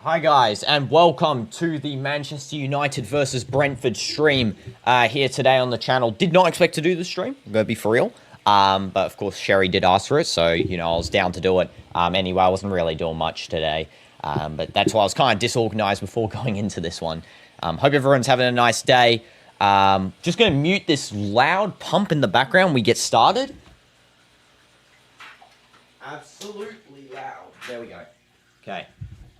Hi guys, and welcome to the Manchester United versus Brentford stream here today on the channel. Did not expect to do the stream, I'm going to be for real. But of course, Sherry did ask for it, so, I was down to do it. Anyway, I wasn't really doing much today, but that's why I was kind of disorganized before going into this one. Hope everyone's having a nice day. Just going to mute this loud pump in the background when we get started. Absolutely loud. There we go. Okay.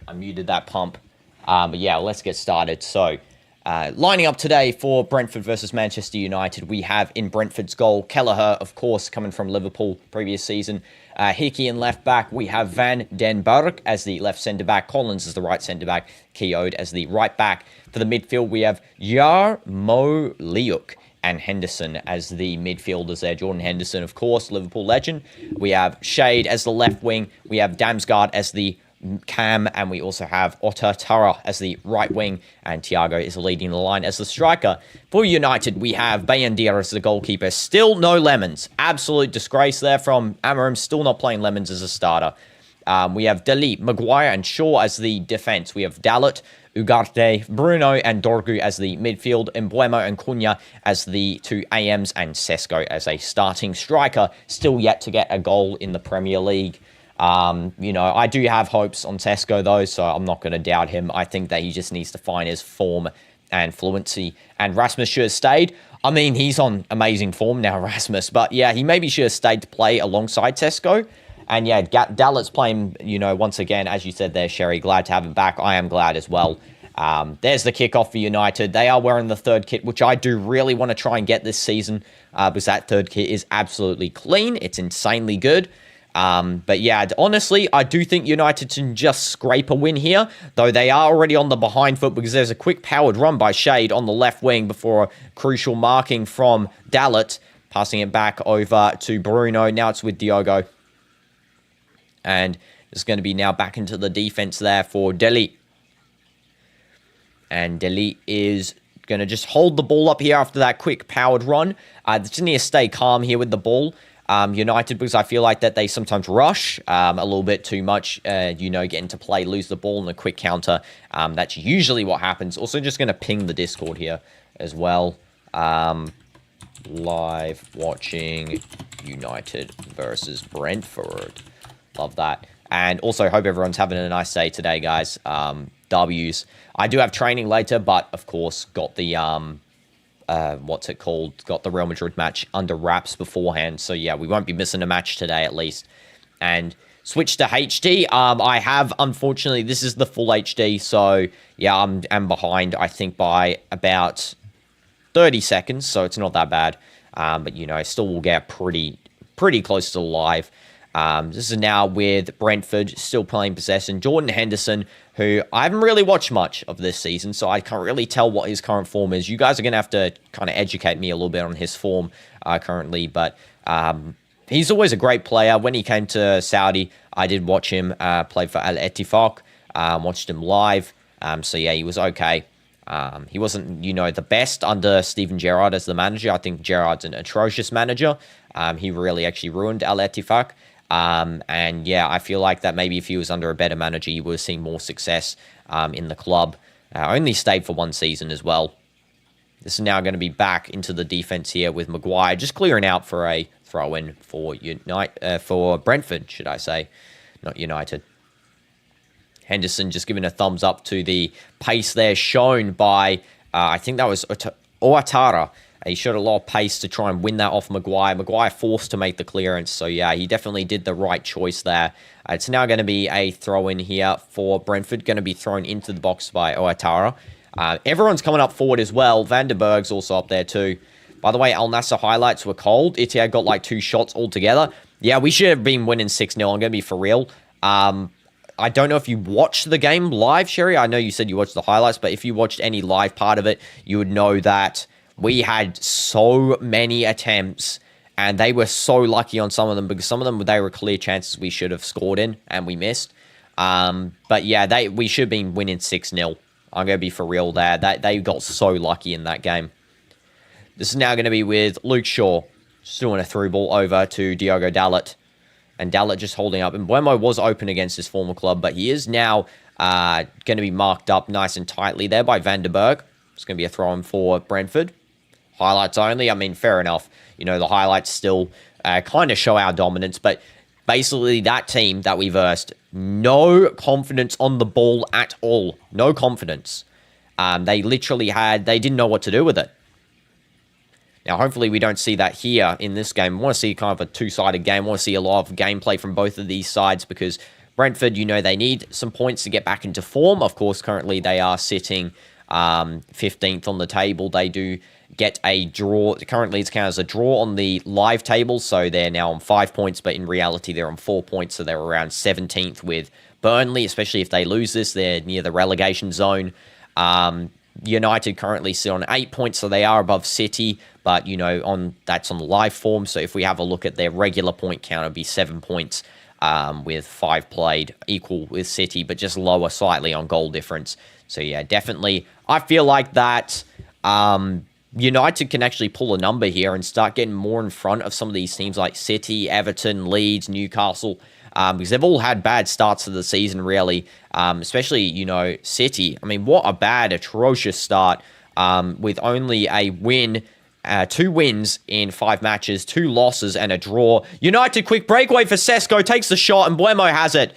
I muted that pump. But yeah, let's get started. So, lining up today for Brentford versus Manchester United, we have in Brentford's goal, Kelleher, of course, coming from Liverpool previous season. Hickey in left back. We have Van den Berg as the left centre-back. Collins as the right centre-back. Keogh as the right back. For the midfield, we have Yarmoleuk and Henderson as the midfielders there. Jordan Henderson, of course, Liverpool legend. We have Shade as the left wing. We have Damsgaard as the cam, and we also have Otatara as the right wing, and Thiago is leading the line as the striker. For United, we have Bein as the goalkeeper. Still no Lemons. Absolute disgrace there from Amarim. Still not playing Lemons as a starter. We have Dele, Maguire, and Shaw as the defense. We have Dalot, Ugarte, Bruno, and Dorgu as the midfield. Embuemo and Cunha as the two AMs, and Sesko as a starting striker. Still yet to get a goal in the Premier League. I do have hopes on Sesko, though, so I'm not going to doubt him. I think that he just needs to find his form and fluency. And Rasmus should have stayed. I mean, he's on amazing form now, Rasmus. But, yeah, he maybe should have stayed to play alongside Sesko. And, yeah, Dalot's playing, once again, as you said there, Sherry, glad to have him back. I am glad as well. There's the kickoff for United. They are wearing the third kit, which I do really want to try and get this season, because that third kit is absolutely clean. It's insanely good. But yeah, honestly, I do think United can just scrape a win here, though they are already on the behind foot because there's a quick powered run by Shade on the left wing before a crucial marking from Dalot, passing it back over to Bruno. Now it's with Diogo. And it's going to be now back into the defense there for Dele. And Dele is going to just hold the ball up here after that quick powered run. Just need to stay calm here with the ball. United, because I feel like that they sometimes rush a little bit too much, get into play, lose the ball in a quick counter. That's usually what happens. Also, just going to ping the Discord here as well. Live watching United versus Brentford. Love that. And also, hope everyone's having a nice day today, guys. W's. I do have training later, but, of course, got the... got the Real Madrid match under wraps beforehand. So, yeah, we won't be missing a match today, at least. And switch to HD. I have, unfortunately, this is the full HD. So, yeah, I'm behind, I think, by about 30 seconds. So, it's not that bad. But, still will get pretty close to live. This is now with Brentford, still playing possession. Jordan Henderson, who I haven't really watched much of this season, so I can't really tell what his current form is. You guys are going to have to kind of educate me a little bit on his form currently, but he's always a great player. When he came to Saudi, I did watch him play for Al Ettifaq, watched him live, so yeah, he was okay. He wasn't, the best under Steven Gerrard as the manager. I think Gerrard's an atrocious manager. He really actually ruined Al Ettifaq. And yeah, I feel like that maybe if he was under a better manager, he would have seen more success in the club. Only stayed for one season as well. This is now going to be back into the defense here with Maguire, just clearing out for a throw-in for for Brentford, should I say, not United. Henderson just giving a thumbs up to the pace there shown by, I think that was Oatara. He showed a lot of pace to try and win that off Maguire. Maguire forced to make the clearance. So, yeah, he definitely did the right choice there. It's now going to be a throw-in here for Brentford. Going to be thrown into the box by Oatara. Everyone's coming up forward as well. Van den Berg's also up there too. By the way, Al Nassr highlights were cold. Etihad got like 2 shots altogether. Yeah, we should have been winning 6-0. I'm going to be for real. I don't know if you watched the game live, Sherry. I know you said you watched the highlights, but if you watched any live part of it, you would know that we had so many attempts, and they were so lucky on some of them, because some of them, they were clear chances we should have scored in, and we missed. But yeah, we should have been winning 6-0. I'm going to be for real there. They got so lucky in that game. This is now going to be with Luke Shaw, just doing a through ball over to Diogo Dalot. And Dalla just holding up. And Buemo was open against his former club, but he is now going to be marked up nice and tightly there by Van der Berg. It's going to be a throw-in for Brentford. Highlights only. I mean, fair enough. You know, the highlights still kind of show our dominance, but basically that team that we versed, no confidence on the ball at all. No confidence. They didn't know what to do with it. Now, hopefully we don't see that here in this game. I want to see kind of a two-sided game. I want to see a lot of gameplay from both of these sides because Brentford, you know, they need some points to get back into form. Of course, currently they are sitting 15th on the table. They do get a draw. Currently, it's counted as a draw on the live table, so they're now on 5 points, but in reality, they're on 4 points, so they're around 17th with Burnley, especially if they lose this. They're near the relegation zone. United currently sit on 8 points, so they are above City, but, you know, that's on the live form, so if we have a look at their regular point count, it'd be 7 points with 5 played, equal with City, but just lower slightly on goal difference. So, yeah, definitely, I feel like that United can actually pull a number here and start getting more in front of some of these teams like City, Everton, Leeds, Newcastle, because they've all had bad starts to the season, really, especially, you know, City. I mean, what a bad, atrocious start with only a win, 2 wins in 5 matches, 2 losses and a draw. United, quick breakaway for Sesko, takes the shot, and Buemo has it.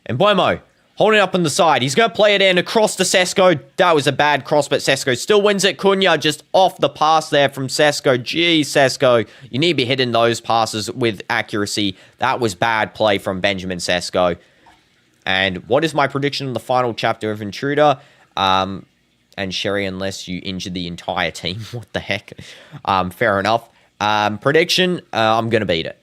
And Buemo holding up on the side. He's going to play it in across to Sesko. That was a bad cross, but Sesko still wins it. Cunha just off the pass there from Sesko. Gee, Sesko, you need to be hitting those passes with accuracy. That was bad play from Benjamin Sesko. And what is my prediction in the final chapter of Intruder? And Sherry, unless you injured the entire team. What the heck? Fair enough. Prediction, I'm going to beat it.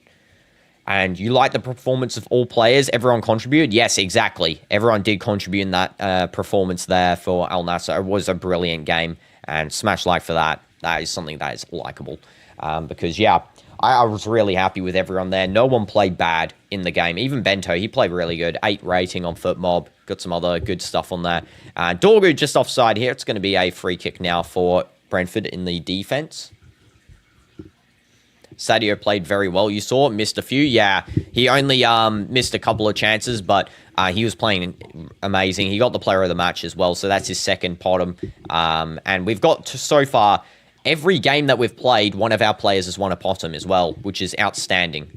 And you like the performance of all players? Everyone contributed? Yes, exactly. Everyone did contribute in that performance there for Al Nassr. It was a brilliant game. And smash like for that. That is something that is likable. Because, yeah, I was really happy with everyone there. No one played bad in the game. Even Bento, he played really good. 8 rating on FootMob. Got some other good stuff on there. Dorgu just offside here. It's going to be a free kick now for Brentford in the defense. Sadio played very well. You saw, missed a few. Yeah, he only missed a couple of chances, but he was playing amazing. He got the player of the match as well, so that's his second bottom. And we've got, so far, every game that we've played, one of our players has won a bottom as well, which is outstanding.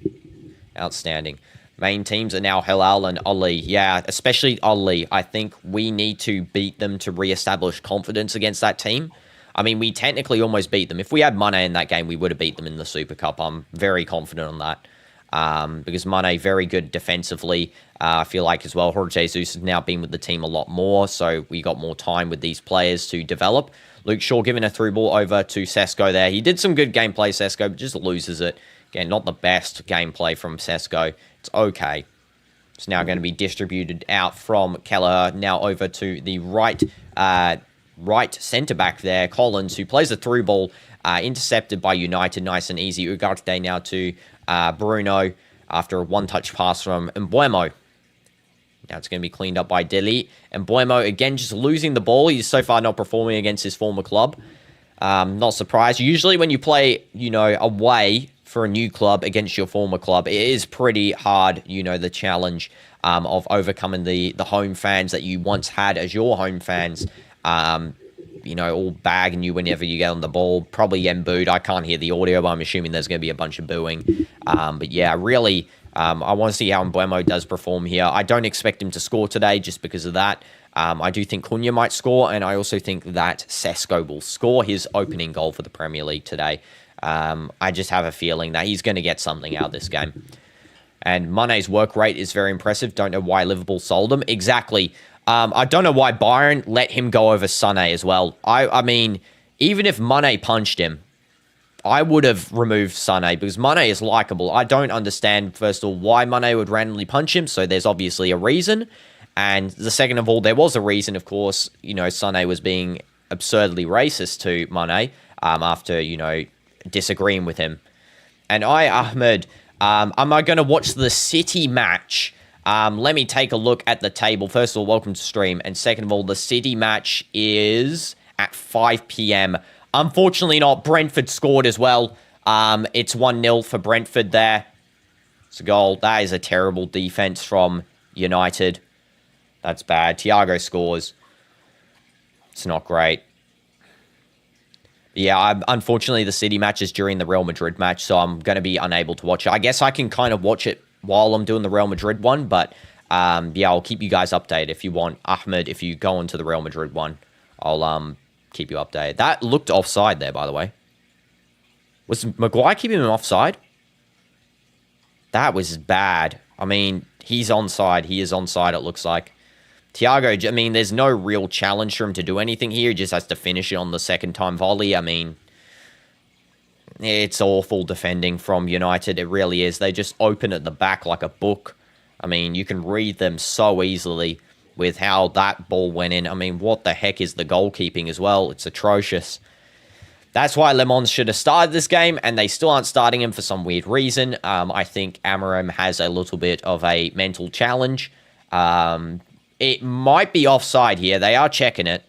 Outstanding. Main teams are now Halal and Ali. Yeah, especially Ali. I think we need to beat them to re-establish confidence against that team. I mean, we technically almost beat them. If we had Mane in that game, we would have beat them in the Super Cup. I'm very confident on that. Because Mane, very good defensively. I feel like as well, Jorge Jesus has now been with the team a lot more, so we got more time with these players to develop. Luke Shaw giving a through ball over to Sesko there. He did some good gameplay, Sesko, but just loses it. Again, not the best gameplay from Sesko. It's okay. It's now going to be distributed out from Kelleher, now over to the right centre-back there, Collins, who plays a through ball, intercepted by United, nice and easy. Ugarte now to Bruno after a one-touch pass from Mbeumo. Now it's going to be cleaned up by Deli. And Mbeumo, again, just losing the ball. He's so far not performing against his former club. Not surprised. Usually when you play, you know, away for a new club against your former club, it is pretty hard, you know, the challenge of overcoming the home fans that you once had as your home fans. You know, all bagging you whenever you get on the ball. Probably getting booed. I can't hear the audio, but I'm assuming there's going to be a bunch of booing. But yeah, really, I want to see how Mbeumo does perform here. I don't expect him to score today just because of that. I do think Cunha might score, and I also think that Sesko will score his opening goal for the Premier League today. I just have a feeling that he's going to get something out of this game. And Mane's work rate is very impressive. Don't know why Liverpool sold him. Exactly. I don't know why Bayern let him go over Sané as well. I mean, even if Mane punched him, I would have removed Sané because Mane is likable. I don't understand, first of all, why Mane would randomly punch him. So there's obviously a reason. And the second of all, there was a reason, of course, you know, Sané was being absurdly racist to Mane after, you know, disagreeing with him. And Ahmed, am I going to watch the City match? Let me take a look at the table. First of all, welcome to stream. And second of all, the City match is at 5 p.m. Unfortunately not. Brentford scored as well. It's 1-0 for Brentford there. It's a goal. That is a terrible defense from United. That's bad. Thiago scores. It's not great. Yeah, unfortunately, the City match is during the Real Madrid match, so I'm going to be unable to watch it. I guess I can kind of watch it while I'm doing the Real Madrid one, but yeah, I'll keep you guys updated if you want. Ahmed, if you go into the Real Madrid one, I'll keep you updated. That looked offside there, by the way. Was Maguire keeping him offside? That was bad. I mean, he's onside. He is onside, it looks like. Thiago, I mean, there's no real challenge for him to do anything here. He just has to finish it on the second time volley. I mean, it's awful defending from United. It really is. They just open at the back like a book. I mean, you can read them so easily with how that ball went in. I mean, what the heck is the goalkeeping as well? It's atrocious. That's why Le Mans should have started this game, and they still aren't starting him for some weird reason. I think Amorim has a little bit of a mental challenge. It might be offside here. They are checking it.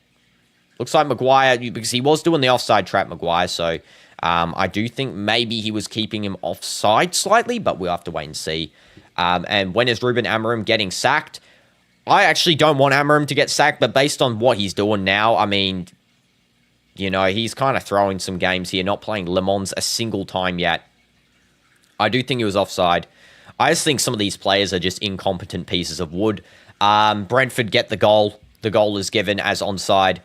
Looks like Maguire, because he was doing the offside trap, Maguire, so I do think maybe he was keeping him offside slightly, but we'll have to wait and see. And when is Ruben Amorim getting sacked? I actually don't want Amorim to get sacked, but based on what he's doing now, I mean, you know, he's kind of throwing some games here, not playing Le Mans a single time yet. I do think he was offside. I just think some of these players are just incompetent pieces of wood. Brentford get the goal. The goal is given as onside.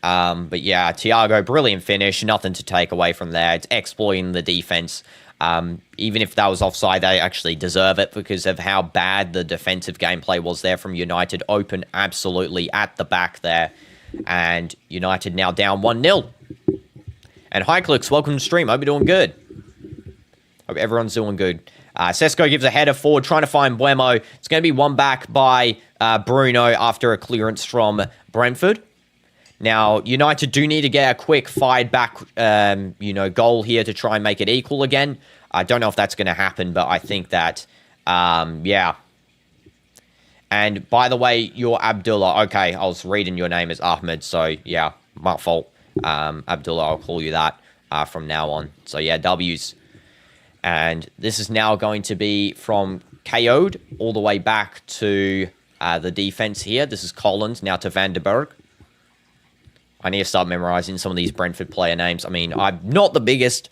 But yeah, Thiago, brilliant finish. Nothing to take away from there. It's exploiting the defense. Even if that was offside, they actually deserve it because of how bad the defensive gameplay was there from United. Open absolutely at the back there. And United now down 1-0. And hi, Clicks. Welcome to the stream. Hope you're doing good. Hope everyone's doing good. Sesko gives a header forward, trying to find Buemo. It's going to be one back by Bruno after a clearance from Brentford. Now, United do need to get a quick fired back, goal here to try and make it equal again. I don't know if that's going to happen, but I think that, yeah. And by the way, you're Abdullah. Okay, I was reading your name as Ahmed, so yeah, my fault. Abdullah, I'll call you that from now on. So yeah, W's. And this is now going to be from KO'd all the way back to the defense here. This is Collins, now to Van der Berg. I need to start memorizing some of these Brentford player names. I mean, I'm not the biggest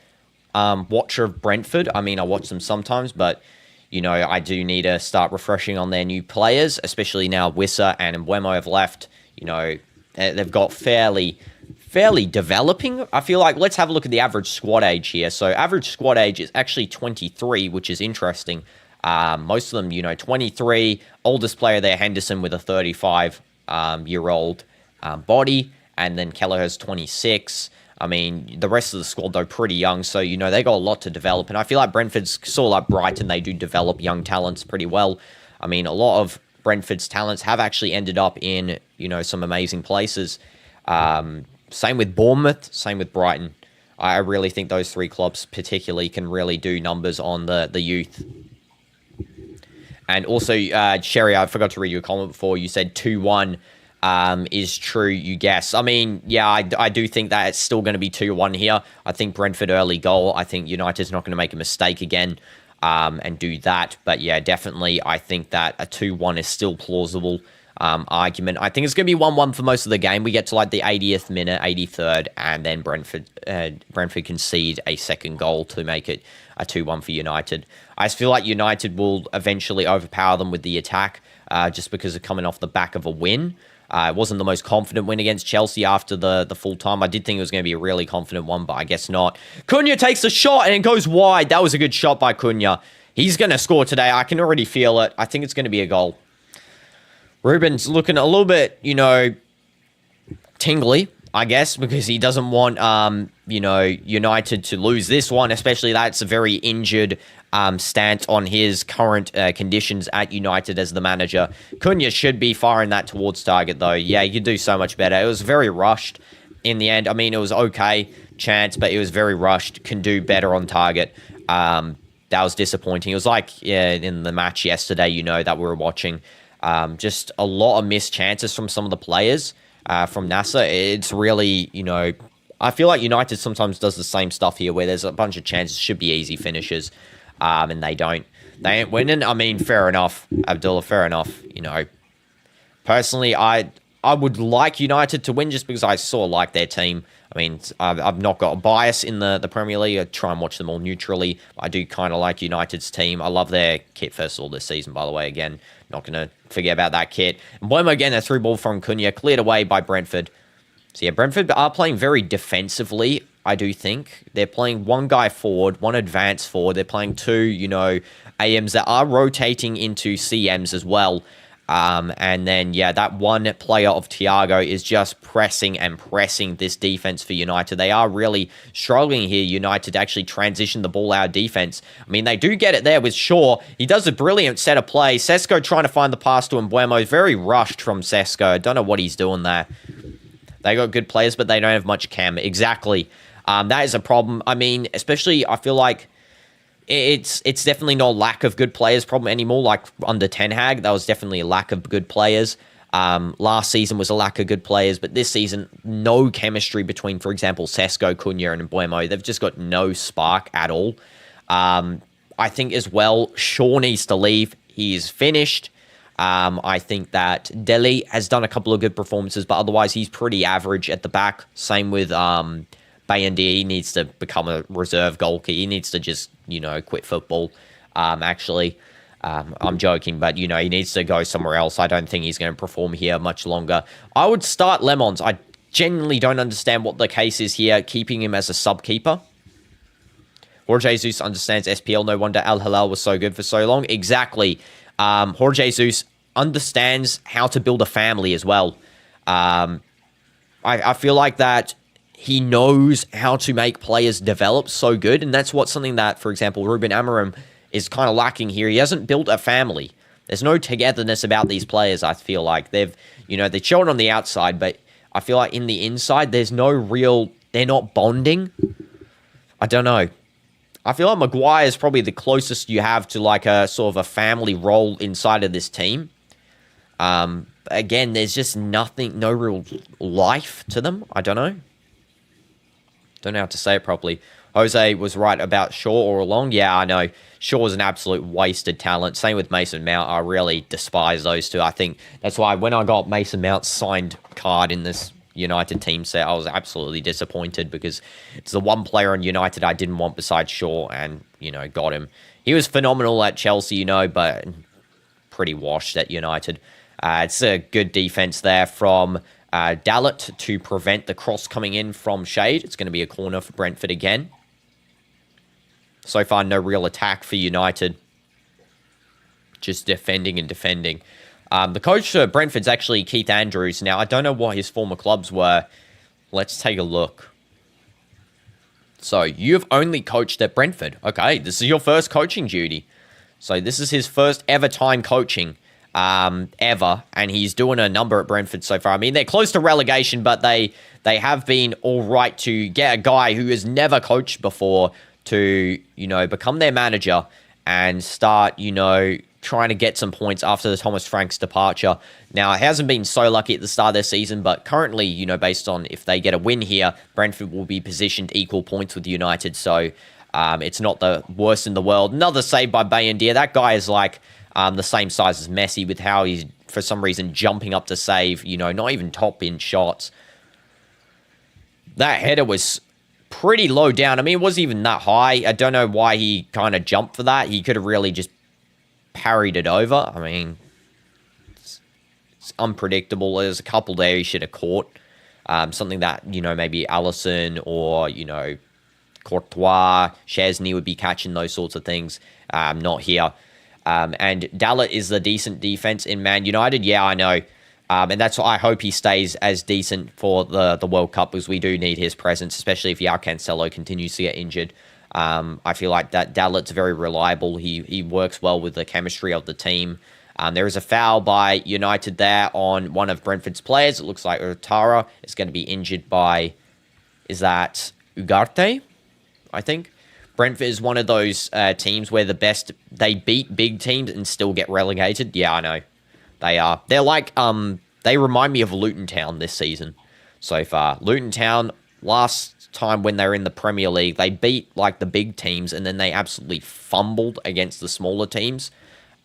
watcher of Brentford. I mean, I watch them sometimes, but, you know, I do need to start refreshing on their new players, especially now Wissa and Mbeumo have left. You know, they've got fairly developing. I feel like, let's have a look at the average squad age here. So average squad age is actually 23, which is interesting. Most of them, you know, 23. Oldest player there, Henderson, with a 35-year-old body. And then Kelleher's 26. I mean, the rest of the squad, though, pretty young. So, you know, they got a lot to develop. And I feel like Brentford's sort of like Brighton. They do develop young talents pretty well. I mean, a lot of Brentford's talents have actually ended up in, you know, some amazing places. Same with Bournemouth, same with Brighton. I really think those three clubs particularly can really do numbers on the youth. And also, Sherry, I forgot to read your comment before. You said 2-1 is true, you guess. I mean, yeah, I do think that it's still going to be 2-1 here. I think Brentford early goal. I think United's not going to make a mistake again and do that. But yeah, definitely, I think that a 2-1 is still plausible. Argument. I think it's going to be 1-1 for most of the game. We get to like the 80th minute, 83rd, and then Brentford concede a second goal to make it a 2-1 for United. I just feel like United will eventually overpower them with the attack just because of coming off the back of a win. It wasn't the most confident win against Chelsea after the full time. I did think it was going to be a really confident one, but I guess not. Cunha takes a shot and it goes wide. That was a good shot by Cunha. He's going to score today. I can already feel it. I think it's going to be a goal. Ruben's looking a little bit, you know, tingly, I guess, because he doesn't want, United to lose this one, especially that's a very injured stance on his current conditions at United as the manager. Cunha should be firing that towards target, though. Yeah, you could do so much better. It was very rushed in the end. I mean, it was okay chance, but it was very rushed. Can do better on target. That was disappointing. It was like in the match yesterday, you know, that we were watching. Just a lot of missed chances from some of the players from NASA. It's really, you know, I feel like United sometimes does the same stuff here where there's a bunch of chances, should be easy finishes, and they don't. they ain't winning. I mean, fair enough, Abdullah, fair enough. You know, personally, I would like United to win just because I sort of like their team. I mean, I've not got a bias in the Premier League. I try and watch them all neutrally. I do kind of like United's team. I love their kit, first of all, this season, by the way. Again, not going to forget about that kit. And Bueno again, that through ball from Cunha, cleared away by Brentford. So yeah, Brentford are playing very defensively, I do think. They're playing one guy forward, one advanced forward. They're playing two, AMs that are rotating into CMs as well. And then, yeah, that one player of Thiago is just pressing this defense for United. They are really struggling here, United, to actually transition the ball out of defense. I mean, they do get it there with Shaw. He does a brilliant set of play. Sesko trying to find the pass to Mbeumo. Very rushed from Sesko. I don't know what he's doing there. They got good players, but they don't have much chem. Exactly. That is a problem. I mean, especially, I feel like it's definitely not a lack of good players problem anymore. Like under Ten Hag, that was definitely a lack of good players. Last season was a lack of good players, but this season, no chemistry between, for example, Sesko, Cunha, and Mbeumo. They've just got no spark at all. I think as well, Shaw needs to leave. He is finished. I think that Dele has done a couple of good performances, but otherwise he's pretty average at the back. Same with Bein. He needs to become a reserve goalkeeper. He needs to just, quit football. I'm joking, but, he needs to go somewhere else. I don't think he's going to perform here much longer. I would start Lemons. I genuinely don't understand what the case is here, keeping him as a sub-keeper. Jorge Jesus understands SPL. No wonder Al Hilal was so good for so long. Exactly. Jorge Jesus understands how to build a family as well. I feel like that he knows how to make players develop so good, and that's something that, for example, Ruben Amorim is kind of lacking here. He hasn't built a family. There's no togetherness about these players, I feel like. They've show it on the outside, but I feel like in the inside, there's no real, they're not bonding. I don't know. I feel like Maguire is probably the closest you have to like a sort of a family role inside of this team. Again, there's just nothing, no real life to them. I don't know. Don't know how to say it properly. Jose was right about Shaw all along. Yeah, I know. Shaw is an absolute wasted talent. Same with Mason Mount. I really despise those two. I think that's why when I got Mason Mount's signed card in this United team set, I was absolutely disappointed because it's the one player on United I didn't want besides Shaw, and, got him. He was phenomenal at Chelsea, but pretty washed at United. It's a good defense there from Dalot to prevent the cross coming in from Shade. It's going to be a corner for Brentford again. So far, no real attack for United. Just defending and defending. The coach for Brentford's actually Keith Andrews. Now, I don't know what his former clubs were. Let's take a look. So, you've only coached at Brentford. Okay, this is your first coaching duty. So, this is his first ever time coaching. Ever. And he's doing a number at Brentford so far. I mean, they're close to relegation, but they have been all right to get a guy who has never coached before to, become their manager and start, trying to get some points after the Thomas Frank's departure. Now, it hasn't been so lucky at the start of their season, but currently, based on if they get a win here, Brentford will be positioned equal points with United. So, it's not the worst in the world. Another save by Bein. That guy is like the same size as Messi with how he's, for some reason, jumping up to save, not even top-in shots. That header was pretty low down. I mean, it wasn't even that high. I don't know why he kind of jumped for that. He could have really just parried it over. I mean, it's unpredictable. There's a couple there he should have caught. Something that, maybe Allison or, Courtois, Chesney would be catching those sorts of things. Not here. And Dalot is the decent defense in Man United. Yeah, I know. And that's why I hope he stays as decent for the World Cup, because we do need his presence, especially if João Cancelo continues to get injured. I feel like that Dalot's very reliable. He works well with the chemistry of the team. There is a foul by United there on one of Brentford's players. It looks like Urtara is going to be injured by, is that Ugarte, I think? Brentford is one of those teams where they beat big teams and still get relegated. Yeah, I know. They are. They're like, they remind me of Luton Town this season so far. Luton Town, last time when they were in the Premier League, they beat like the big teams and then they absolutely fumbled against the smaller teams.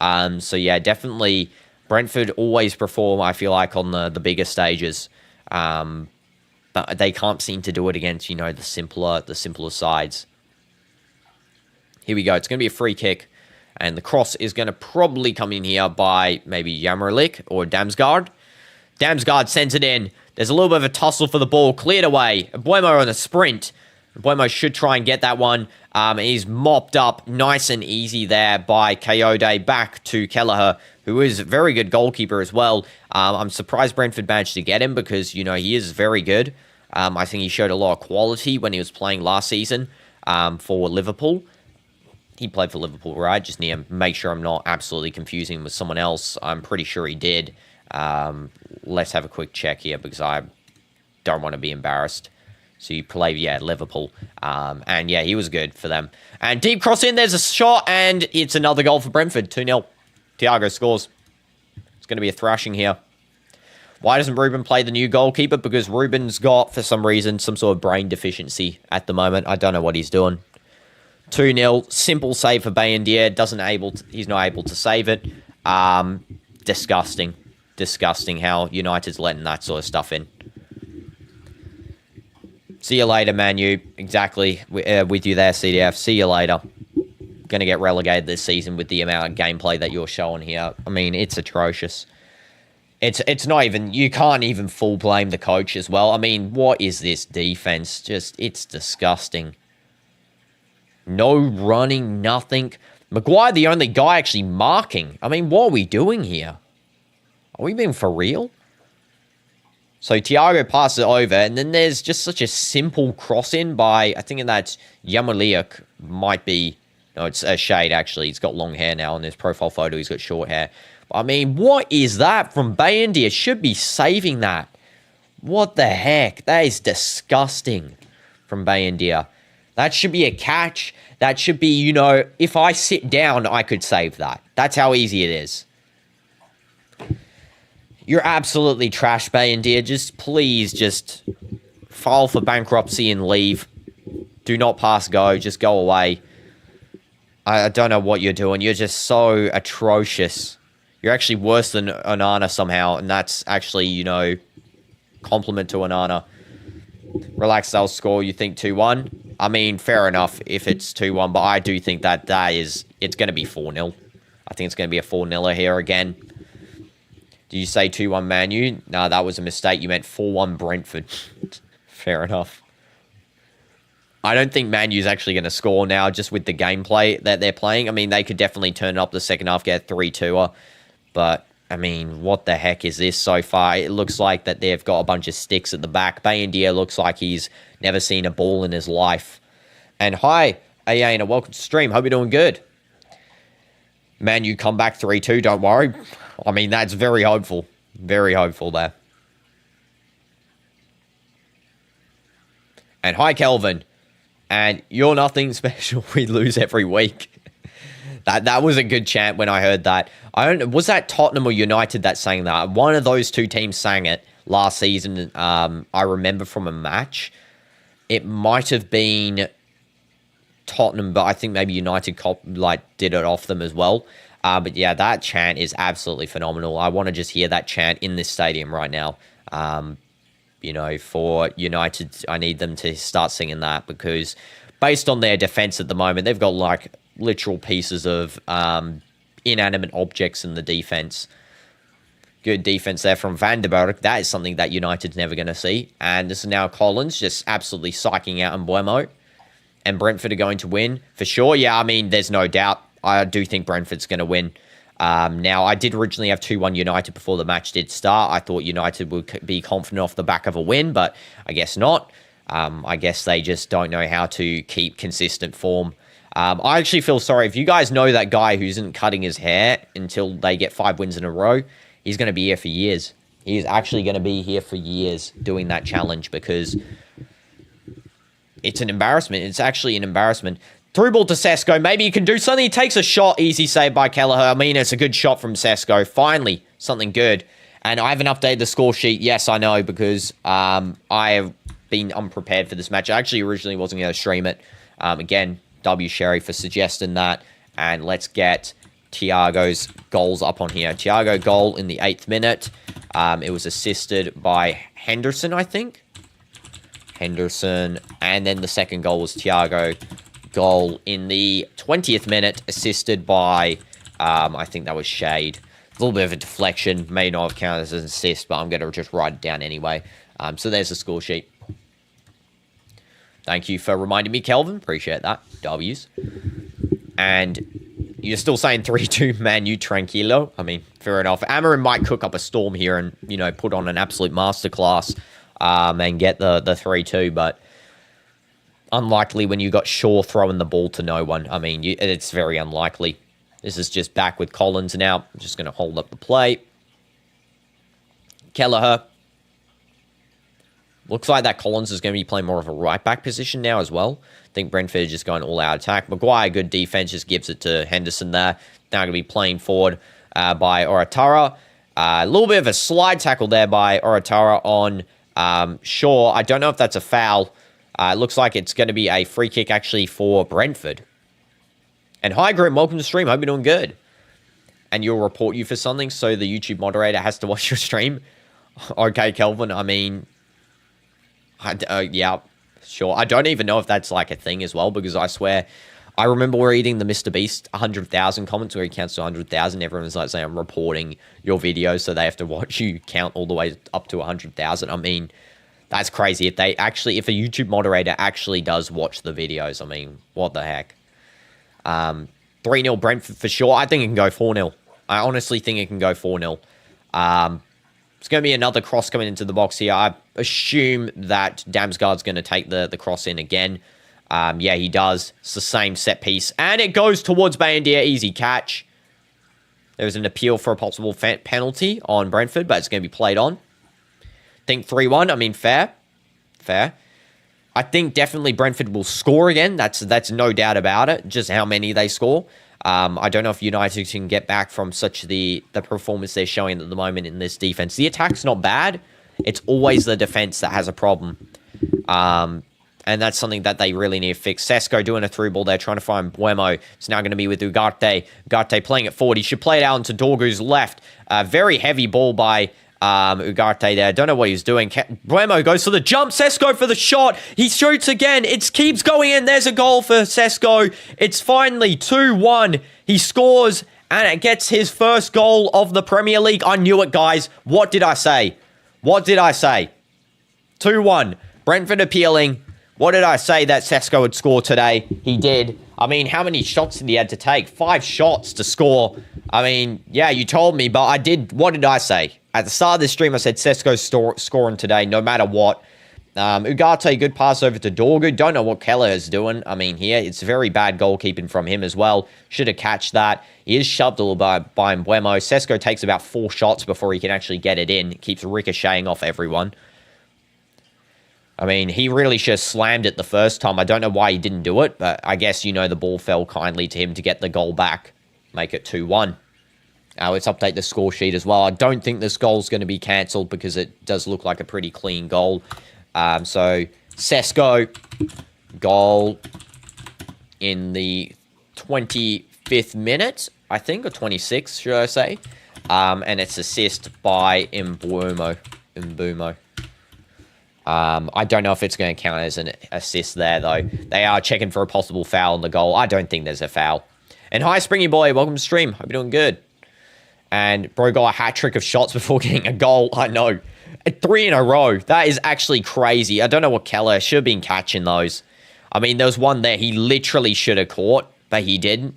So yeah, definitely Brentford always perform, I feel like, on the bigger stages. But they can't seem to do it against, you know, the simpler sides. Here we go. It's going to be a free kick. And the cross is going to probably come in here by maybe Yammerlich or Damsgaard. Damsgaard sends it in. There's a little bit of a tussle for the ball. Cleared away. Buemo on a sprint. Buemo should try and get that one. He's mopped up nice and easy there by Coyote. Back to Kelleher, who is a very good goalkeeper as well. I'm surprised Brentford managed to get him because, you know, he is very good. I think he showed a lot of quality when he was playing last season for Liverpool. He played for Liverpool, right? Just need to make sure I'm not absolutely confusing him with someone else. I'm pretty sure he did. Let's have a quick check here because I don't want to be embarrassed. So you play, yeah, Liverpool. And yeah, he was good for them. And deep cross in, there's a shot, and it's another goal for Brentford. 2-0. Thiago scores. It's going to be a thrashing here. Why doesn't Ruben play the new goalkeeper? Because Ruben's got, for some reason, some sort of brain deficiency at the moment. I don't know what he's doing. 2-0, simple save for Bein. He's not able to save it. Disgusting how United's letting that sort of stuff in. See you later, Man U. Exactly, with you there, CDF. See you later. Going to get relegated this season with the amount of gameplay that you're showing here. I mean, it's atrocious. It's not even, you can't even full blame the coach as well. I mean, what is this defense? It's disgusting. No running, nothing. Maguire, the only guy actually marking. I mean, what are we doing here? Are we being for real? So Thiago passes it over, and then there's just such a simple cross-in by, I think that's Yammerlich, might be, no, it's a shade, actually. He's got long hair now in his profile photo. He's got short hair. I mean, what is that from Bein? Should be saving that. What the heck? That is disgusting from Bein. That should be a catch. That should be, you know, if I sit down, I could save that. That's how easy it is. You're absolutely trash, Bein. Please, just file for bankruptcy and leave. Do not pass go. Just go away. I don't know what you're doing. You're just so atrocious. You're actually worse than Onana somehow, and that's actually, you know, compliment to Onana. Relax, they'll score, you think 2-1? I mean, fair enough if it's 2-1, but I do think that it's going to be 4-0. I think it's going to be a 4-0 here again. Did you say 2-1 Man U? No, that was a mistake. You meant 4-1 Brentford. Fair enough. I don't think Man U's actually going to score now just with the gameplay that they're playing. I mean, they could definitely turn it up the second half, get a 3-2-er. But, I mean, what the heck is this so far? It looks like that they've got a bunch of sticks at the back. Bein looks like he's never seen a ball in his life. And hi, Ayana, welcome to the stream. Hope you're doing good. Man U come back 3-2, don't worry. I mean, that's very hopeful. Very hopeful there. And hi, Kelvin. And you're nothing special. We lose every week. That was a good chant when I heard that. I don't know, was that Tottenham or United that sang that? One of those two teams sang it last season. I remember from a match. It might have been Tottenham, but I think maybe United did it off them as well. But yeah, that chant is absolutely phenomenal. I want to just hear that chant in this stadium right now. You know, for United, I need them to start singing that because based on their defense at the moment, they've got like literal pieces of inanimate objects in the defense. Good defense there from Van der Berg. That is something that United's never going to see. And this is now Collins just absolutely psyching out Mbuemo. And Brentford are going to win for sure. Yeah, I mean, there's no doubt. I do think Brentford's going to win. Now, I did originally have 2-1 United before the match did start. I thought United would be confident off the back of a win, but I guess not. I guess they just don't know how to keep consistent form. I actually feel sorry. If you guys know that guy who isn't cutting his hair until they get 5 wins in a row, he's going to be here for years. He's actually going to be here for years doing that challenge because it's an embarrassment. It's actually an embarrassment. Through ball to Sesko. Maybe he can do something. He takes a shot. Easy save by Kelleher. I mean, it's a good shot from Sesko. Finally, something good. And I haven't updated the score sheet. Yes, I know, because I been unprepared for this match. I actually originally wasn't going to stream it. Again, W Sherry for suggesting that. And let's get Thiago's goals up on here. Thiago goal in the 8th minute. It was assisted by Henderson, I think. Henderson. And then the second goal was Thiago goal in the 20th minute, assisted by, I think that was Shade. A little bit of a deflection. May not have counted as an assist, but I'm going to just write it down anyway. So there's the score sheet. Thank you for reminding me, Kelvin. Appreciate that. W's. And you're still saying 3-2, Man U, tranquilo. I mean, fair enough. Amarin might cook up a storm here and, you know, put on an absolute masterclass and get the 3-2, but unlikely when you got Shaw throwing the ball to no one. I mean, it's very unlikely. This is just back with Collins now. I'm just going to hold up the play. Kelleher. Looks like that Collins is going to be playing more of a right-back position now as well. I think Brentford is just going all-out attack. Maguire, good defense, just gives it to Henderson there. Now going to be playing forward by Oratara. A little bit of a slide tackle there by Oratara on Shaw. I don't know if that's a foul. It looks like it's going to be a free kick actually for Brentford. And hi, Grim. Welcome to the stream. Hope you're doing good. And you'll report you for something, so the YouTube moderator has to watch your stream. Okay, Kelvin. I mean, yeah, sure. I don't even know if that's like a thing as well, because I swear, I remember we're eating the Mr. Beast 100,000 comments where he counts to 100,000. Everyone's like saying, I'm reporting your videos, so they have to watch you count all the way up to 100,000. I mean, that's crazy. If a YouTube moderator actually does watch the videos, I mean, what the heck? 3-0 Brentford for sure. I think it can go 4-0. I honestly think it can go 4-0. It's going to be another cross coming into the box here. I assume that Damsgaard's going to take the cross in again. Yeah, he does. It's the same set piece. And it goes towards Bayendier. Easy catch. There's an appeal for a possible penalty on Brentford, but it's going to be played on. Think 3-1. I mean, fair. Fair. I think definitely Brentford will score again. That's no doubt about it. Just how many they score. I don't know if United can get back from such the performance they're showing at the moment in this defense. The attack's not bad. It's always the defense that has a problem. And that's something that they really need to fix. Sesko doing a through ball there, trying to find Buemo. It's now going to be with Ugarte. Ugarte playing it forward. He should play it out into Dorgu's left. Very heavy ball by Ugarte there. Don't know what he's doing. Buemo goes for the jump. Sesko for the shot. He shoots again. It keeps going in. There's a goal for Sesko. It's finally 2-1. He scores, and it gets his first goal of the Premier League. I knew it, guys. What did I say? What did I say? 2-1. Brentford appealing. What did I say that Sesko would score today? He did. I mean, how many shots did he have to take? 5 shots to score. I mean, yeah, you told me, but I did. What did I say? At the start of the stream, I said Sesko's scoring today, no matter what. Ugarte, good pass over to Dorgu. Don't know what Keller is doing. I mean, here, it's very bad goalkeeping from him as well. Should have catched that. He is shoved a little by Buemo. Sesko takes about 4 shots before he can actually get it in. Keeps ricocheting off everyone. I mean, he really should have slammed it the first time. I don't know why he didn't do it, but I guess, you know, the ball fell kindly to him to get the goal back. Make it 2-1. Let's update the score sheet as well. I don't think this goal's going to be cancelled because it does look like a pretty clean goal. So, Sesko, goal in the 25th minute, I think, or 26th, should I say. And it's assist by Mbumo. I don't know if it's going to count as an assist there, though. They are checking for a possible foul on the goal. I don't think there's a foul. And hi, Springy Boy. Welcome to the stream. Hope you're doing good. And bro got a hat-trick of shots before getting a goal. I know. 3 in a row. That is actually crazy. I don't know what Keller should have been catching those. I mean, there was one there he literally should have caught, but he didn't.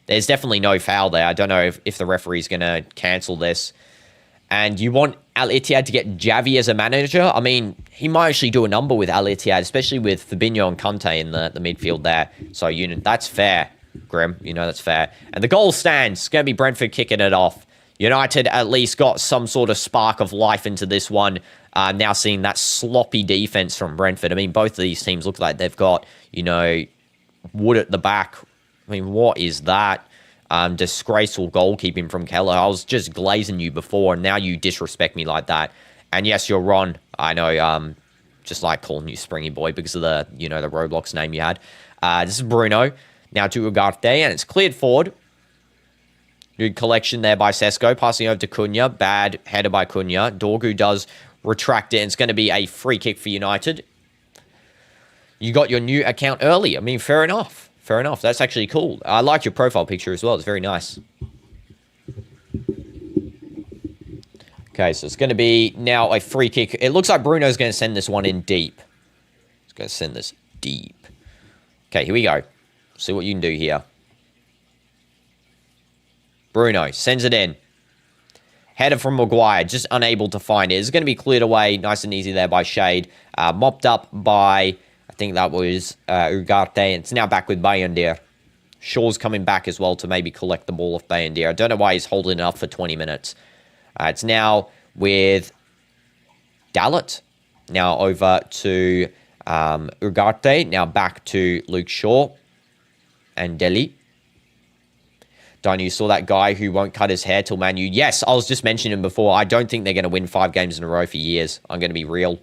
There's definitely no foul there. I don't know if the referee's going to cancel this. And you want Al Ittihad to get Javi as a manager? I mean, he might actually do a number with Al Ittihad, especially with Fabinho and Conte in the midfield there. So, that's fair, Grim. That's fair. And the goal stands. It's going to be Brentford kicking it off. United at least got some sort of spark of life into this one. Now seeing that sloppy defense from Brentford. I mean, both of these teams look like they've got, Wood at the back. I mean, what is that? Disgraceful goalkeeping from Keller. I was just glazing you before, and now you disrespect me like that. And yes, you're Ron. I know. Just like calling you Springy Boy because of the, the Roblox name you had. This is Bruno. Now to Ugarte, and it's cleared forward. Good collection there by Sesko. Passing over to Cunha. Bad header by Cunha. Dorgu does retract it, and it's going to be a free kick for United. You got your new account early. I mean, fair enough. Fair enough. That's actually cool. I like your profile picture as well. It's very nice. Okay, so it's going to be now a free kick. It looks like Bruno's going to send this one in deep. He's going to send this deep. Okay, here we go. See what you can do here. Bruno sends it in. Header from Maguire, just unable to find it. It's going to be cleared away nice and easy there by Shade. Mopped up by, I think that was Ugarte. It's now back with Bein there. Shaw's coming back as well to maybe collect the ball off Bein there. I don't know why he's holding it up for 20 minutes. It's now with Dallet. Now over to Ugarte. Now back to Luke Shaw and Deli. Dino, you saw that guy who won't cut his hair till Man U. Yes, I was just mentioning him before. I don't think they're going to win 5 games in a row for years. I'm going to be real.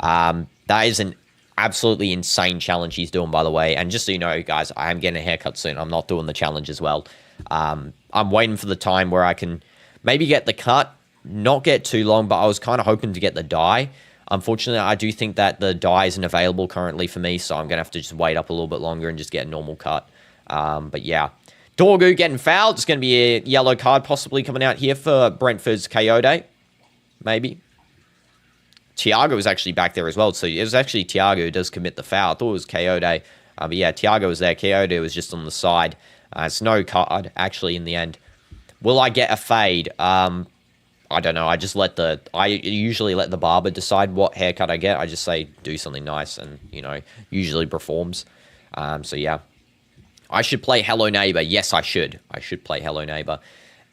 That is an absolutely insane challenge he's doing, by the way. And just so you know, guys, I am getting a haircut soon. I'm not doing the challenge as well. I'm waiting for the time where I can maybe get the cut, not get too long, but I was kind of hoping to get the dye. Unfortunately, I do think that the dye isn't available currently for me, so I'm going to have to just wait up a little bit longer and just get a normal cut. But yeah. Dorgu getting fouled. It's going to be a yellow card possibly coming out here for Brentford's Coyote. Maybe. Thiago was actually back there as well. So it was actually Thiago who does commit the foul. I thought it was Coyote. But yeah, Thiago was there. Coyote was just on the side. It's no card, actually, in the end. Will I get a fade? I don't know. I usually let the barber decide what haircut I get. I just say, do something nice and, usually performs. So yeah. I should play Hello Neighbor. Yes, I should. I should play Hello Neighbor.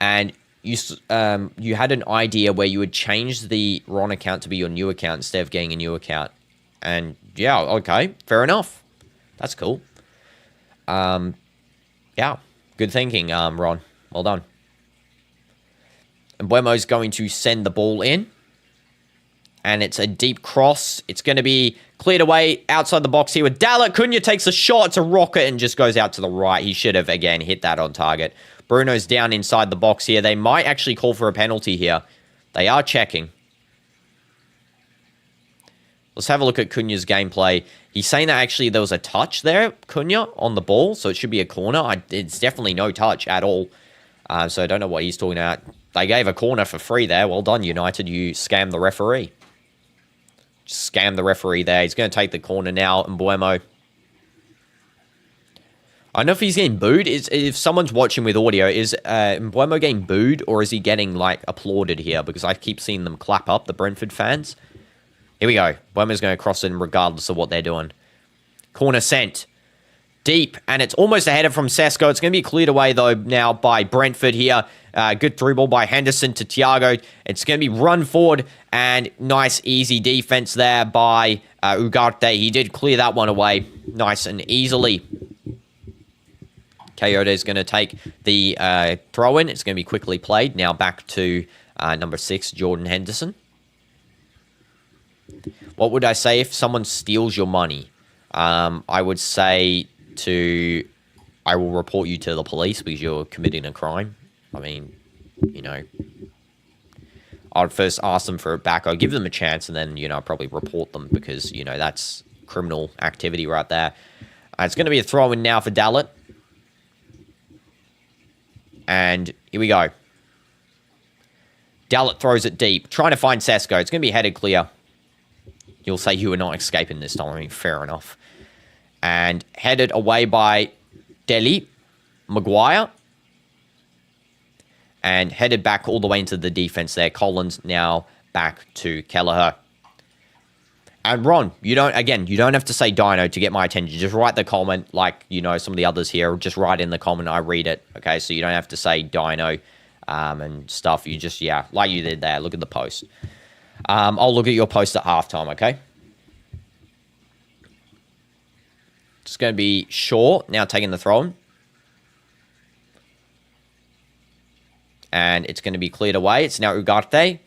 And you had an idea where you would change the Ron account to be your new account instead of getting a new account. And yeah, okay, fair enough. That's cool. Yeah, good thinking, Ron. Well done. And Buemo's going to send the ball in. And it's a deep cross. It's going to be cleared away outside the box here with Dallet. Cunha takes a shot. It's a rocket and just goes out to the right. He should have, again, hit that on target. Bruno's down inside the box here. They might actually call for a penalty here. They are checking. Let's have a look at Cunha's gameplay. He's saying that actually there was a touch there, Cunha, on the ball. So it should be a corner. It's definitely no touch at all. So I don't know what he's talking about. They gave a corner for free there. Well done, United. You scammed the referee. Just scam the referee there. He's going to take the corner now. And Buemo. I don't know if he's getting booed. If someone's watching with audio, is Buemo getting booed or is he getting, applauded here? Because I keep seeing them clap up, the Brentford fans. Here we go. Buemo's going to cross in regardless of what they're doing. Corner sent. Deep. And it's almost a header from Sesko. It's going to be cleared away, though, now by Brentford here. Good through ball by Henderson to Thiago. It's going to be run forward and nice, easy defense there by Ugarte. He did clear that one away nice and easily. Coyote is going to take the throw-in. It's going to be quickly played. Now back to number 6, Jordan Henderson. What would I say if someone steals your money? I would say I will report you to the police because you're committing a crime. I mean, I'd first ask them for it back. I'd give them a chance and then, I'd probably report them because, that's criminal activity right there. It's going to be a throw-in now for Dallet. And here we go. Dallet throws it deep, trying to find Sesko. It's going to be headed clear. You'll say you were not escaping this time. I mean, fair enough. And headed away by Deli. Maguire. And headed back all the way into the defense there. Collins now back to Kelleher. And Ron, you don't have to say Dino to get my attention. Just write the comment like, some of the others here. Just write in the comment. I read it. Okay, so you don't have to say Dino and stuff. You just, like you did there. Look at the post. I'll look at your post at halftime, okay? It's going to be Shaw now taking the throw. And it's going to be cleared away. It's now Ugarte.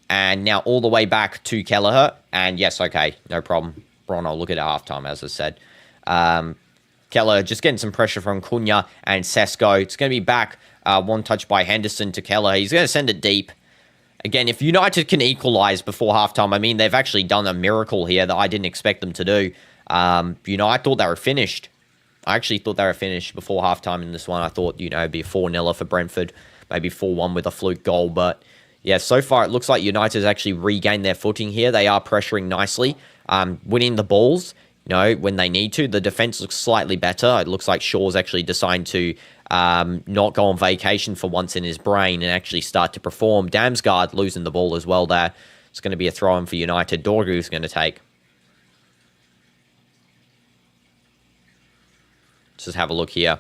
And now all the way back to Kelleher. And yes, okay, no problem. Bron, I'll look at halftime, as I said. Kelleher just getting some pressure from Cunha and Sesko. It's going to be back one touch by Henderson to Kelleher. He's going to send it deep. Again, if United can equalise before halftime, I mean, they've actually done a miracle here that I didn't expect them to do. I thought they were finished. I actually thought they were finished before halftime in this one. I thought, it'd be a 4-0 for Brentford, maybe 4-1 with a fluke goal. But, yeah, so far it looks like United has actually regained their footing here. They are pressuring nicely, winning the balls, when they need to. The defence looks slightly better. It looks like Shaw's actually deciding to not go on vacation for once in his brain and actually start to perform. Damsgaard losing the ball as well there. It's going to be a throw-in for United. Dorgu's going to take. Let's just have a look here.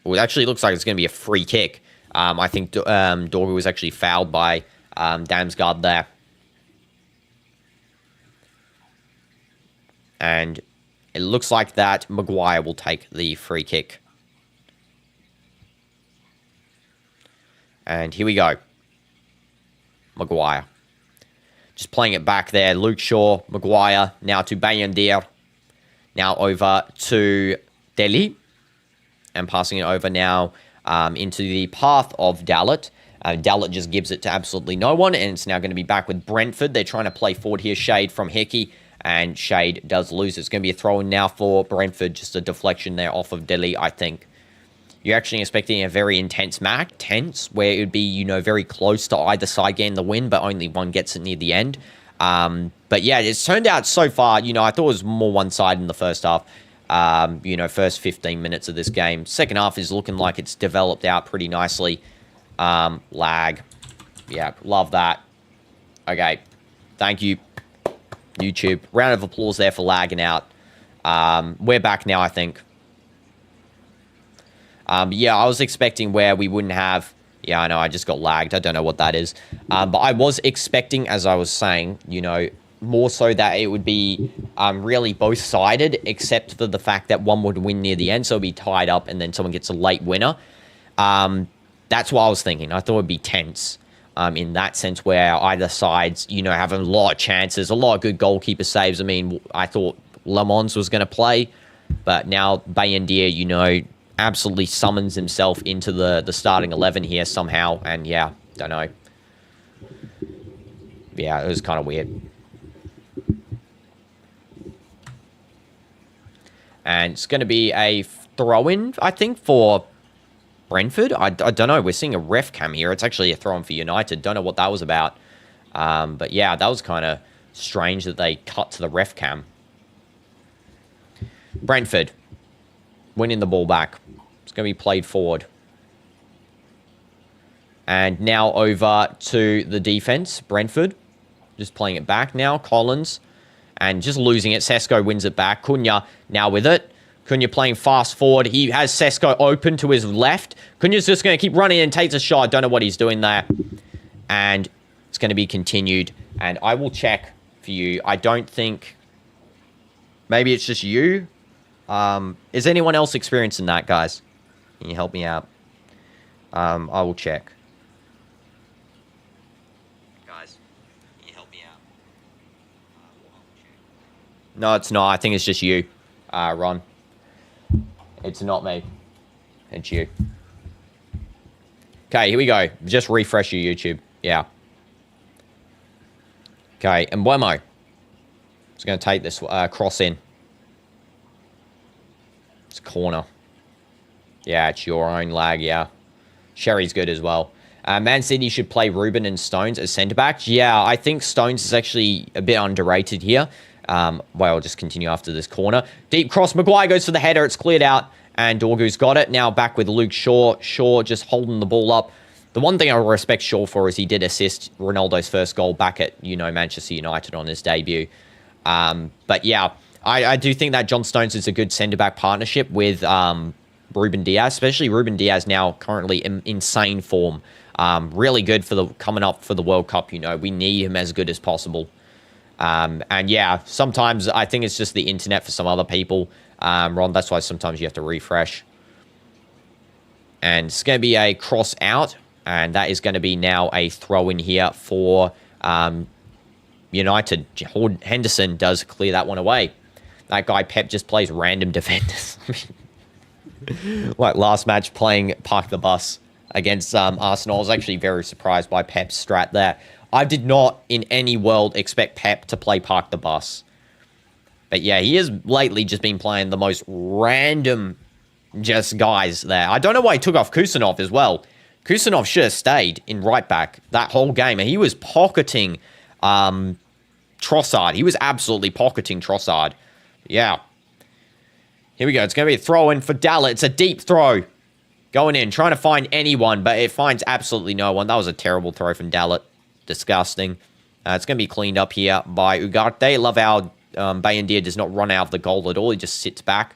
Well, it actually looks like it's going to be a free kick. I think Dorgu was actually fouled by Damsgaard there. And it looks like that Maguire will take the free kick. And here we go. Maguire. Just playing it back there. Luke Shaw, Maguire, now to Bein. Now over to Delhi. And passing it over now into the path of Dalot. Dalot just gives it to absolutely no one. And it's now going to be back with Brentford. They're trying to play forward here. Shade from Hickey. And Shade does lose. It's going to be a throw-in now for Brentford. Just a deflection there off of Delhi, I think. You're actually expecting a very intense match. Tense, where it would be, very close to either side getting the win, but only one gets it near the end. But yeah, it's turned out so far, I thought it was more one-sided in the first half. First 15 minutes of this game. Second half is looking like it's developed out pretty nicely. Lag. Yeah, love that. Okay. Thank you, YouTube. Round of applause there for lagging out. We're back now, I think. Yeah, I was expecting where we wouldn't have... Yeah, I know, I just got lagged. I don't know what that is. But I was expecting, as I was saying, more so that it would be really both-sided, except for the fact that one would win near the end, so it'd be tied up, and then someone gets a late winner. That's what I was thinking. I thought it'd be tense in that sense, where either sides, have a lot of chances, a lot of good goalkeeper saves. I mean, I thought Le Mans was going to play, but now Bayendier, absolutely summons himself into the starting 11 here somehow. And yeah, don't know. Yeah, it was kind of weird. And it's going to be a throw-in, I think, for Brentford. I don't know. We're seeing a ref cam here. It's actually a throw-in for United. Don't know what that was about. But yeah, that was kind of strange that they cut to the ref cam. Brentford winning the ball back. It's going to be played forward. And now over to the defense. Brentford just playing it back now. Collins. And just losing it. Sesko wins it back. Cunha now with it. Cunha playing fast forward. He has Sesko open to his left. Cunha's just going to keep running and takes a shot. Don't know what he's doing there. And it's going to be continued. And I will check for you. I don't think... Maybe it's just you. Is anyone else experiencing that, guys? Can you help me out? I will check. Guys, can you help me out? No, it's not. I think it's just you, Ron. It's not me. It's you. Okay, here we go. Just refresh your YouTube. Yeah. Okay, and Mbeumo. It's going to take this cross in. It's a corner. Yeah, it's your own lag, yeah. Sherry's good as well. Man City should play Ruben and Stones as centre-backs. Yeah, I think Stones is actually a bit underrated here. Well, I'll just continue after this corner. Deep cross. Maguire goes for the header. It's cleared out. And Dorgu's got it. Now back with Luke Shaw. Shaw just holding the ball up. The one thing I respect Shaw for is he did assist Ronaldo's first goal back at, Manchester United on his debut. But yeah, I do think that John Stones is a good centre-back partnership with Ruben Diaz, especially Ruben Diaz now currently in insane form. Really good for the coming up for the World Cup. We need him as good as possible. And yeah, sometimes I think it's just the internet for some other people. Ron, that's why sometimes you have to refresh. And it's going to be a cross out. And that is going to be now a throw in here for United. Henderson does clear that one away. That guy Pep just plays random defenders. Like last match playing Park the Bus against Arsenal. I was actually very surprised by Pep's strat there. I did not in any world expect Pep to play Park the Bus. But yeah, he has lately just been playing the most random just guys there. I don't know why he took off Kusanov as well. Kusanov should have stayed in right back that whole game. And he was pocketing Trossard. He was absolutely pocketing Trossard. Yeah. Here we go. It's going to be a throw in for Dalot. It's a deep throw. Going in, trying to find anyone, but it finds absolutely no one. That was a terrible throw from Dalot. Disgusting. It's going to be cleaned up here by Ugarte. Love how Bein does not run out of the goal at all. He just sits back.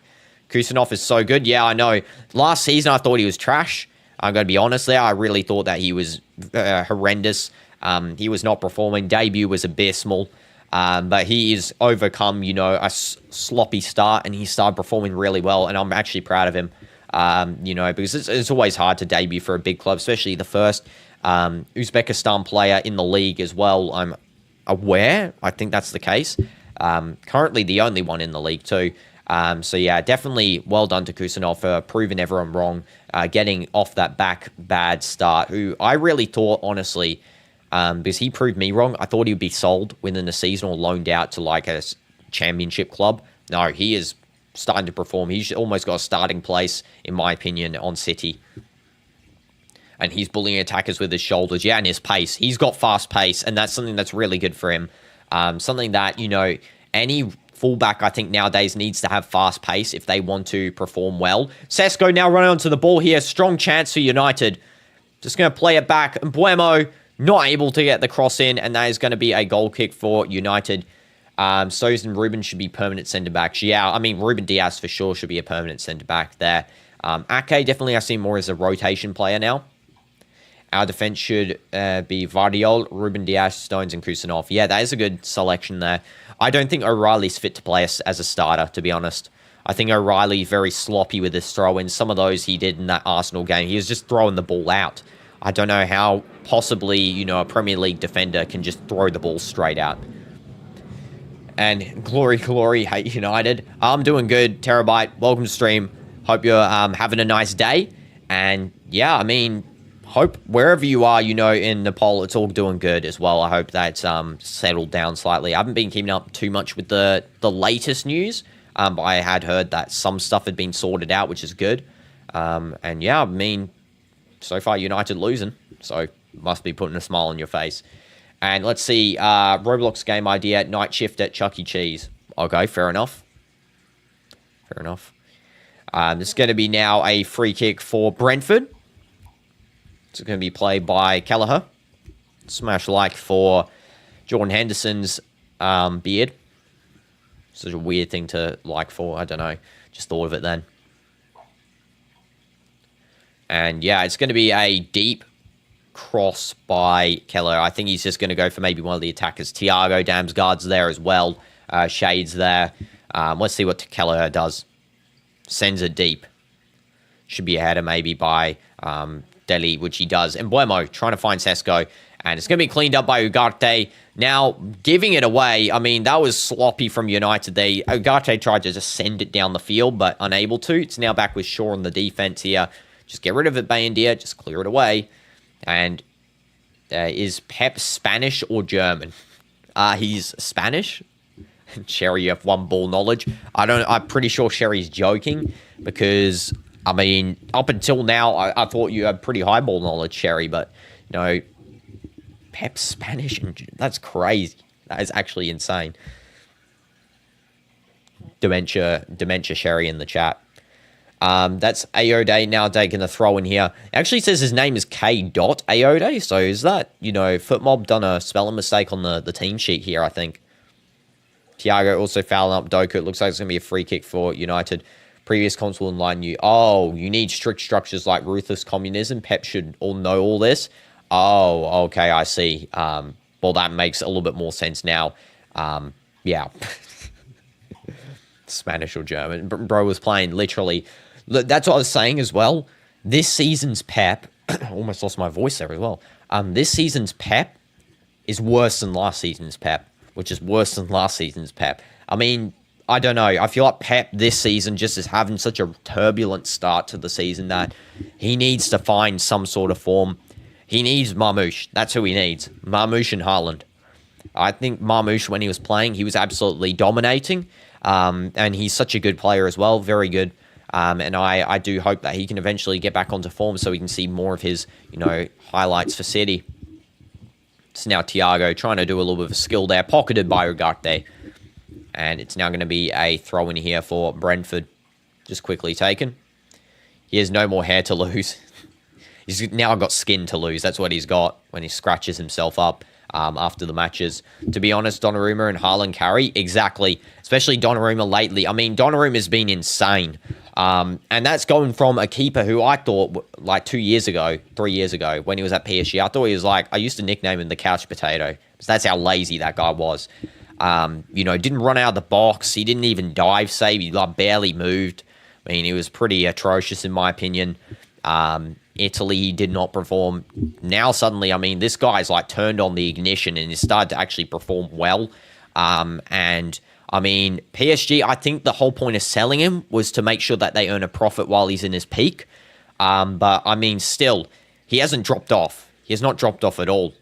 Kusanov is so good. Yeah, I know. Last season, I thought he was trash. I'm going to be honest there. I really thought that he was horrendous. He was not performing. Debut was abysmal. But he is overcome, a sloppy start, and he started performing really well, and I'm actually proud of him, because it's always hard to debut for a big club, especially the first Uzbekistan player in the league as well. I'm aware. I think that's the case. Currently the only one in the league too. So yeah, definitely well done to Kusanov for proving everyone wrong, getting off that bad start, who I really thought, honestly, because he proved me wrong. I thought he would be sold within the season or loaned out to like a championship club. No, he is starting to perform. He's almost got a starting place, in my opinion, on City. And he's bullying attackers with his shoulders. Yeah, and his pace. He's got fast pace, and that's something that's really good for him. Something that, any fullback, I think, nowadays needs to have fast pace if they want to perform well. Sesko now running onto the ball here. Strong chance for United. Just going to play it back. And Buemo not able to get the cross in, and that is going to be a goal kick for United. Stones and Ruben should be permanent centre-backs. Yeah, I mean, Ruben Diaz for sure should be a permanent centre-back there. Ake, definitely I see more as a rotation player now. Our defense should be Vardiol, Ruben Diaz, Stones, and Kusanov. Yeah, that is a good selection there. I don't think O'Reilly's fit to play as a starter, to be honest. I think O'Reilly's very sloppy with his throw-ins. Some of those he did in that Arsenal game. He was just throwing the ball out. I don't know how possibly, a Premier League defender can just throw the ball straight out. And glory, hate United. I'm doing good. Terabyte, welcome to stream. Hope you're having a nice day. And yeah, I mean, hope wherever you are, in Nepal, it's all doing good as well. I hope that's settled down slightly. I haven't been keeping up too much with the latest news, but I had heard that some stuff had been sorted out, which is good. And yeah, I mean, so far United losing, so must be putting a smile on your face. And let's see, Roblox game idea, night shift at Chuck E. Cheese. Okay, fair enough. This is going to be now a free kick for Brentford. It's going to be played by Kelleher. Smash like for Jordan Henderson's beard. Such a weird thing to like for. I don't know. Just thought of it then. And yeah, it's going to be a deep cross by Kelleher. I think he's just going to go for maybe one of the attackers. Thiago Damsgaard's there as well. Shade's there. Let's see what Kelleher does. Sends it deep. Should be a header maybe by Delhi, which he does. And Buemo trying to find Sesko. And it's going to be cleaned up by Ugarte. Now, giving it away, I mean, that was sloppy from United. Ugarte tried to just send it down the field, but unable to. It's now back with Shaw on the defense here. Just get rid of it, Bayendia. Just clear it away. And is Pep Spanish or German? He's Spanish. Sherry, you have one ball knowledge. I'm pretty sure Sherry's joking because, I mean, up until now, I thought you had pretty high ball knowledge, Sherry, but, Pep Spanish, that's crazy. That is actually insane. Dementia Sherry in the chat. That's Aode now taking the throw in here. It actually says his name is K. Aode, so is that, FootMob done a spelling mistake on the team sheet here, I think. Thiago also fouling up Doku. It looks like it's going to be a free kick for United. Previous console in line, you need strict structures like ruthless communism. Pep should all know all this. Oh, okay, I see. Well, that makes a little bit more sense now. Yeah. Spanish or German. Bro was playing literally. That's what I was saying as well. This season's Pep Almost lost my voice there as well. This season's Pep is worse than last season's Pep, which is worse than last season's Pep. I mean, I don't know. I feel like Pep this season just is having such a turbulent start to the season that he needs to find some sort of form. He needs Marmoush. That's who he needs. Marmoush and Haaland. I think Marmoush, when he was playing, he was absolutely dominating. And he's such a good player as well. Very good. And I do hope that he can eventually get back onto form so we can see more of his, highlights for City. It's now Thiago trying to do a little bit of a skill there. Pocketed by Ugarte. And it's now going to be a throw in here for Brentford. Just quickly taken. He has no more hair to lose. He's now got skin to lose. That's what he's got when he scratches himself up after the matches. To be honest, Donnarumma and Haaland carry. Exactly. Especially Donnarumma lately. I mean, Donnarumma has been insane. And that's going from a keeper who I thought, like 3 years ago, when he was at PSG, I thought he was like, I used to nickname him the couch potato. Because that's how lazy that guy was. Didn't run out of the box. He didn't even dive save. He barely moved. I mean, he was pretty atrocious in my opinion. Italy, he did not perform. Now suddenly, I mean, this guy's like turned on the ignition and he started to actually perform well. And I mean, PSG, I think the whole point of selling him was to make sure that they earn a profit while he's in his peak. But I mean, still, he hasn't dropped off. He has not dropped off at all.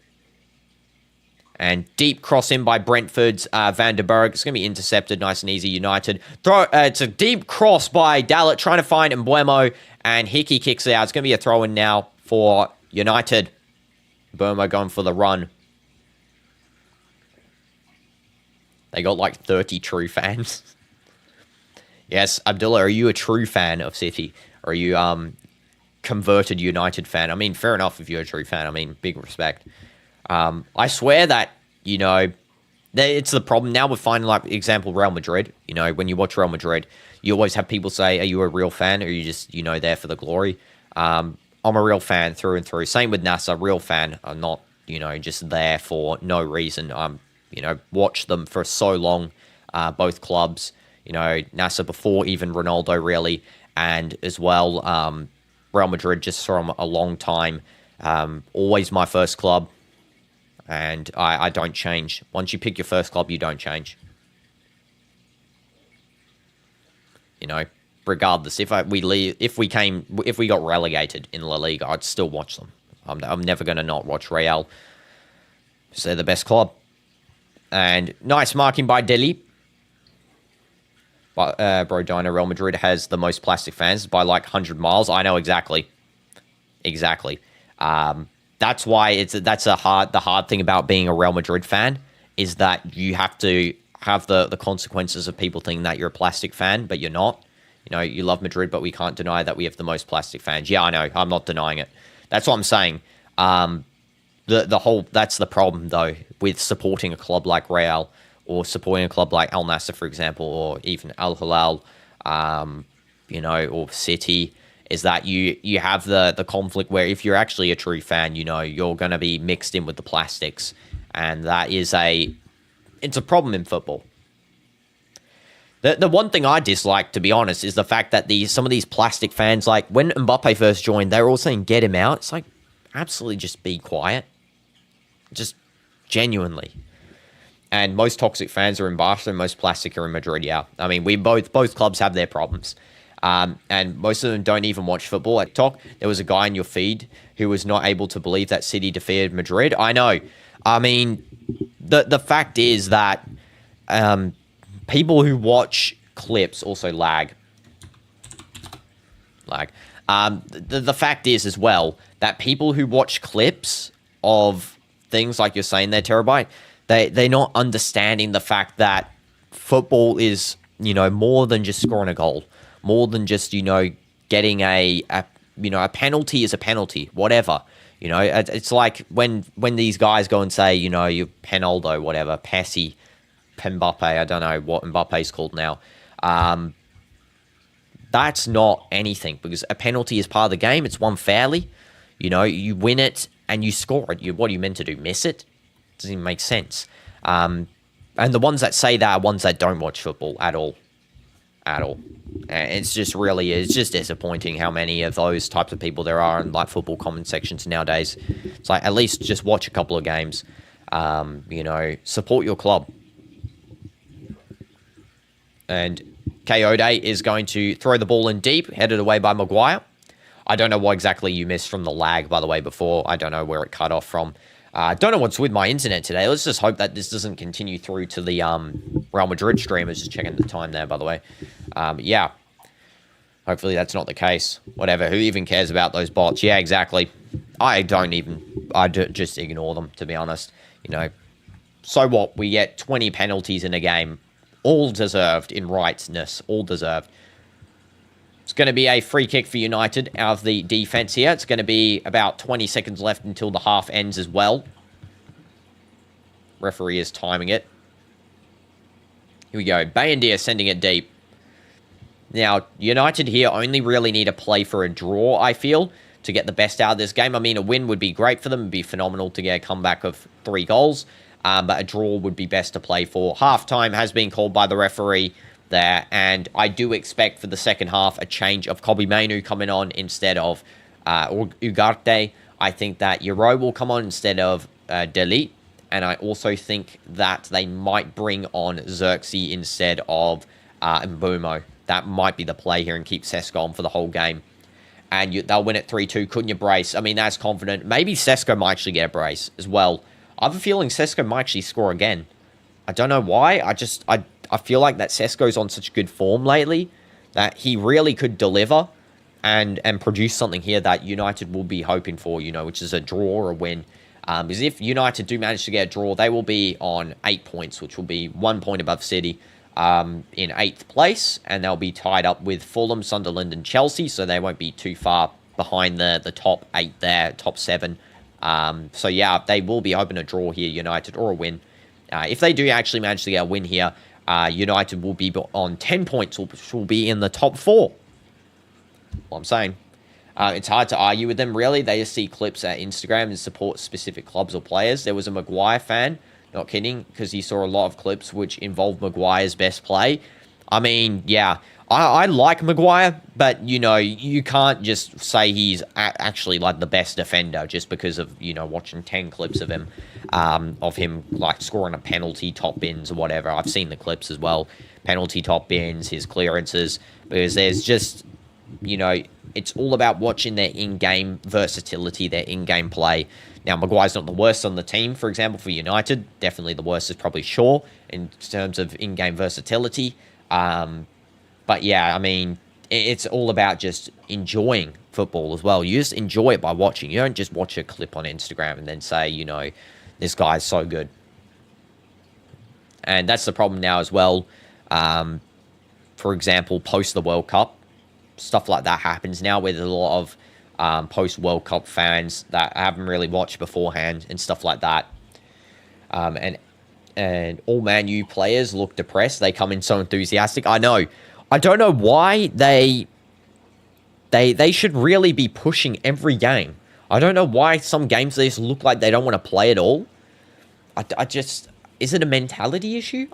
And deep cross in by Brentford's Van der Berg. It's going to be intercepted. Nice and easy. United. It's a deep cross by Dalot trying to find Mbeumo. And Hickey kicks it out. It's going to be a throw in now for United. Mbeumo going for the run. They got like 30 true fans. Yes, Abdullah, are you a true fan of City? Or are you converted United fan? I mean, fair enough if you're a true fan. I mean, big respect. I swear that, it's the problem. Now we're finding, like, example, Real Madrid. When you watch Real Madrid, you always have people say, are you a real fan or are you just, there for the glory? I'm a real fan through and through. Same with Nasser, real fan. I'm not, just there for no reason. Watched them for so long, both clubs. Nasser before even Ronaldo, really. And as well, Real Madrid just from a long time. Always my first club. And I don't change. Once you pick your first club, you don't change. Regardless, if we got relegated in La Liga, I'd still watch them. I'm never going to not watch Real. So they're the best club. And nice marking by Deli. But Dino, Real Madrid has the most plastic fans by like 100 miles. I know exactly. That's why the hard thing about being a Real Madrid fan is that you have to have the consequences of people thinking that you're a plastic fan, but you're not. You love Madrid, but we can't deny that we have the most plastic fans. Yeah, I know. I'm not denying it. That's what I'm saying. That's the problem though with supporting a club like Real or supporting a club like Al Nassr, for example, or even Al Hilal, or City. Is that you have the conflict where if you're actually a true fan, you're going to be mixed in with the plastics. And that is it's a problem in football. The one thing I dislike, to be honest, is the fact that some of these plastic fans, like when Mbappe first joined, they were all saying, get him out. It's like, absolutely just be quiet. Just genuinely. And most toxic fans are in Barca and most plastic are in Madrid, yeah. I mean, both clubs have their problems. And most of them don't even watch football. At TikTok, there was a guy in your feed who was not able to believe that City defeated Madrid. I know. I mean, the fact is that people who watch clips also lag. The fact is as well that people who watch clips of things like you're saying there, Terabyte, they're not understanding the fact that football is, more than just scoring a goal. More than just, getting a penalty is a penalty, whatever. It's like when these guys go and say, you Penaldo, whatever, Pessi, Mbappe, I don't know what Mbappe's called now. That's not anything because a penalty is part of the game. It's won fairly. You win it and you score it. What are you meant to do? Miss it? Doesn't even make sense. And the ones that say that are ones that don't watch football at all. at all. And it's just really, it's just disappointing how many of those types of people there are in like football comment sections nowadays. It's like, at least just watch a couple of games. You know, support your club. And Coyote is going to throw the ball in deep, headed away by Maguire. I don't know what exactly you missed from the lag, by the way, before. I don't know where it cut off from. I don't know what's with my internet today. Let's just hope that this doesn't continue through to the Real Madrid stream. I was just checking the time there, by the way. Yeah. Hopefully that's not the case. Whatever. Who even cares about those bots? Yeah, exactly. I just ignore them, to be honest. You know, so what? We get 20 penalties in a game. All deserved in rightness. All deserved. It's going to be a free kick for United out of the defense here. It's going to be about 20 seconds left until the half ends as well. Referee is timing it. Here we go. Bein sending it deep. Now, United here only really need to play for a draw, I feel, to get the best out of this game. I mean, a win would be great for them. It would be phenomenal to get a comeback of 3 goals. But a draw would be best to play for. Halftime has been called by the referee there. And I do expect for the second half a change of Kobbie Mainoo coming on instead of Ugarte. I think that Euro will come on instead of Delete. And I also think that they might bring on Xerxes instead of Mbumo. That might be the play here and keep Sesko on for the whole game. And they'll win it 3-2. Couldn't you brace? I mean, that's confident. Maybe Sesko might actually get a brace as well. I have a feeling Sesko might actually score again. I don't know why. I feel like that Sesko's on such good form lately that he really could deliver and produce something here that United will be hoping for, you know, which is a draw or a win. Because if United do manage to get a draw, they will be on 8 points, which will be 1 point above City in 8th place. And they'll be tied up with Fulham, Sunderland and Chelsea. So they won't be too far behind the top 8 there, top 7. So yeah, they will be hoping a draw here, United, or a win. If they do actually manage to get a win here, United will be on 10 points, which will be in the top 4. Well, I'm saying. It's hard to argue with them, really. They just see clips at Instagram and support specific clubs or players. There was a Maguire fan, not kidding, because he saw a lot of clips which involved Maguire's best play. I mean, yeah, I like Maguire, but, you know, you can't just say he's actually, like, the best defender just because of, you know, watching 10 clips of him, like, scoring a penalty, top bins or whatever. I've seen the clips as well. Penalty, top bins, his clearances, because there's just, you know, it's all about watching their in-game versatility, their in-game play. Now, Maguire's not the worst on the team, for example, for United. Definitely the worst is probably Shaw in terms of in-game versatility. But yeah, I mean, it's all about just enjoying football as well. You just enjoy it by watching. You don't just watch a clip on Instagram and then say, you know, this guy's so good. And that's the problem now as well. For example, post the World Cup, stuff like that happens now where there's a lot of post-World Cup fans that haven't really watched beforehand and stuff like that. And all Man U players look depressed. They come in so enthusiastic. I know. I don't know why they should really be pushing every game. I don't know why some games they just look like they don't want to play at all. I just... Is it a mentality issue?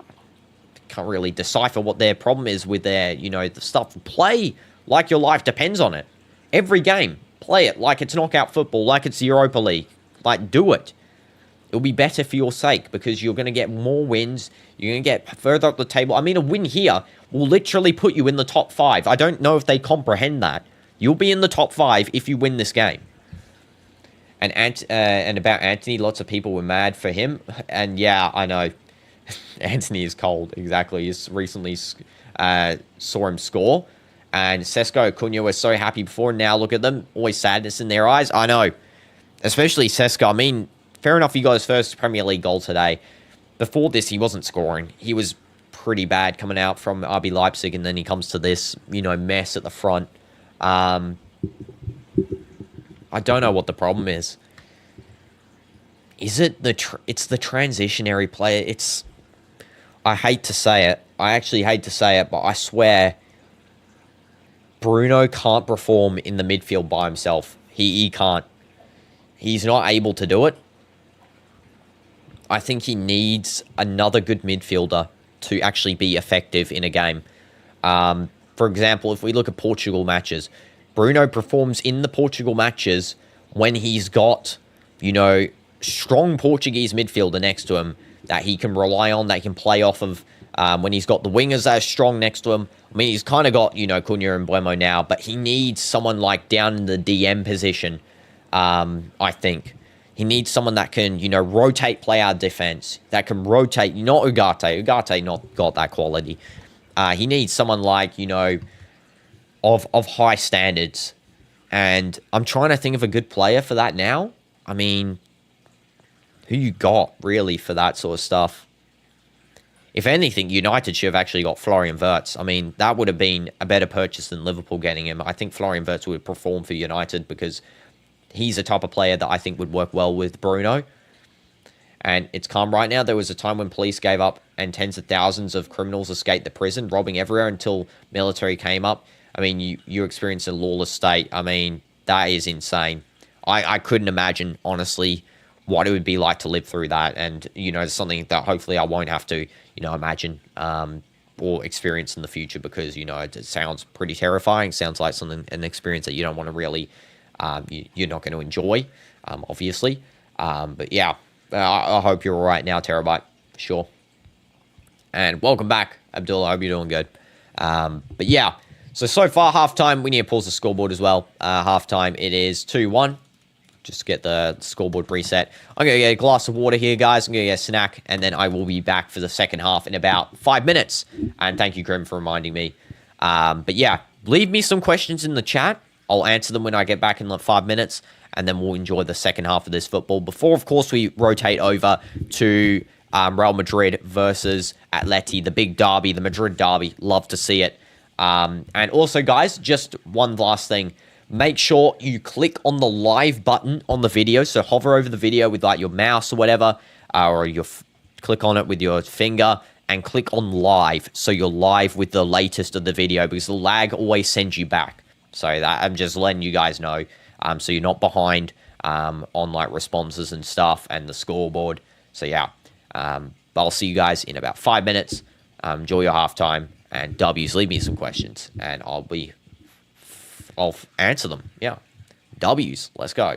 Can't really decipher what their problem is with their, you know, the stuff. Play like your life depends on it. Every game. Play it like it's knockout football, like it's the Europa League. Like, do it. It'll be better for your sake because you're going to get more wins. You're going to get further up the table. I mean, a win here will literally put you in the top 5. I don't know if they comprehend that. You'll be in the top 5 if you win this game. And about Anthony, lots of people were mad for him. And yeah, I know. Anthony is cold. Exactly. He's recently saw him score. And Sesko, Cunha were so happy before. And now look at them. Always sadness in their eyes. I know. Especially Sesko. I mean, fair enough, he got his first Premier League goal today. Before this, he wasn't scoring. He was pretty bad coming out from RB Leipzig, and then he comes to this, you know, mess at the front. I don't know what the problem is. Is it it's the transitionary player? It's... I hate to say it. I actually hate to say it, but I swear Bruno can't perform in the midfield by himself. He can't. He's not able to do it. I think he needs another good midfielder to actually be effective in a game. For example, if we look at Portugal matches, Bruno performs in the Portugal matches when he's got, you know, strong Portuguese midfielder next to him that he can rely on, that he can play off of. When he's got the wingers that are strong next to him. I mean, he's kind of got, you know, Cunha and Blemo now, but he needs someone like down in the DM position, I think. He needs someone that can, you know, rotate play our defense, that can rotate, not Ugarte. Ugarte not got that quality. He needs someone like, you know, of high standards. And I'm trying to think of a good player for that now. I mean, who you got, really, for that sort of stuff? If anything, United should have actually got Florian Wirtz. I mean, that would have been a better purchase than Liverpool getting him. I think Florian Wirtz would perform for United because he's a type of player that I think would work well with Bruno. And it's calm right now. There was a time when police gave up and tens of thousands of criminals escaped the prison, robbing everywhere until military came up. I mean, you experienced a lawless state. I mean, that is insane. I couldn't imagine, honestly, what it would be like to live through that. And, you know, it's something that hopefully I won't have to, you know, imagine or experience in the future because, you know, it sounds pretty terrifying. Sounds like an experience that you don't want to really, you're not going to enjoy, obviously. But yeah, I hope you're all right now, Terabyte, for sure. And welcome back, Abdullah. I hope you're doing good. But yeah, so far, halftime, we need to pause the scoreboard as well. Halftime, it is 2-1. Just get the scoreboard reset. I'm going to get a glass of water here, guys. I'm going to get a snack, and then I will be back for the second half in about 5 minutes. And thank you, Grim, for reminding me. But yeah, leave me some questions in the chat. I'll answer them when I get back in like 5 minutes, and then we'll enjoy the second half of this football. Before, of course, we rotate over to Real Madrid versus Atleti, the big derby, the Madrid derby. Love to see it. And also, guys, just one last thing. Make sure you click on the live button on the video. So hover over the video with like your mouse or whatever, or click on it with your finger and click on live. So you're live with the latest of the video because the lag always sends you back. So that I'm just letting you guys know. So you're not behind on like responses and stuff and the scoreboard. So yeah, I'll see you guys in about 5 minutes. Enjoy your halftime and W's. Leave me some questions and I'll answer them. Yeah. W's. Let's go.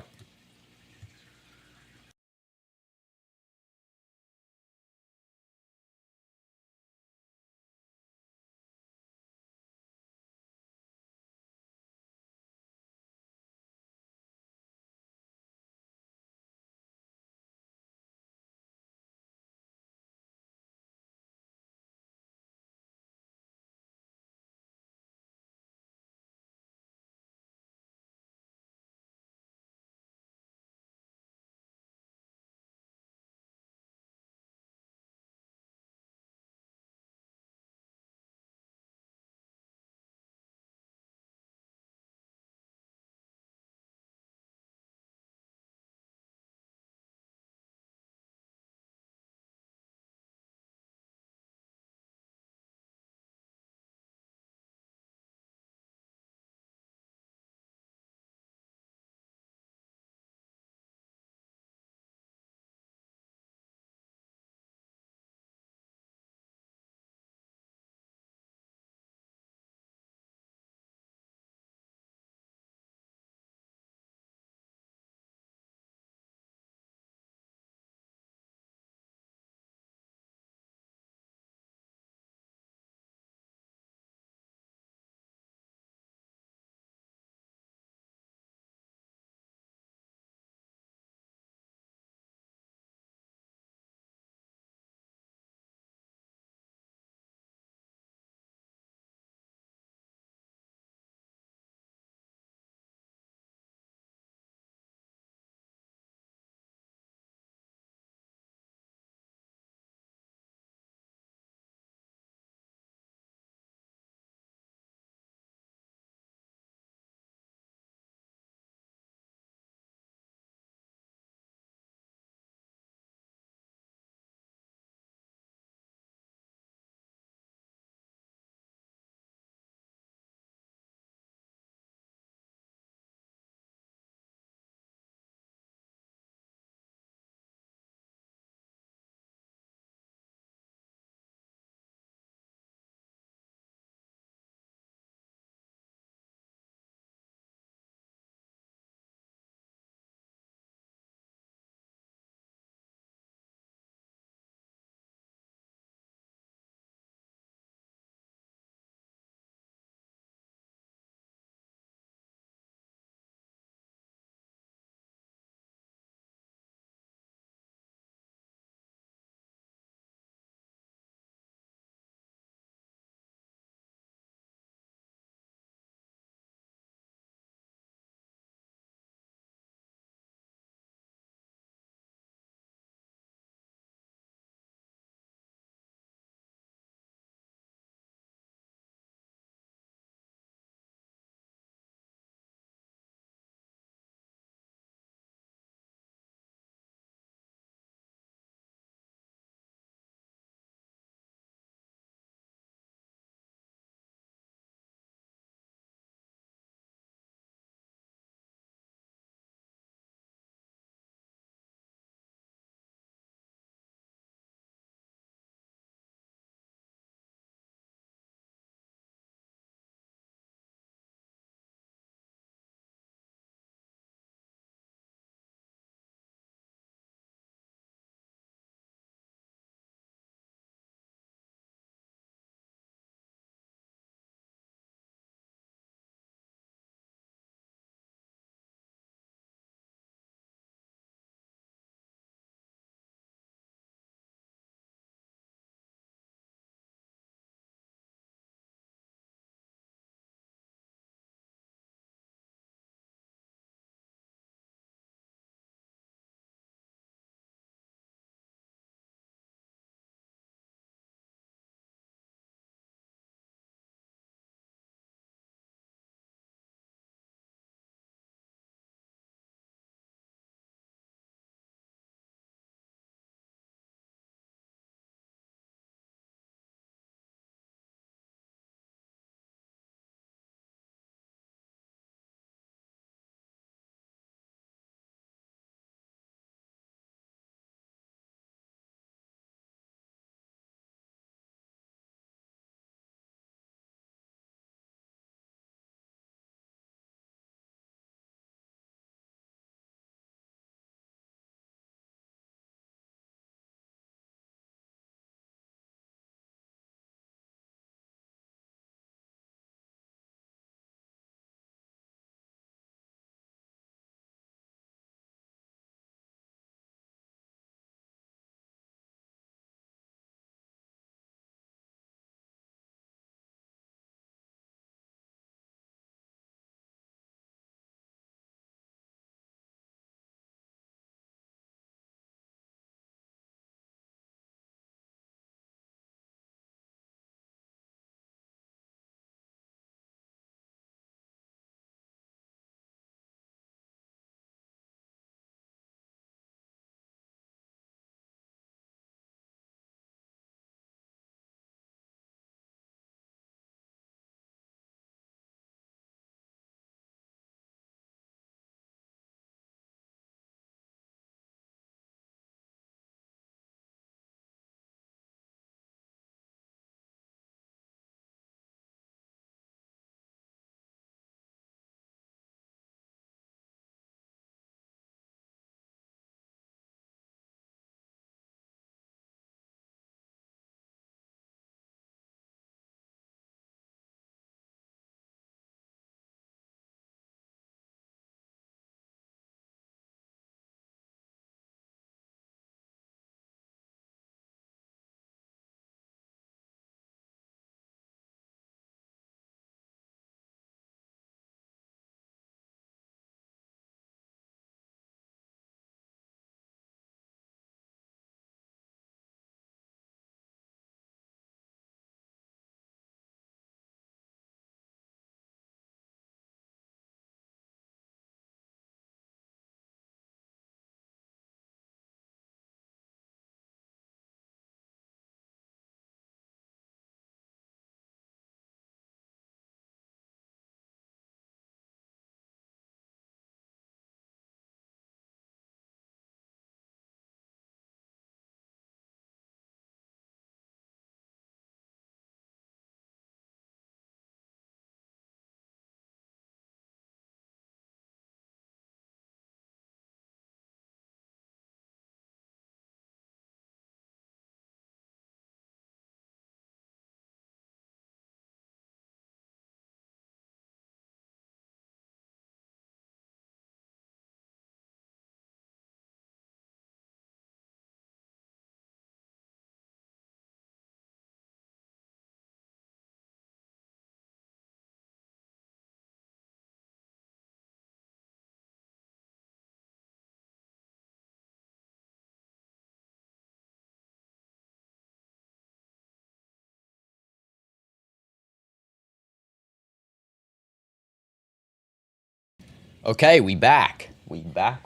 Okay, we back. We back.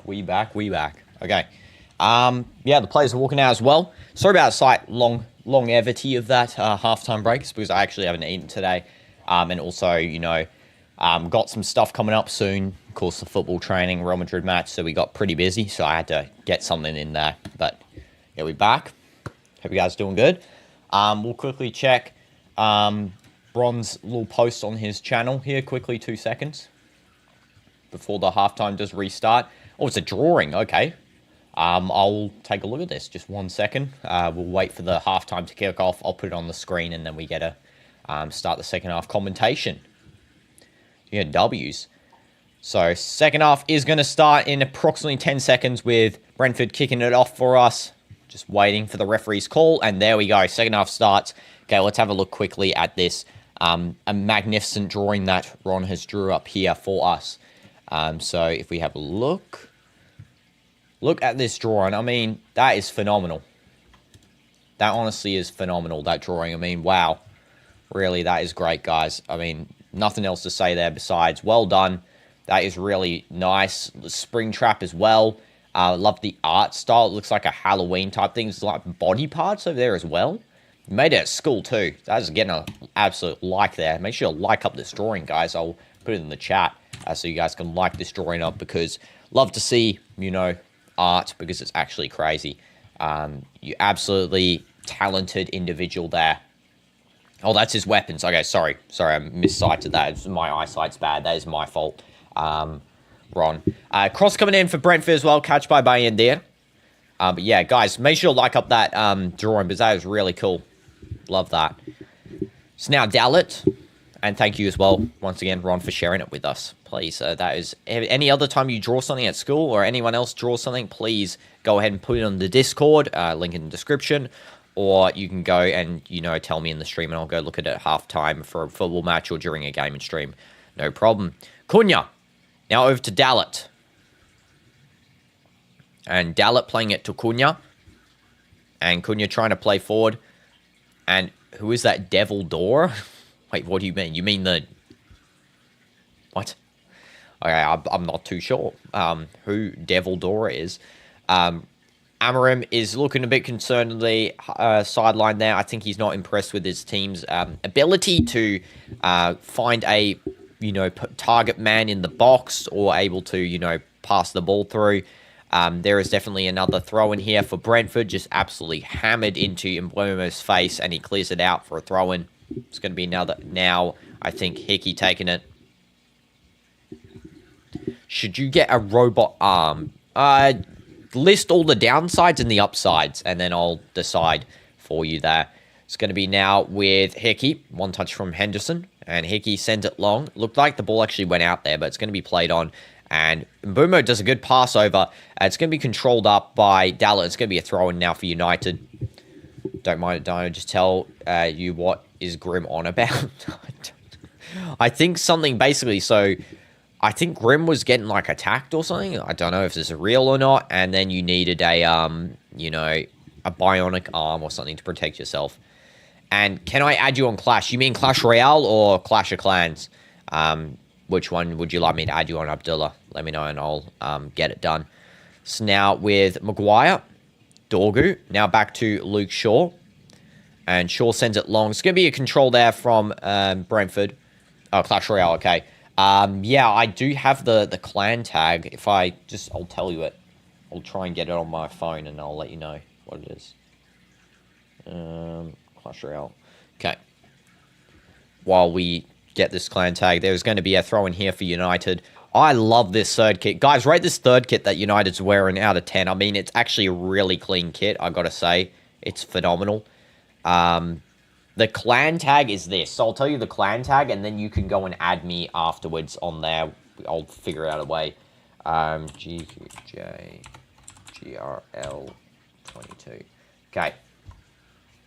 Okay. Yeah, the players are walking out as well. Sorry about slight longevity of that halftime breaks because I actually haven't eaten today. And also, got some stuff coming up soon. Of course, the football training, Real Madrid match, so we got pretty busy, so I had to get something in there. But yeah, we're back. Hope you guys are doing good. We'll quickly check Bron's little post on his channel here. Quickly, 2 seconds before the halftime does restart. Oh, it's a drawing. Okay. I'll take a look at this. Just 1 second. We'll wait for the halftime to kick off. I'll put it on the screen, and then we get to start the second half commentation. Yeah, W's. So, second half is going to start in approximately 10 seconds with Brentford kicking it off for us. Just waiting for the referee's call, and there we go. Second half starts. Okay, let's have a look quickly at this. A magnificent drawing that Ron has drew up here for us. So, if we have a look at this drawing. I mean, that is phenomenal. That honestly is phenomenal, that drawing. I mean, wow. Really, that is great, guys. I mean, nothing else to say there besides well done. That is really nice. The spring trap as well. Love the art style. It looks like a Halloween type thing. It's like body parts over there as well. You made it at school too. That's getting an absolute like there. Make sure you like up this drawing, guys. I'll put it in the chat so you guys can like this drawing up because love to see, art because it's actually crazy. You absolutely talented individual there. Oh, that's his weapons. Okay, sorry, I missighted that. My eyesight's bad. That is my fault. Ron. Cross coming in for Brentford as well. Catch by Bein there. But yeah, guys, make sure to like up that drawing because that is really cool. Love that. So now Dalit. And thank you as well, once again, Ron, for sharing it with us. Please, that is... Any other time you draw something at school or anyone else draws something, please go ahead and put it on the Discord, link in the description. Or you can go and, tell me in the stream and I'll go look at it at halftime for a football match or during a game and stream. No problem. Cunha. Now over to Dalit. And Dalit playing it to Cunha. And Cunha trying to play forward. And who is that Devil Door? Wait, what do you mean? You mean the... What? Okay, I'm not too sure who Devil Door is. Amarim is looking a bit concerned on the sideline there. I think he's not impressed with his team's ability to find a, target man in the box or able to, pass the ball through. There is definitely another throw in here for Brentford, just absolutely hammered into Mbeumo's face, and he clears it out for a throw in. It's going to be now, I think, Hickey taking it. Should you get a robot arm? List all the downsides and the upsides, and then I'll decide for you there. It's going to be now with Hickey. One touch from Henderson, and Hickey sends it long. Looked like the ball actually went out there, but it's going to be played on. And Mbeumo does a good pass over. It's going to be controlled up by Dalit. It's going to be a throw-in now for United. Don't mind it, Dino. Just tell you what is Grim on about. I think something basically, so I think Grim was getting like attacked or something. I don't know if this is real or not. And then you needed a, a bionic arm or something to protect yourself. And can I add you on Clash? You mean Clash Royale or Clash of Clans? Which one would you like me to add you on, Abdullah? Let me know and I'll get it done. So now with Maguire, Dorgu, now back to Luke Shaw. And Shaw sends it long. It's going to be a control there from Brentford. Oh, Clash Royale, okay. Yeah, I do have the clan tag. If I'll tell you it. I'll try and get it on my phone and I'll let you know what it is. Clash Royale. Okay. While we get this clan tag, there's going to be a throw in here for United. I love this third kit. Guys, rate this third kit that United's wearing out of 10. I mean, it's actually a really clean kit, I gotta say. It's phenomenal. The clan tag is this. So I'll tell you the clan tag, and then you can go and add me afterwards on there. I'll figure out a way. GQJ GRL 22. Okay.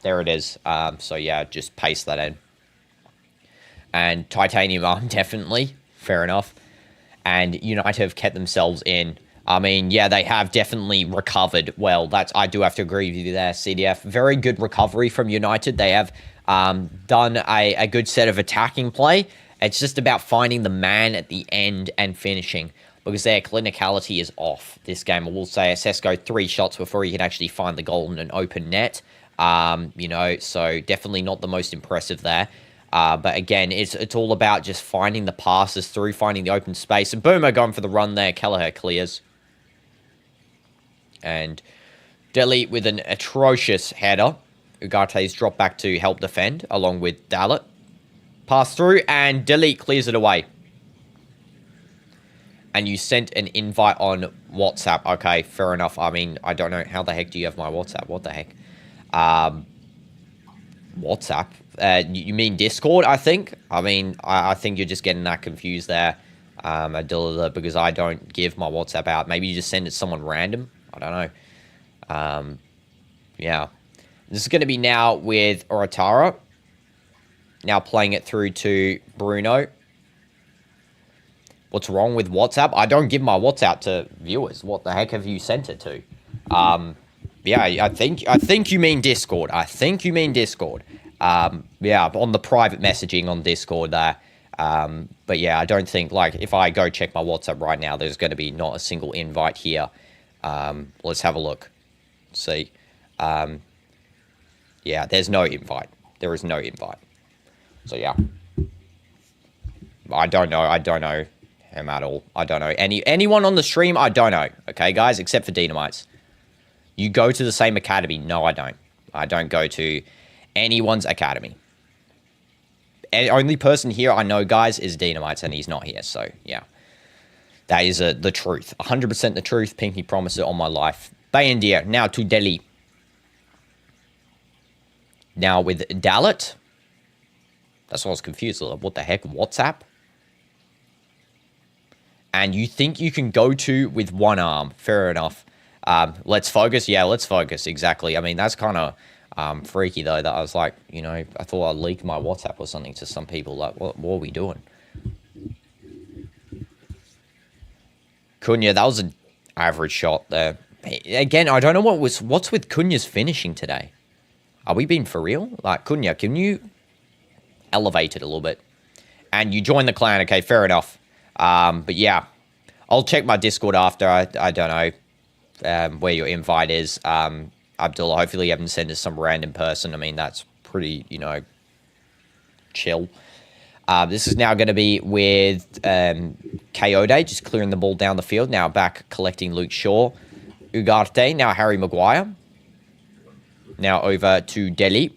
There it is. So yeah, just paste that in. And titanium arm, definitely. Fair enough. And United have kept themselves in. I mean, yeah, they have definitely recovered well. I do have to agree with you there, CDF. Very good recovery from United. They have done a good set of attacking play. It's just about finding the man at the end and finishing. because their clinicality is off this game. I will say Sesko 3 shots before he can actually find the goal in an open net. You know, so definitely not the most impressive there. But again, it's all about just finding the passes through, finding the open space. And Boomer going for the run there. Kelleher clears. And Delhi with an atrocious header. Ugarte's dropped back to help defend, along with Dalit. Pass through, and Delhi clears it away. And you sent an invite on WhatsApp. Okay, fair enough. I mean, I don't know. How the heck do you have my WhatsApp? What the heck? WhatsApp? You mean Discord, I think? I mean, I think you're just getting that confused there, Adila, because I don't give my WhatsApp out. Maybe you just send it to someone random. I don't know. Yeah. This is going to be now with Oratara. Now playing it through to Bruno. What's wrong with WhatsApp? I don't give my WhatsApp to viewers. What the heck have you sent it to? Yeah, I think you mean Discord. I think you mean Discord. Yeah, on the private messaging on Discord there. But yeah, I don't think, like, if I go check my WhatsApp right now, there's going to be not a single invite here. Let's have a look. See. Yeah, there's no invite. There is no invite. So yeah. I don't know him at all. I don't know. Anyone on the stream, I don't know. Okay, guys, except for Dynamites. You go to the same academy. No, I don't. I don't go to anyone's academy. Only person here I know, guys, is Dynamites, and he's not here. So, yeah. That is the truth. 100% the truth. Pinky promised it on my life. Bein now to Delhi. Now with Dalit. That's what I was confused. What the heck? WhatsApp? And you think you can go to with one arm. Fair enough. Let's focus. Yeah, let's focus. Exactly. I mean, that's kind of freaky, though. That I was like, you know, I thought I'd leak my WhatsApp or something to some people. Like, what are we doing? Cunha, that was an average shot there. Again, I don't know what's with Cunha's finishing today. Are we being for real? Like, Cunha, can you elevate it a little bit? And you join the clan. Okay, fair enough. But yeah, I'll check my Discord after. I don't know where your invite is. Abdullah, hopefully you haven't sent us some random person. I mean, that's pretty, you know, chill. This is now going to be with Kayode, just clearing the ball down the field. Now back collecting Luke Shaw. Ugarte, now Harry Maguire. Now over to Delhi.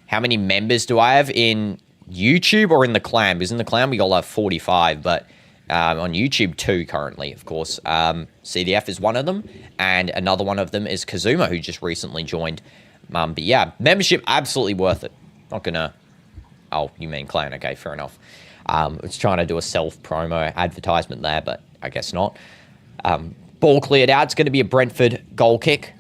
How many members do I have in YouTube or in the clan? Because in the clan we got like 45, but on YouTube 2 currently, of course. CDF is one of them, and another one of them is Kazuma, who just recently joined. But yeah, membership absolutely worth it. Not gonna... Oh, you mean clan? Okay, fair enough. It's trying to do a self-promo advertisement there, but I guess not. Ball cleared out. It's going to be a Brentford goal kick.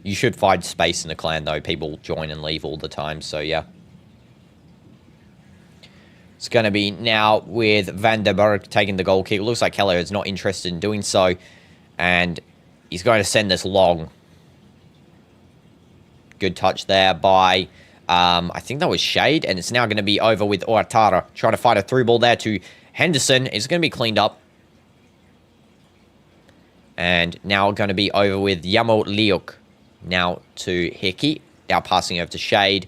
You should find space in the clan, though. People join and leave all the time, so yeah. It's going to be now with Van der Berg taking the goal kick. It looks like Keller is not interested in doing so, and he's going to send this long. Good touch there by, I think that was Shade, and it's now going to be over with Oratara. Trying to fight a through ball there to Henderson. It's going to be cleaned up. And now going to be over with Yamo Liuk. Now to Hickey. Now passing over to Shade.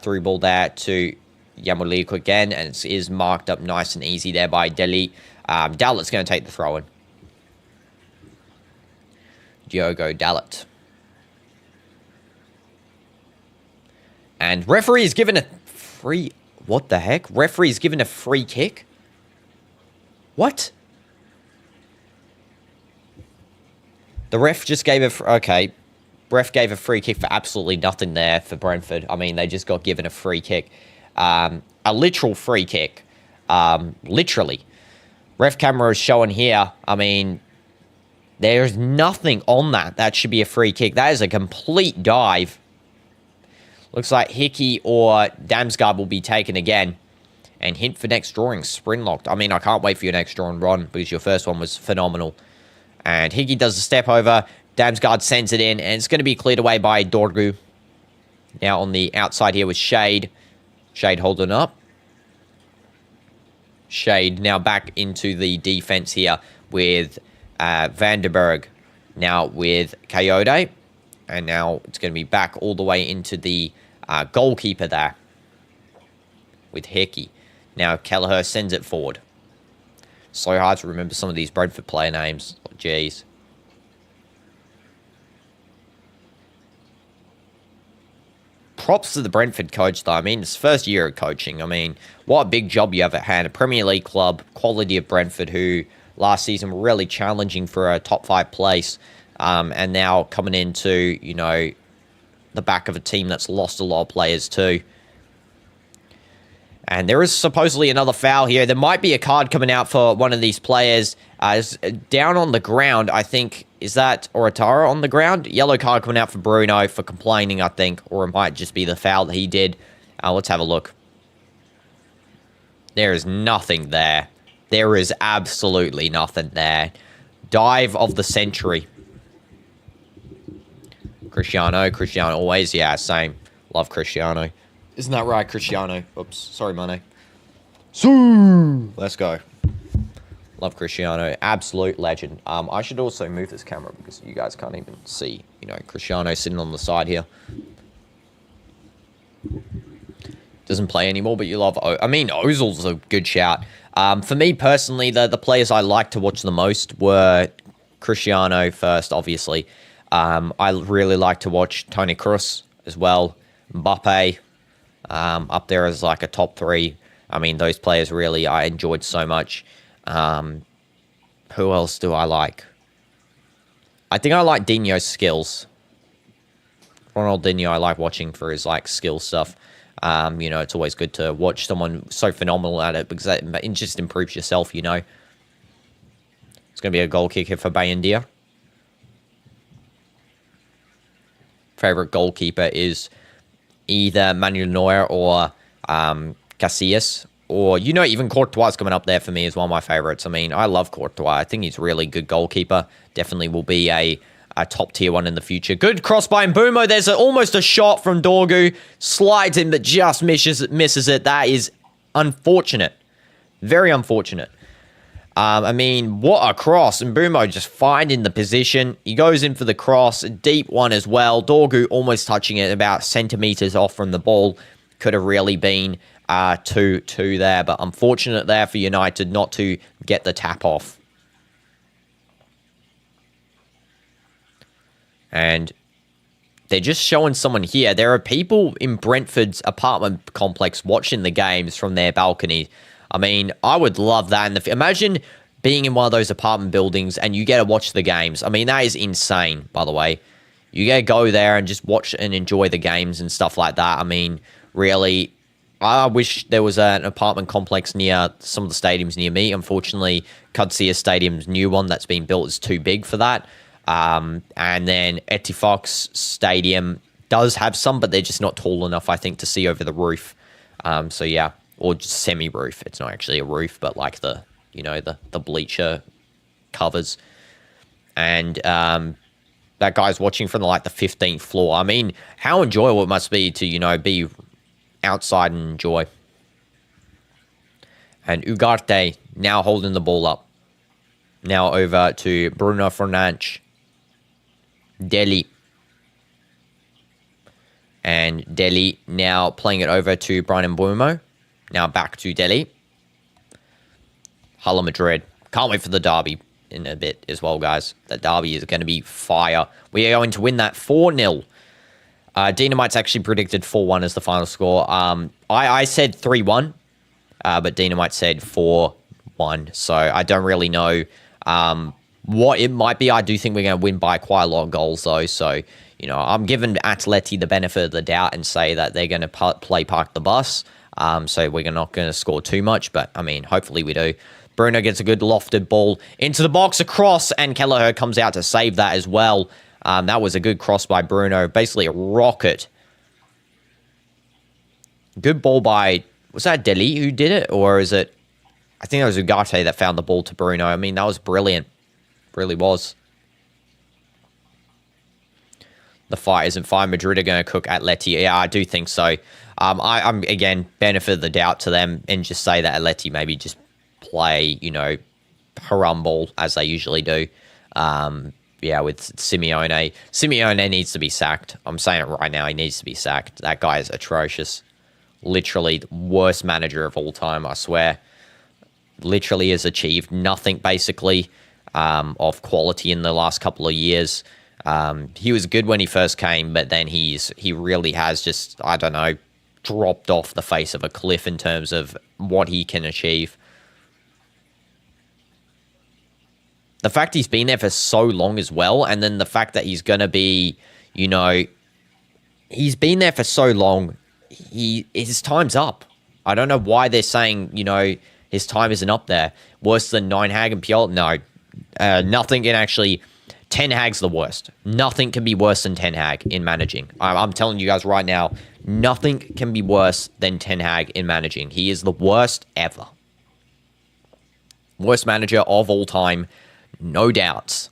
Through ball there to Yamo Liuk again, and it is marked up nice and easy there by Delhi. Dalit's going to take the throw in. Diogo Dalit. And referee is given a free... What the heck? Referee is given a free kick? What? The ref just gave a... Okay. Ref gave a free kick for absolutely nothing there for Brentford. I mean, they just got given a free kick. A literal free kick. Literally. Ref camera is showing here. I mean, there's nothing on that. That should be a free kick. That is a complete dive. Looks like Hickey or Damsgaard will be taken again. And hint for next drawing, sprint locked. I mean, I can't wait for your next drawing, Ron, because your first one was phenomenal. And Hickey does the step over. Damsgaard sends it in, and it's going to be cleared away by Dorgu. Now on the outside here with Shade. Shade holding up. Shade. Now back into the defense here with Vandenberg. Now with Coyote. And now it's going to be back all the way into the goalkeeper there with Hickey. Now Kelleher sends it forward. So hard to remember some of these Brentford player names. Oh, jeez. Props to the Brentford coach, though. I mean, it's first year of coaching. I mean, what a big job you have at hand. A Premier League club, quality of Brentford, who last season were really challenging for a top 5 place. And now coming into, you know, the back of a team that's lost a lot of players too. And there is supposedly another foul here. There might be a card coming out for one of these players. Down on the ground, I think. Is that Oratara on the ground? Yellow card coming out for Bruno for complaining, I think. Or it might just be the foul that he did. Let's have a look. There is nothing there. There is absolutely nothing there. Dive of the century. Cristiano always. Yeah, same. Love Cristiano. Isn't that right, Cristiano? Oops, sorry, Mane. Let's go. Love Cristiano. Absolute legend. I should also move this camera because you guys can't even see, you know, Cristiano sitting on the side here. Doesn't play anymore, but you love... I mean, Ozil's a good shout. For me, personally, the players I like to watch the most were Cristiano first, obviously. I really like to watch Toni Kroos as well. Mbappe, up there as like a top 3. I mean, those players really I enjoyed so much. Who else do I like? I think I like Dino's skills. Ronaldinho I like watching for his like skill stuff. You know, it's always good to watch someone so phenomenal at it because it just improves yourself, you know. It's going to be a goal kick here for Bein. Favorite goalkeeper is either Manuel Neuer or Casillas. Or, you know, even Courtois is coming up there for me as one of my favorites. I mean, I love Courtois. I think he's a really good goalkeeper. Definitely will be a top tier one in the future. Good cross by Mbeumo. There's almost a shot from Dorgu. Slides in, but just misses it. That is unfortunate. Very unfortunate. I mean, what a cross. Mbeumo just finding the position. He goes in for the cross. A deep one as well. Dorgu almost touching it about centimeters off from the ball. Could have really been 2-2 there. But unfortunate there for United not to get the tap off. And they're just showing someone here. There are people in Brentford's apartment complex watching the games from their balcony. I mean, I would love that. Imagine being in one of those apartment buildings and you get to watch the games. I mean, that is insane, by the way. You get to go there and just watch and enjoy the games and stuff like that. I mean, really, I wish there was an apartment complex near some of the stadiums near me. Unfortunately, Qadsiya Stadium's new one that's been built is too big for that. And then Etifox Stadium does have some, but they're just not tall enough, I think, to see over the roof. So, yeah. Or just semi-roof. It's not actually a roof, but like the, you know, the bleacher covers. And that guy's watching from like the 15th floor. I mean, how enjoyable it must be to, you know, be outside and enjoy. And Ugarte now holding the ball up. Now over to Bruno Fernandes. Deli. And Deli now playing it over to Brian Mbeumo. Now back to Delhi. Hala Madrid. Can't wait for the derby in a bit as well, guys. The derby is going to be fire. We are going to win that 4-0. Dynamite's actually predicted 4-1 as the final score. I said 3-1, but Dynamite said 4-1. So I don't really know what it might be. I do think we're going to win by quite a lot of goals, though. So, you know, I'm giving Atleti the benefit of the doubt and say that they're going to play park the bus. So we're not going to score too much, but, I mean, hopefully we do. Bruno gets a good lofted ball into the box across, and Kelleher comes out to save that as well. That was a good cross by Bruno. Basically a rocket. Good ball by... Was that Deli who did it? Or is it... I think it was Ugarte that found the ball to Bruno. I mean, that was brilliant. Really was. The fight isn't fine. Madrid are going to cook Atleti. Yeah, I do think so. I'm again, benefit of the doubt to them and just say that Atleti maybe just play, Harumball as they usually do. With Simeone. Simeone needs to be sacked. I'm saying it right now. He needs to be sacked. That guy is atrocious. Literally the worst manager of all time, I swear. Literally has achieved nothing, basically, of quality in the last couple of years. He was good when he first came, but then he really has just, I don't know, dropped off the face of a cliff in terms of what he can achieve. The fact he's been there for so long as well, and then the fact that he's going to be, he's been there for so long, his time's up. I don't know why they're saying, his time isn't up there. Worse than Nine Hag and Piol? No. Nothing can actually... Ten Hag's the worst. Nothing can be worse than Ten Hag in managing. I'm telling you guys right now, nothing can be worse than Ten Hag in managing. He is the worst ever. Worst manager of all time. No doubts.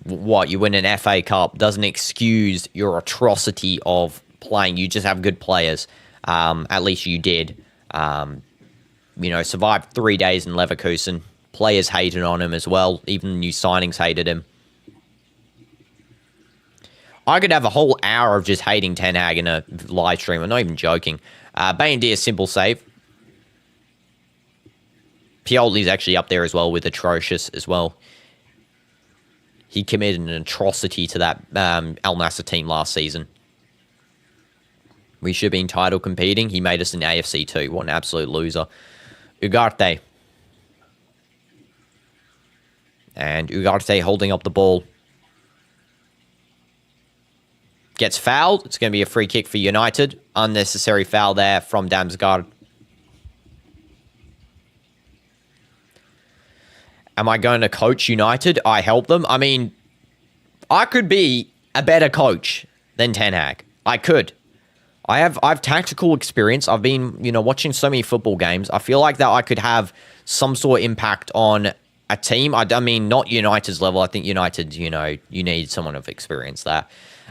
What, you win an FA Cup doesn't excuse your atrocity of playing. You just have good players. At least you did. Survived 3 days in Leverkusen. Players hated on him as well. Even new signings hated him. I could have a whole hour of just hating Ten Hag in a live stream. I'm not even joking. Bein, simple save. Pioli's actually up there as well with atrocious as well. He committed an atrocity to that Al Nassr team last season. We should be in title competing. He made us an AFC too. What an absolute loser. Ugarte. And Ugarte holding up the ball. Gets fouled. It's going to be a free kick for United. Unnecessary foul there from Damsgaard. Am I going to coach United? I help them. I mean, I could be a better coach than Ten Hag. I could. I've tactical experience. I've been, watching so many football games. I feel like that I could have some sort of impact on a team. I mean, not United's level. I think United, you need someone of experience there.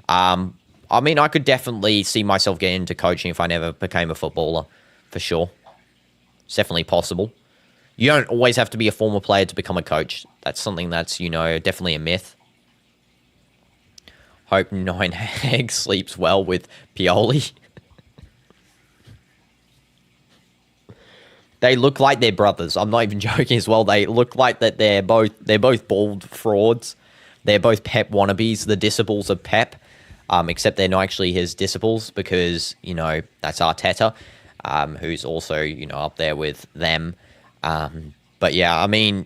I mean, I could definitely see myself getting into coaching if I never became a footballer, for sure. It's definitely possible. You don't always have to be a former player to become a coach. That's something that's, definitely a myth. Hope Nine Hag sleeps well with Pioli. They look like they're brothers. I'm not even joking as well. They look like that they're both bald frauds. They're both Pep wannabes, the disciples of Pep. Except they're not actually his disciples because, that's Arteta, who's also, up there with them. But yeah, I mean,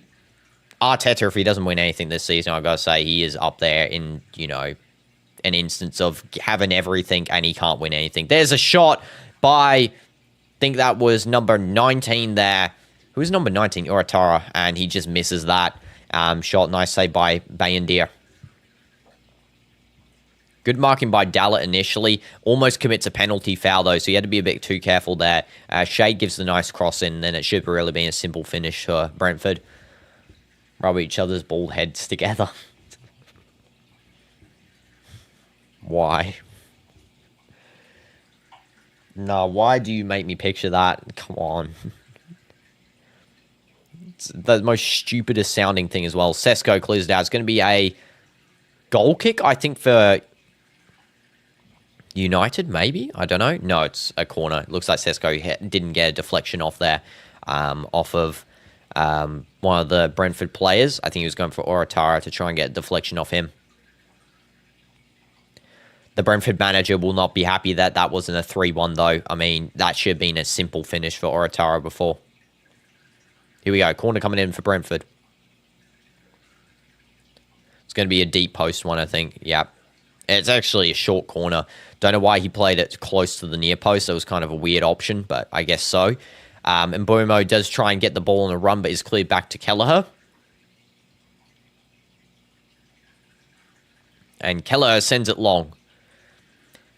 Arteta, if he doesn't win anything this season, I've got to say he is up there in, an instance of having everything and he can't win anything. There's a shot by, I think that was number 19 there. Who's number 19? Oratara, and he just misses that shot. Nice save by Bein. Good marking by Dallet initially. Almost commits a penalty foul, though, so you had to be a bit too careful there. Shade gives the nice cross in, then it should have really been a simple finish for Brentford. Rub each other's bald heads together. Why? No, why do you make me picture that? Come on. It's the most stupidest sounding thing as well. Sesko clears it out. It's going to be a goal kick, I think, for United, maybe? I don't know. No, it's a corner. It looks like Sesko didn't get a deflection off there, off of one of the Brentford players. I think he was going for Oratara to try and get a deflection off him. The Brentford manager will not be happy that that wasn't a 3-1, though. I mean, that should have been a simple finish for Oratara before. Here we go. Corner coming in for Brentford. It's going to be a deep post one, I think. Yep. It's actually a short corner. Don't know why he played it close to the near post. That was kind of a weird option, but I guess so. And Mbeumo does try and get the ball on a run, but is cleared back to Kelleher. And Kelleher sends it long.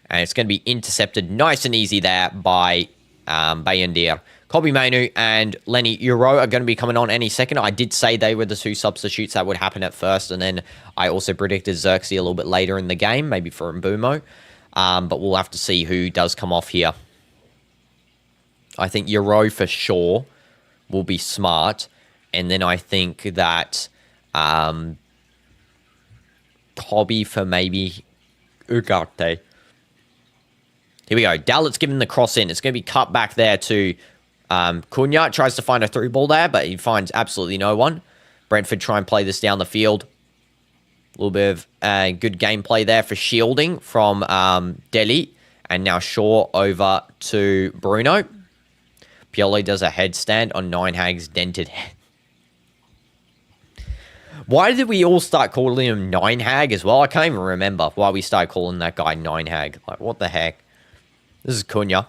And it's going to be intercepted nice and easy there by Bein. Kobbie Mainoo and Lenny Euro are going to be coming on any second. I did say they were the two substitutes that would happen at first, and then I also predicted Xerxes a little bit later in the game, maybe for Mbeumo. But we'll have to see who does come off here. I think Euro for sure will be smart. And then I think that Cobby for maybe Ugarte. Here we go. Dallett's giving the cross in. It's going to be cut back there to Cunha. Tries to find a through ball there, but he finds absolutely no one. Brentford try and play this down the field. A little bit of good gameplay there for shielding from Deli. And now Shaw over to Bruno. Pioli does a headstand on Nine Hag's dented head. Why did we all start calling him Nine Hag as well? I can't even remember why we started calling that guy Nine Hag. Like, what the heck? This is Cunha.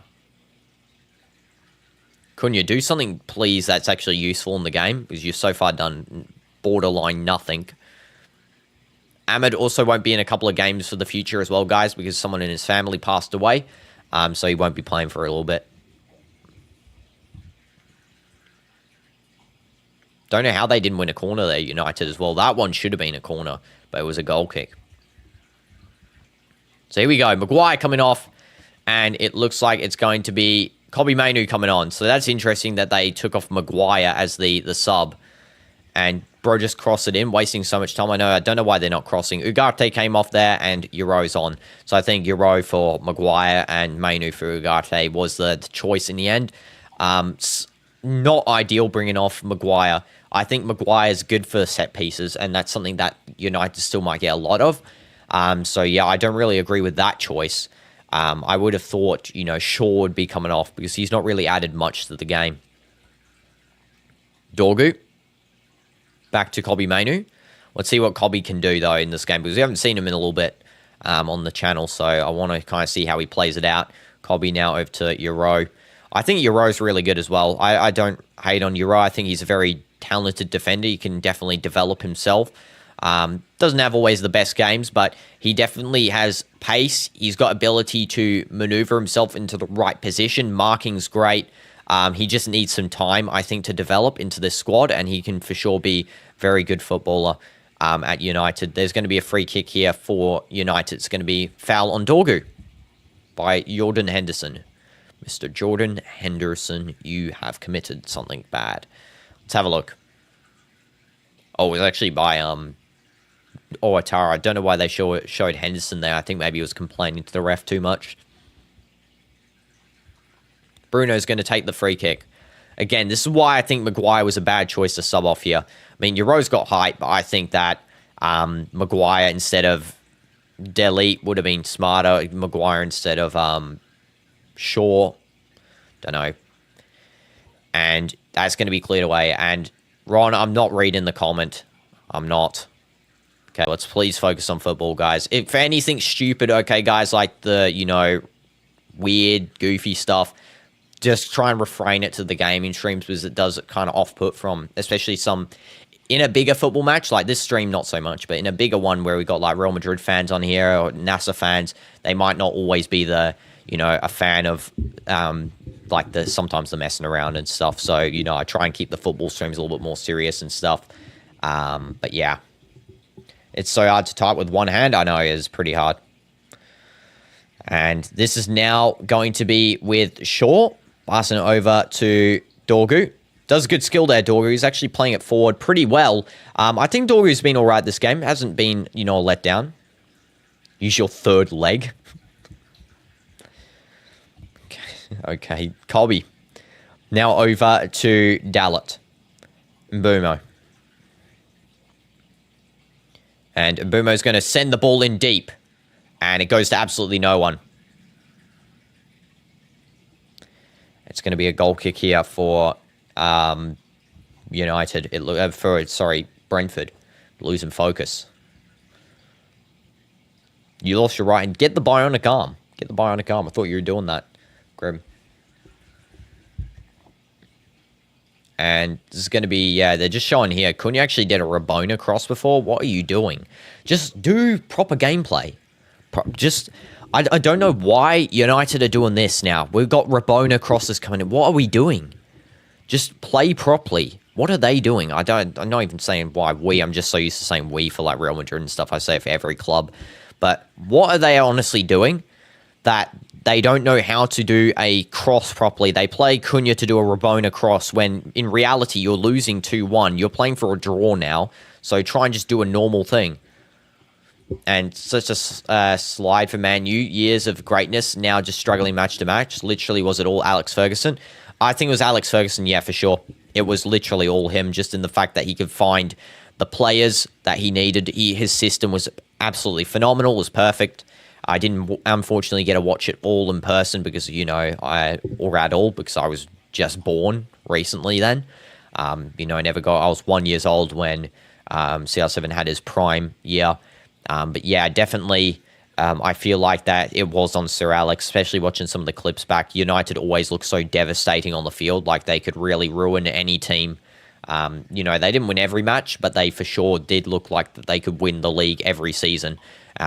Cunha, do something, please, that's actually useful in the game, because you've so far done borderline nothing. Ahmed also won't be in a couple of games for the future as well, guys, because someone in his family passed away. So he won't be playing for a little bit. Don't know how they didn't win a corner there, United, as well. That one should have been a corner, but it was a goal kick. So here we go. Maguire coming off, and it looks like it's going to be Kobbie Mainoo coming on. So that's interesting that they took off Maguire as the sub. And bro just crossed it in, wasting so much time. I don't know why they're not crossing. Ugarte came off there, and Euro's on. So I think Euro for Maguire and Mainoo for Ugarte was the choice in the end. Not ideal bringing off Maguire. I think Maguire is good for set pieces, and that's something that United still might get a lot of. So yeah, I don't really agree with that choice. I would have thought, Shaw would be coming off, because he's not really added much to the game. Dorgu. Back to Kobbie Mainoo. Let's see what Kobbie can do, though, in this game, because we haven't seen him in a little bit on the channel, so I want to kind of see how he plays it out. Kobbie now over to Euro. I think Euro's really good as well. I don't hate on Euro. I think he's a very talented defender. He can definitely develop himself. Doesn't have always the best games, but he definitely has pace. He's got ability to maneuver himself into the right position. Marking's great. He just needs some time, I think, to develop into this squad, and he can for sure be a very good footballer at United. There's going to be a free kick here for United. It's going to be foul on Dorgu by Jordan Henderson. Mr. Jordan Henderson, you have committed something bad. Let's have a look. Oh, it was actually by Atara. I don't know why they showed Henderson there. I think maybe he was complaining to the ref too much. Bruno's going to take the free kick. Again, this is why I think Maguire was a bad choice to sub off here. I mean, Euro's got height, but I think that Maguire instead of Delete would have been smarter. Maguire instead of Shaw. Don't know. And that's going to be cleared away. And Ron, I'm not reading the comment. I'm not. Okay, let's please focus on football, guys. If anything stupid, okay, guys, like the, weird, goofy stuff, just try and refrain it to the gaming streams, because it does kind of off-put from, especially in a bigger football match, like this stream, not so much, but in a bigger one where we got like Real Madrid fans on here or NASA fans, they might not always be a fan of, sometimes the messing around and stuff. So, I try and keep the football streams a little bit more serious and stuff. But yeah, it's so hard to type with one hand. I know it's pretty hard. And this is now going to be with Shaw. Passing it over to Dorgu. Does good skill there, Dorgu. He's actually playing it forward pretty well. I think Dorgu's been all right this game. Hasn't been, a letdown. Use your third leg. Okay, Kobbie. Now over to Dallett. Mbeumo. And Mbeumo's going to send the ball in deep. And it goes to absolutely no one. It's going to be a goal kick here for United. Brentford. Losing focus. You lost your right hand. Get the bionic arm. Get the bionic arm. I thought you were doing that, Grim. And this is going to be, they're just showing here. Couldn't you actually did a Rabona cross before? What are you doing? Just do proper gameplay. I don't know why United are doing this now. We've got Rabona crosses coming in. What are we doing? Just play properly. What are they doing? I'm not even saying why we. I'm just so used to saying we for like Real Madrid and stuff. I say it for every club. But what are they honestly doing that they don't know how to do a cross properly. They play Cunha to do a Rabona cross when in reality you're losing 2-1. You're playing for a draw now, so try and just do a normal thing. And such a slide for Man U. Years of greatness, now just struggling match to match. Literally, was it all Alex Ferguson? I think it was Alex Ferguson, yeah, for sure. It was literally all him, just in the fact that he could find the players that he needed. His system was absolutely phenomenal, was perfect. I didn't, unfortunately, get to watch it all in person because, or at all, because I was just born recently then. I never got, I was 1 year old when CR7 had his prime year. But yeah, definitely, I feel like that it was on Sir Alex, especially watching some of the clips back. United always look so devastating on the field, like they could really ruin any team. They didn't win every match, but they for sure did look like that they could win the league every season.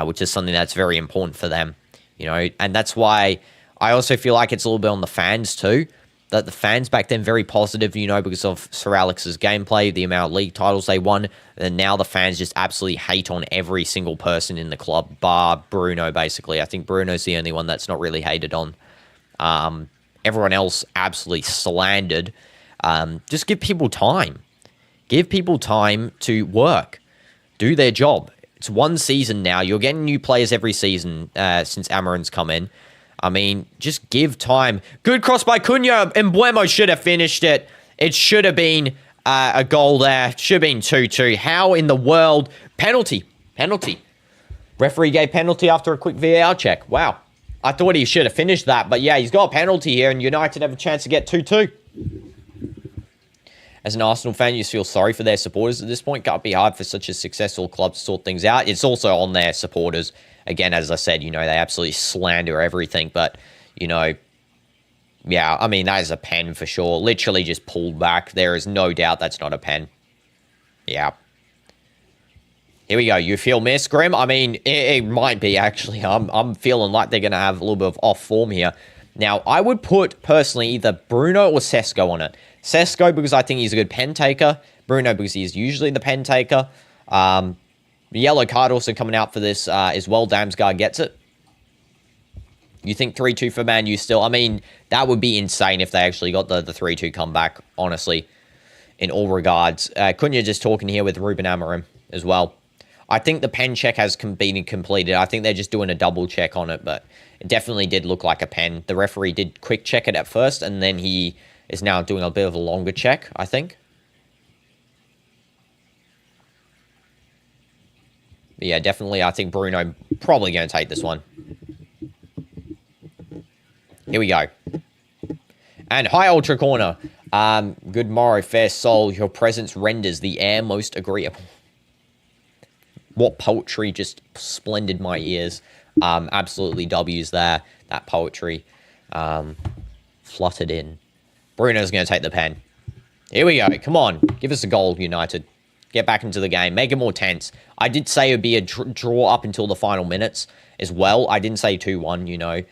Which is something that's very important for them, and that's why I also feel like it's a little bit on the fans too, that the fans back then very positive, because of Sir Alex's gameplay, the amount of league titles they won, and now the fans just absolutely hate on every single person in the club, bar Bruno, basically. I think Bruno's the only one that's not really hated on. Everyone else absolutely slandered. Just give people time. Give people time to work, do their job. It's one season now. You're getting new players every season since Amarin's come in. I mean, just give time. Good cross by Cunha. Embuemo should have finished it. It should have been a goal there. Should have been 2-2. How in the world? Penalty. Referee gave penalty after a quick VAR check. Wow. I thought he should have finished that. But yeah, he's got a penalty here, and United have a chance to get 2-2. As an Arsenal fan, you just feel sorry for their supporters at this point. Can't be hard for such a successful club to sort things out. It's also on their supporters. Again, as I said, they absolutely slander everything. But, yeah, I mean, that is a pen for sure. Literally just pulled back. There is no doubt that's not a pen. Yeah. Here we go. You feel miss, Grim? I mean, it might be, actually. I'm feeling like they're going to have a little bit of off form here. Now, I would put, personally, either Bruno or Sesko on it. Sesko, because I think he's a good pen taker. Bruno, because he's usually the pen taker. The yellow card also coming out for this as well. Damsgaard gets it. You think 3-2 for Man U still? I mean, that would be insane if they actually got the 3-2 comeback, honestly, in all regards. Cunha just talking here with Ruben Amorim as well. I think the pen check has been completed. I think they're just doing a double check on it, but it definitely did look like a pen. The referee did quick check it at first, and then he is now doing a bit of a longer check, I think. But yeah, definitely, I think Bruno probably going to take this one. Here we go. And high ultra corner. Good morrow, fair soul. Your presence renders the air most agreeable. What poetry just splendid my ears. Absolutely W's there. That poetry fluttered in. Bruno's going to take the pen. Here we go. Come on. Give us a goal, United. Get back into the game. Make it more tense. I did say it would be a draw up until the final minutes as well. I didn't say 2-1,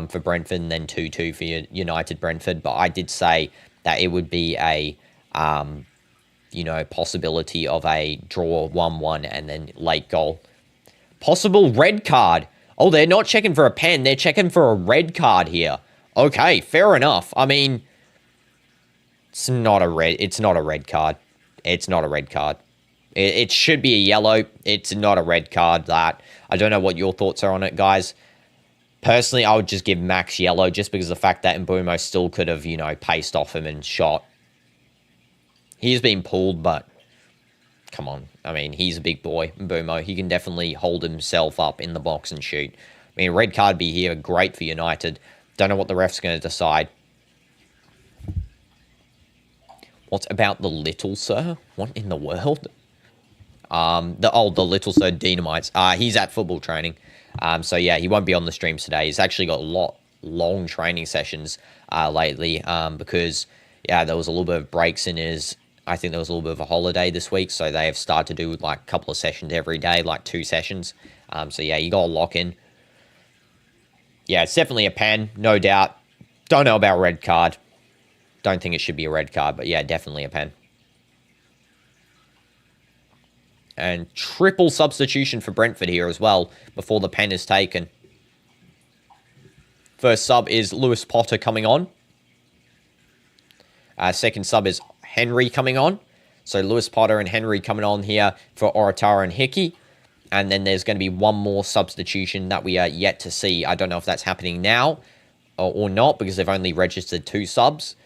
for Brentford, and then 2-2 for United Brentford. But I did say that it would be a, possibility of a draw 1-1 and then late goal. Possible red card. Oh, they're not checking for a pen. They're checking for a red card here. Okay, fair enough. I mean, it's not a red card. It's not a red card. It should be a yellow. It's not a red card, that. I don't know what your thoughts are on it, guys. Personally, I would just give Max yellow just because of the fact that Mbeumo still could have, paced off him and shot. He's been pulled, but come on. I mean, he's a big boy, Mbeumo. He can definitely hold himself up in the box and shoot. I mean, red card be here, great for United. Don't know what the ref's going to decide. What about the little sir? What in the world? The little sir DinoDoomz. He's at football training. So yeah, he won't be on the streams today. He's actually got long training sessions lately because yeah, there was a little bit of breaks in his. I think there was a little bit of a holiday this week, so they have started to do like a couple of sessions every day, like 2 sessions. So yeah, you got to lock in. Yeah, it's definitely a pen, no doubt. Don't know about red card. Don't think it should be a red card, but yeah, definitely a pen. And triple substitution for Brentford here as well before the pen is taken. First sub is Lewis Potter coming on. Second sub is Henry coming on. So Lewis Potter and Henry coming on here for Oratara and Hickey. And then there's going to be one more substitution that we are yet to see. I don't know if that's happening now or not, because they've only registered 2 subs.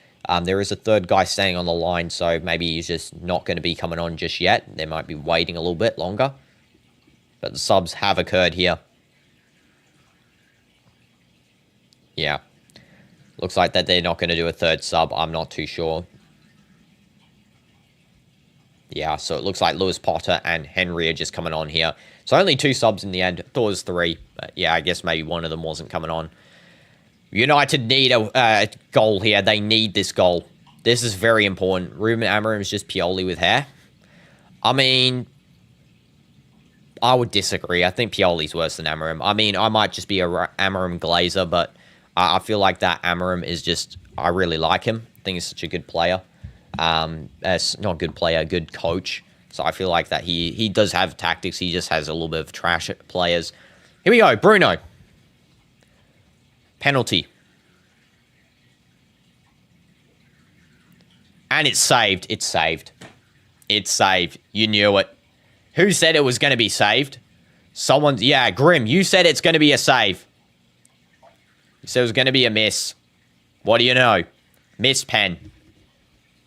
There is a third guy staying on the line, so maybe he's just not going to be coming on just yet. They might be waiting a little bit longer. But the subs have occurred here. Yeah. Looks like that they're not going to do a third sub. I'm not too sure. Yeah, so it looks like Lewis Potter and Henry are just coming on here. So only 2 subs in the end. Thought it was 3. But yeah, I guess maybe one of them wasn't coming on. United need a goal here. They need this goal. This is very important. Ruben Amorim is just Pioli with hair. I mean, I would disagree. I think Pioli's worse than Amorim. I mean, I might just be a Amorim glazer, but I feel like that Amorim is just... I really like him. I think he's such a good player. Not a good player, good coach. So I feel like that he does have tactics. He just has a little bit of trash players. Here we go. Bruno. Penalty. And it's saved. It's saved. It's saved. You knew it. Who said it was going to be saved? Someone... Yeah, Grim, you said it's going to be a save. You said it was going to be a miss. What do you know? Miss pen.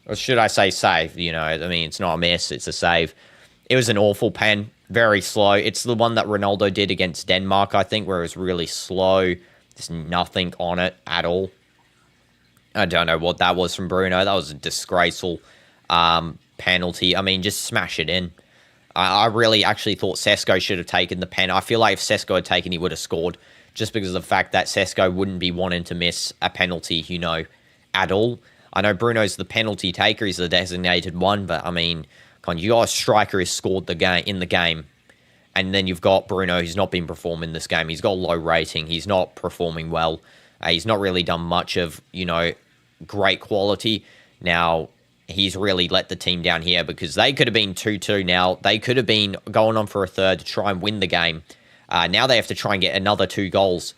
Or should I say save? You know, I mean, it's not a miss. It's a save. It was an awful pen. Very slow. It's the one that Ronaldo did against Denmark, I think, where it was really slow. There's nothing on it at all. I don't know what that was from Bruno. That was a disgraceful penalty. I mean, just smash it in. I really actually thought Sesko should have taken the pen. I feel like if Sesko had taken, he would have scored. Just because of the fact that Sesko wouldn't be wanting to miss a penalty, you know, at all. I know Bruno's the penalty taker. He's the designated one. But, I mean, you got a striker who's scored in the game. And then you've got Bruno who's not been performing this game. He's got a low rating. He's not performing well. He's not really done much of, you know, great quality. Now, he's really let the team down here because they could have been 2-2 now. They could have been going on for a third to try and win the game. Now they have to try and get another 2 goals.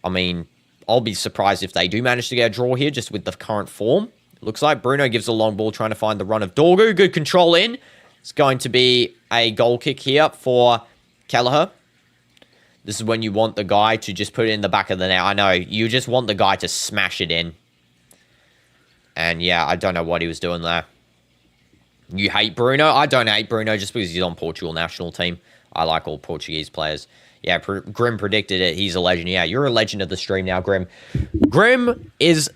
I mean, I'll be surprised if they do manage to get a draw here just with the current form. Looks like Bruno gives a long ball trying to find the run of Dorgu. Good control in. It's going to be a goal kick here for Kelleher. This is when you want the guy to just put it in the back of the net. I know, you just want the guy to smash it in. And yeah, I don't know what he was doing there. You hate Bruno? I don't hate Bruno just because he's on Portugal national team. I like all Portuguese players. Yeah, Grim predicted it. He's a legend. Yeah, you're a legend of the stream now, Grim. Grim is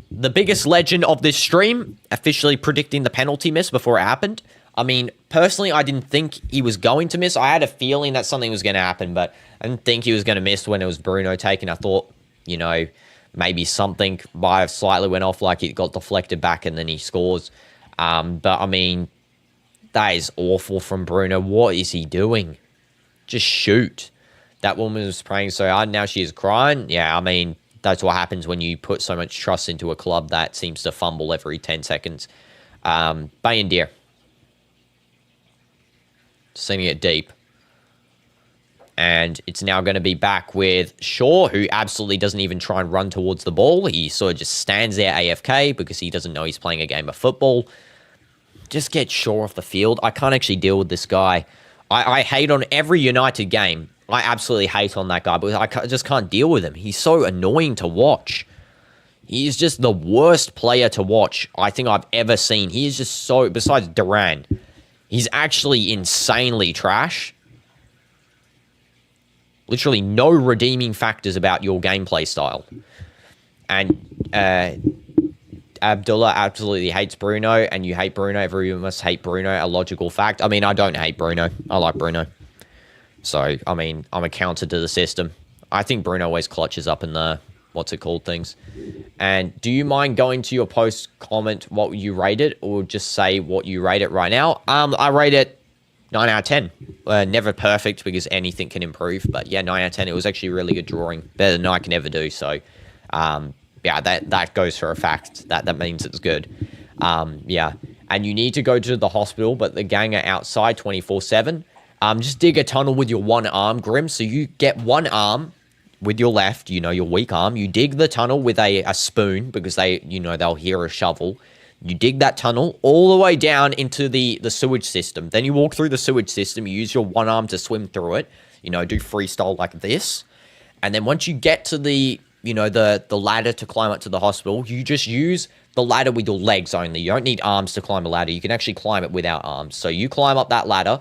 the biggest legend of this stream, officially predicting the penalty miss before it happened. I mean, personally, I didn't think he was going to miss. I had a feeling that something was going to happen, but I didn't think he was going to miss when it was Bruno taken. I thought, you know, maybe something might have slightly went off, like it got deflected back and then he scores. But, I mean, that is awful from Bruno. What is he doing? Just shoot. That woman was praying so hard. Now she is crying. Yeah, I mean, that's what happens when you put so much trust into a club that seems to fumble every 10 seconds. Bein dear. Sending it deep. And it's now going to be back with Shaw, who absolutely doesn't even try and run towards the ball. He sort of just stands there AFK because he doesn't know he's playing a game of football. Just get Shaw off the field. I can't actually deal with this guy. I hate on every United game. I absolutely hate on that guy, but I just can't deal with him. He's so annoying to watch. He's just the worst player to watch I think I've ever seen. He is just so, besides Duran, he's actually insanely trash. Literally no redeeming factors about your gameplay style. And Abdullah absolutely hates Bruno, and you hate Bruno. Everyone must hate Bruno. A logical fact. I mean, I don't hate Bruno. I like Bruno. So, I mean, I'm a counter to the system. I think Bruno always clutches up in the, what's it called, things. And do you mind going to your post, comment what you rate it, or just say what you rate it right now? I rate it 9 out of 10. Never perfect because anything can improve. But yeah, 9 out of 10. It was actually a really good drawing. Better than I can ever do. So, yeah, that goes for a fact. That means it's good. Yeah. And you need to go to the hospital, but the gang are outside 24/7. Just dig a tunnel with your one arm, Grim, so you get one arm with your left, your weak arm, you dig the tunnel with a spoon because they'll hear a shovel. You dig that tunnel all the way down into the sewage system. Then you walk through the sewage system. You use your one arm to swim through it. Do freestyle like this. And then once you get to the ladder to climb up to the hospital, you just use the ladder with your legs only. You don't need arms to climb a ladder. You can actually climb it without arms. So you climb up that ladder.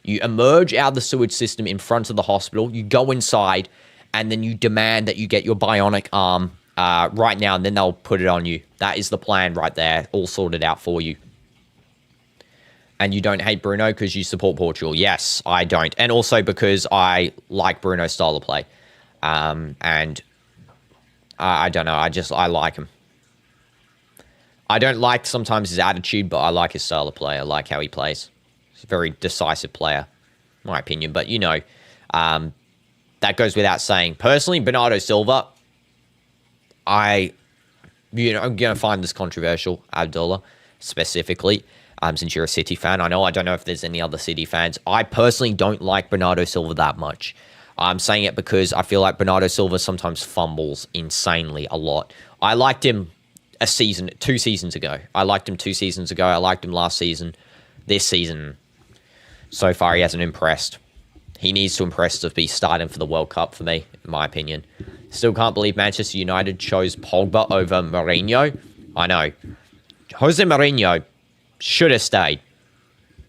You emerge out of the sewage system in front of the hospital. You go inside, and then you demand that you get your bionic arm right now, and then they'll put it on you. That is the plan right there, all sorted out for you. And you don't hate Bruno because you support Portugal. Yes, I don't. And also because I like Bruno's style of play. And I don't know, I like him. I don't like sometimes his attitude, but I like his style of play. I like how he plays. He's a very decisive player, in my opinion. But, that goes without saying. Personally, Bernardo Silva, I'm going to find this controversial, Abdullah, specifically, since you're a City fan. I don't know if there's any other City fans. I personally don't like Bernardo Silva that much. I'm saying it because I feel like Bernardo Silva sometimes fumbles insanely a lot. I liked him 2 seasons ago. I liked him 2 seasons ago. I liked him last season. This season, so far, he hasn't impressed. He needs to impress to be starting for the World Cup for me, in my opinion. Still can't believe Manchester United chose Pogba over Mourinho. I know. Jose Mourinho should have stayed.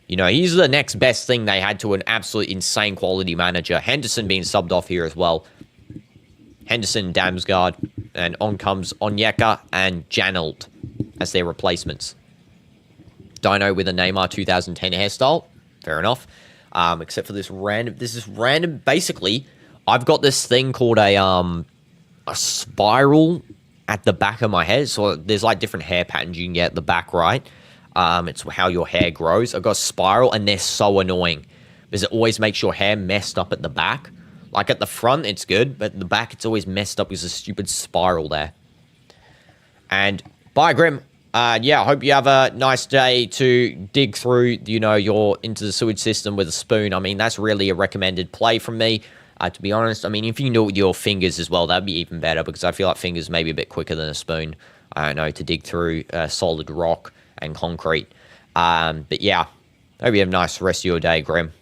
He's the next best thing they had to an absolute insane quality manager. Henderson being subbed off here as well. Henderson, Damsgaard, and on comes Onyeka and Janelt as their replacements. Dino with a Neymar 2010 hairstyle. Fair enough. Except for this is random. Basically, I've got this thing called a spiral at the back of my head. So there's like different hair patterns you can get at the back, right? It's how your hair grows. I've got a spiral, and they're so annoying because it always makes your hair messed up at the back. Like at the front, it's good, but at the back, it's always messed up because there's a stupid spiral there. And bye, Grim. I hope you have a nice day to dig through, your into the sewage system with a spoon. I mean, that's really a recommended play from me, to be honest. I mean, if you can do it with your fingers as well, that'd be even better because I feel like fingers may be a bit quicker than a spoon. I don't know, to dig through solid rock and concrete. But yeah, hope you have a nice rest of your day, Grim.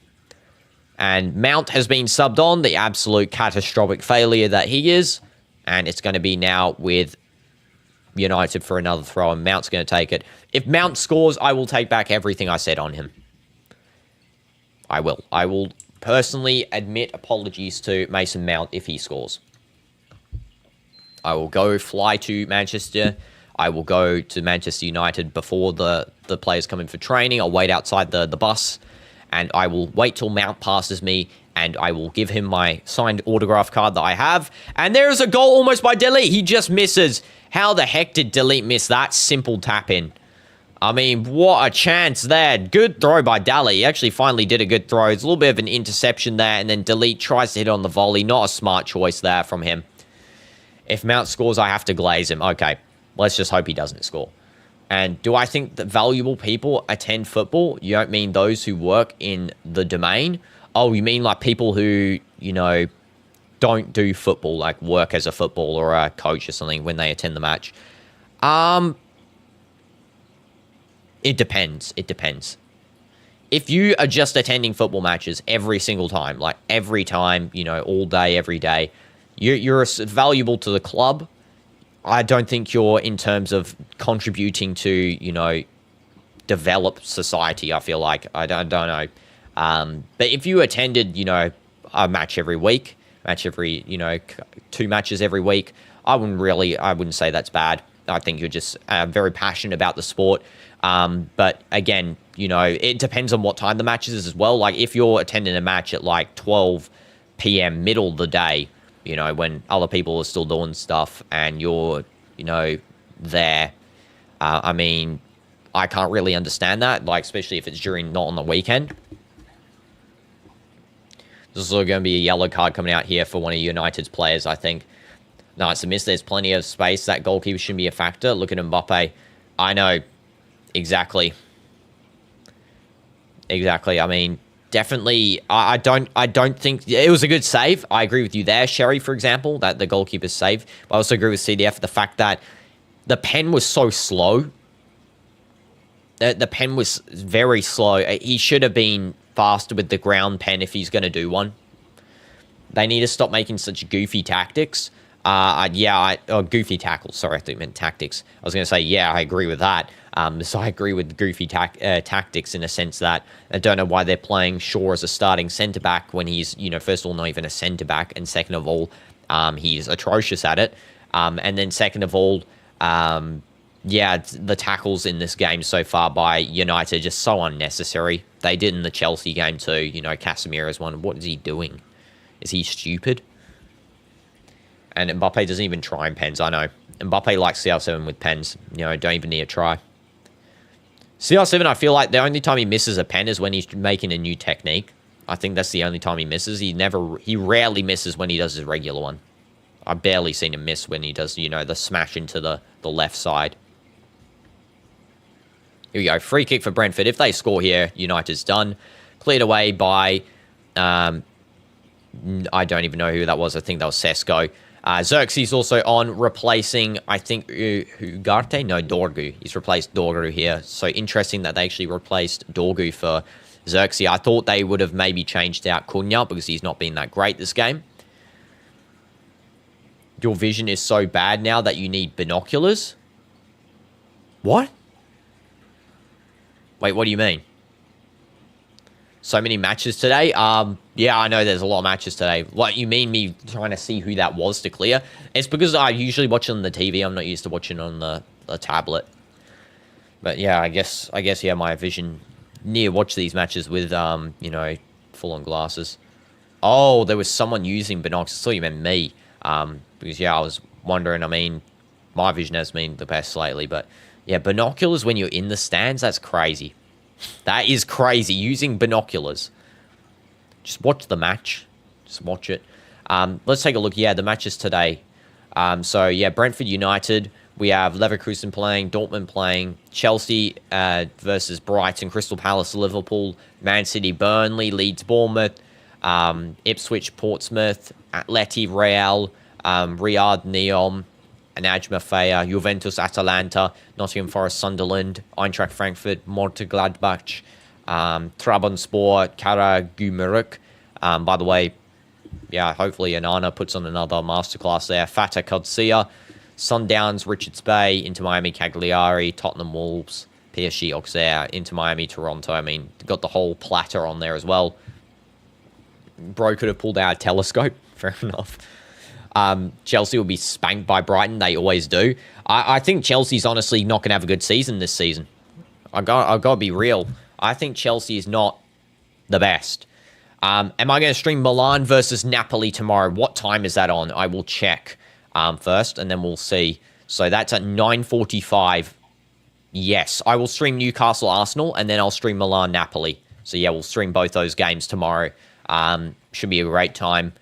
And Mount has been subbed on, the absolute catastrophic failure that he is. And it's going to be now with United for another throw, and Mount's going to take it. If Mount scores, I will take back everything I said on him. I will. I will personally admit apologies to Mason Mount if he scores. I will fly to Manchester. I will go to Manchester United before the players come in for training. I'll wait outside the bus, and I will wait till Mount passes me, and I will give him my signed autograph card that I have. And there is a goal almost by Delete. He just misses. How the heck did Delete miss that simple tap-in? I mean, what a chance there. Good throw by Dali. He actually finally did a good throw. It's a little bit of an interception there, and then Delete tries to hit on the volley. Not a smart choice there from him. If Mount scores, I have to glaze him. Okay, let's just hope he doesn't score. And do I think that valuable people attend football? You don't mean those who work in the domain? Oh, you mean like people who, don't do football, like work as a football or a coach or something when they attend the match? It depends. It depends. If you are just attending football matches every single time, like every time, all day, every day, you're valuable to the club. I don't think you're in terms of contributing to, develop society, I feel like. I don't know. But if you attended, a match every week, 2 matches every week, I wouldn't say that's bad. I think you're just very passionate about the sport. But again, it depends on what time the match is as well. Like if you're attending a match at like 12 p.m. middle of the day, when other people are still doing stuff and you're, there. I mean, I can't really understand that, like, especially if it's not on the weekend. There's also going to be a yellow card coming out here for one of United's players, I think. No, it's a miss. There's plenty of space. That goalkeeper shouldn't be a factor. Look at Mbappe. I know. Exactly. I mean, definitely. I don't think it was a good save. I agree with you there, Sherry, for example, that the goalkeeper's save. But I also agree with CDF the fact that the pen was so slow. The pen was very slow. He should have been faster with the ground pen if he's going to do one. They need to stop making such goofy tactics. Goofy tackles. Sorry, I thought you meant tactics. I was going to say, yeah, I agree with that. So I agree with goofy tactics in a sense that I don't know why they're playing Shaw as a starting centre-back when he's, first of all, not even a centre-back, and second of all, he's atrocious at it. And then second of all, the tackles in this game so far by United are just so unnecessary. They did in the Chelsea game too. Casemiro's one. What is he doing? Is he stupid? And Mbappe doesn't even try in pens, I know. Mbappe likes CR7 with pens. Don't even need a try. CR7, I feel like the only time he misses a pen is when he's making a new technique. I think that's the only time he misses. He rarely misses when he does his regular one. I've barely seen him miss when he does, the smash into the left side. Here we go. Free kick for Brentford. If they score here, United's done. Cleared away by... I don't even know who that was. I think that was Sesko. Xerxes also on, replacing, I think, Ugarte? No, Dorgu. He's replaced Dorgu here. So interesting that they actually replaced Dorgu for Xerxes. I thought they would have maybe changed out Cunha because he's not been that great this game. Your vision is so bad now that you need binoculars? What? Wait, what do you mean? So many matches today? Yeah, I know there's a lot of matches today. What, you mean me trying to see who that was to clear? It's because I usually watch it on the TV. I'm not used to watching on the tablet. But yeah, I guess, yeah, my vision watch these matches with, full-on glasses. Oh, there was someone using binoculars. I thought you meant me. Because, yeah, I was wondering, my vision has been the best lately. But, yeah, binoculars when you're in the stands, that's crazy. That is crazy, using binoculars. Just watch the match. Just watch it. Let's take a look. Yeah, the matches today. So, yeah, Brentford United. We have Leverkusen playing, Dortmund playing, Chelsea versus Brighton, Crystal Palace, Liverpool, Man City, Burnley, Leeds, Bournemouth, Ipswich, Portsmouth, Atleti, Real, Riyadh, Neom, Najma Faya, Juventus, Atalanta, Nottingham Forest, Sunderland, Eintracht Frankfurt, Mönchengladbach, Trabzonspor, Karagümrük. By the way, yeah, hopefully Anana puts on another masterclass there. Fatah Qadsiya, Sundowns, Richards Bay, Inter Miami, Cagliari, Tottenham Wolves, PSG, Auxerre, Inter Miami, Toronto. Got the whole platter on there as well. Bro could have pulled out a telescope. Fair enough. Chelsea will be spanked by Brighton. They always do. I think Chelsea's honestly not going to have a good season this season. I've got to be real. I think Chelsea is not the best. Am I going to stream Milan versus Napoli tomorrow? What time is that on? I will check first, and then we'll see. So that's at 9:45. Yes, I will stream Newcastle Arsenal, and then I'll stream Milan Napoli. So yeah, we'll stream both those games tomorrow. Should be a great time.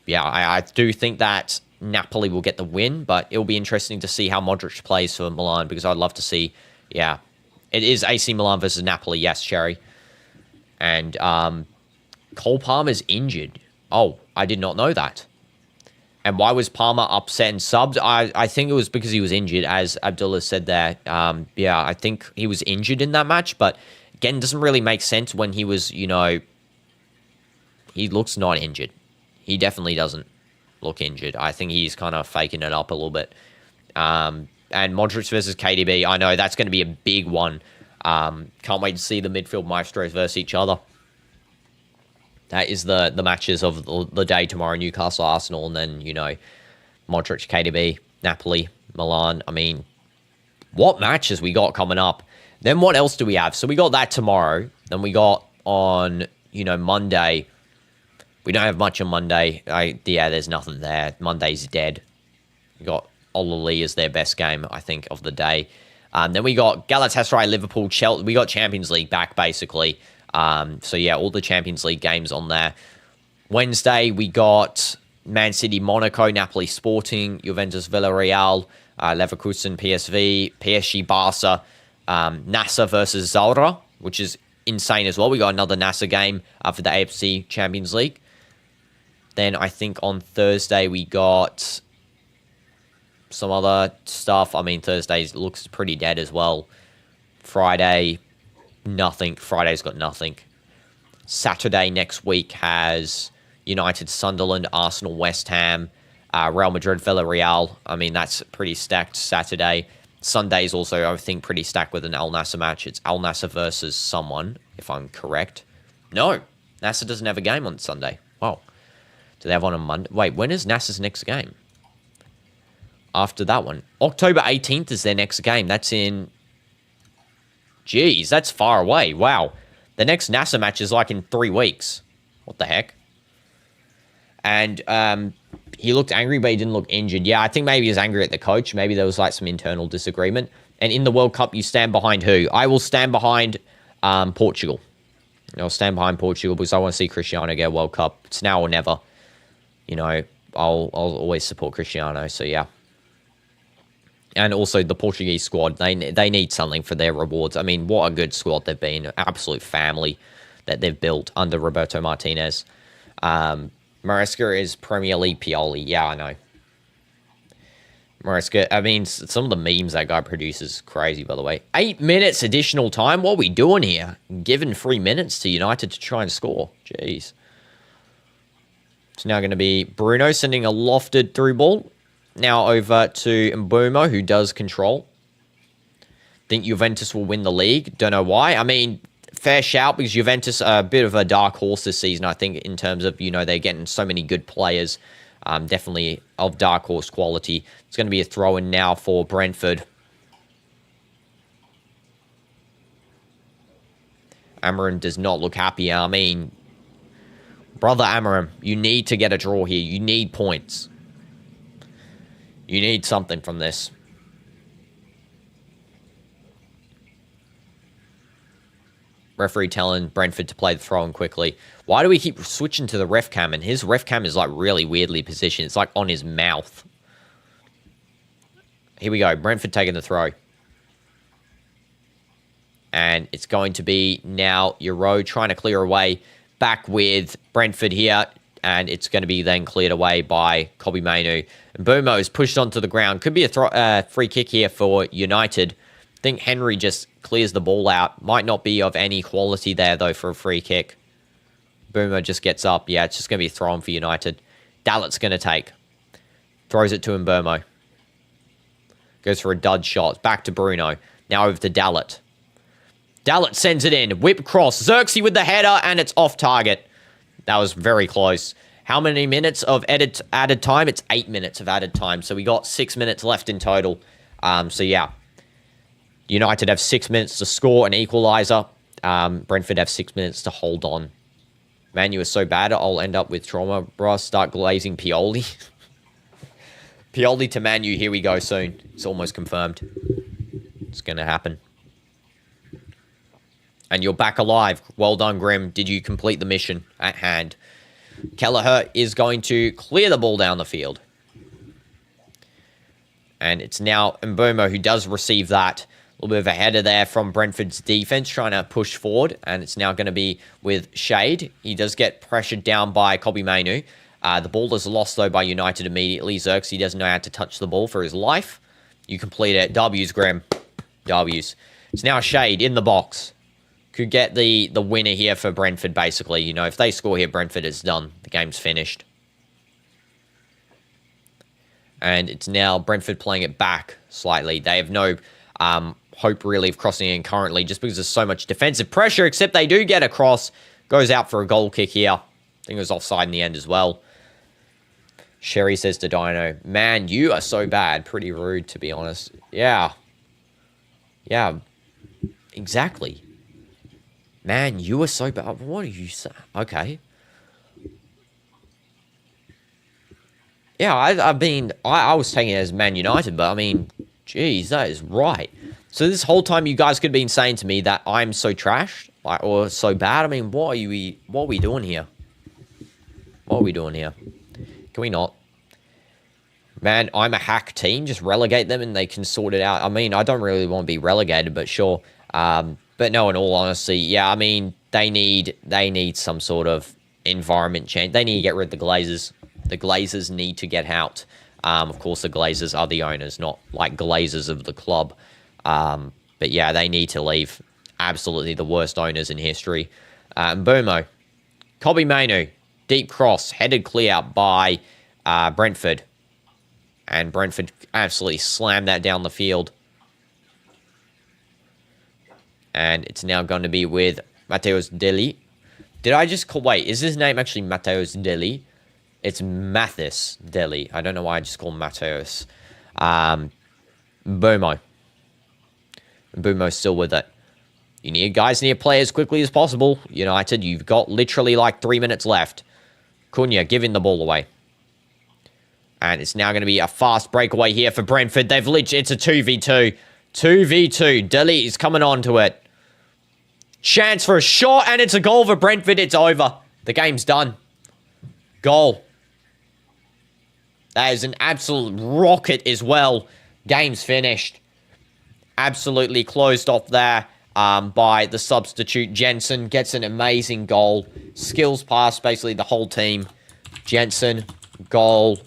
Yeah, I do think that Napoli will get the win, but it'll be interesting to see how Modric plays for Milan, because I'd love to see, yeah, it is AC Milan versus Napoli, yes, Sherry. And Cole Palmer's injured. Oh, I did not know that. And why was Palmer upset and subbed? I think it was because he was injured, as Abdullah said there. Yeah, I think he was injured in that match, but again, doesn't really make sense when he was, he looks not injured. He definitely doesn't look injured. I think he's kind of faking it up a little bit. And Modric versus KDB, I know that's going to be a big one. Can't wait to see the midfield maestros versus each other. That is the matches of the day tomorrow. Newcastle, Arsenal, and then, Modric, KDB, Napoli, Milan. What matches we got coming up? Then what else do we have? So we got that tomorrow. Then we got on, Monday. We don't have much on Monday. Yeah, there's nothing there. Monday's dead. We got Olali as their best game, I think, of the day. Then we got Galatasaray, Liverpool, Chelsea. We got Champions League back, basically. So, yeah, all the Champions League games on there. Wednesday, we got Man City, Monaco, Napoli, Sporting, Juventus, Villarreal, Leverkusen, PSV, PSG, Barca, Nasser versus Zalra, which is insane as well. We got another NASA game for the AFC Champions League. Then I think on Thursday we got some other stuff. I mean, Thursday looks pretty dead as well. Friday, nothing. Friday's got nothing. Saturday next week has United, Sunderland, Arsenal, West Ham, Real Madrid, Villarreal. I mean, that's pretty stacked Saturday. Sunday's also, I think, pretty stacked with an Al Nassr match. It's Al Nassr versus someone, if I'm correct. No, Nassr doesn't have a game on Sunday. Wow. Do they have one on Monday? Wait, when is Nassr's next game? After that one. October 18th is their next game. That's in... Jeez, that's far away. Wow. The next Nassr match is like in 3 weeks. What the heck? And he looked angry, but he didn't look injured. Yeah, I think maybe he was angry at the coach. Maybe there was like some internal disagreement. And in the World Cup, you stand behind who? I will stand behind Portugal. I'll stand behind Portugal because I want to see Cristiano get a World Cup. It's now or never. I'll always support Cristiano, so yeah. And also the Portuguese squad, they need something for their rewards. I mean, what a good squad they've been. An absolute family that they've built under Roberto Martinez. Maresca is Premier League Pioli. Yeah, I know. Maresca, I mean, some of the memes that guy produces is crazy, by the way. 8 minutes additional time? What are we doing here? Giving 3 minutes to United to try and score. Jeez. It's now going to be Bruno sending a lofted through ball. Now over to Mbeumo, who does control. Think Juventus will win the league. Don't know why. I mean, fair shout because Juventus are a bit of a dark horse this season, I think, in terms of, they're getting so many good players. Definitely of dark horse quality. It's going to be a throw-in now for Brentford. Amarim does not look happy. I mean... Brother Amarim, you need to get a draw here. You need points. You need something from this. Referee telling Brentford to play the throw-in quickly. Why do we keep switching to the ref cam? And his ref cam is like really weirdly positioned. It's like on his mouth. Here we go. Brentford taking the throw. And it's going to be now Euro trying to clear away. Back with Brentford here, and it's going to be then cleared away by Kobbie Mainoo. And Mbeumo is pushed onto the ground. Could be a free kick here for United. I think Henry just clears the ball out. Might not be of any quality there, though, for a free kick. Mbeumo just gets up. Yeah, it's just going to be a throw-in for United. Dalot's going to take. Throws it to Mbeumo. Goes for a dud shot. Back to Bruno. Now over to Dalot. Dalot sends it in. Whip cross. Xerxes with the header, and it's off target. That was very close. How many minutes of added time? It's 8 minutes of added time. So we got 6 minutes left in total. So yeah. United have 6 minutes to score an equaliser. Brentford have 6 minutes to hold on. Manu is so bad, I'll end up with trauma. Bro, start glazing Pioli. Pioli to Manu. Here we go soon. It's almost confirmed. It's going to happen. And you're back alive. Well done, Grim. Did you complete the mission at hand? Kelleher is going to clear the ball down the field. And it's now Mbeumo who does receive that. A little bit of a header there from Brentford's defense, trying to push forward. And it's now going to be with Shade. He does get pressured down by Kobbie Mainoo. The ball is lost, though, by United immediately. Xerxes doesn't know how to touch the ball for his life. You complete it. W's, Grim. W's. It's now Shade in the box. Could get the winner here for Brentford, basically. If they score here, Brentford is done. The game's finished. And it's now Brentford playing it back slightly. They have no hope, really, of crossing in currently, just because there's so much defensive pressure, except they do get a cross. Goes out for a goal kick here. I think it was offside in the end as well. Sherry says to Dino, man, you are so bad. Pretty rude, to be honest. Yeah. Yeah. Exactly. Man, you were so bad. What are you saying? Okay. Yeah, I was taking it as Man United, but I mean, geez, that is right. So this whole time you guys could have been saying to me that I'm so trash, or so bad. I mean, what are we doing here? What are we doing here? Can we not? Man, I'm a hack team. Just relegate them and they can sort it out. I mean, I don't really want to be relegated, but sure. But But no, in all honesty, yeah, I mean, they need some sort of environment change. They need to get rid of the Glazers. The Glazers need to get out. Of course, the Glazers are the owners, not like Glazers of the club. But yeah, they need to leave. Absolutely the worst owners in history. Mbumo. Kobe Mainu. Deep cross. Headed clear by Brentford. And Brentford absolutely slammed that down the field. And it's now going to be with Mateus Deli. Did I just call... Wait, is his name actually Mateus Deli? It's Mathis Deli. I don't know why I just called Mateus. Mbumo's still with it. Guys need to play as quickly as possible. United, you've got literally like 3 minutes left. Cunha giving the ball away. And it's now going to be a fast breakaway here for Brentford. It's a 2v2. 2v2. Deli is coming on to it. Chance for a shot, and it's a goal for Brentford. It's over. The game's done. Goal. That is an absolute rocket as well. Game's finished. Absolutely closed off there by the substitute. Jensen gets an amazing goal. Skills pass, basically the whole team. Jensen, goal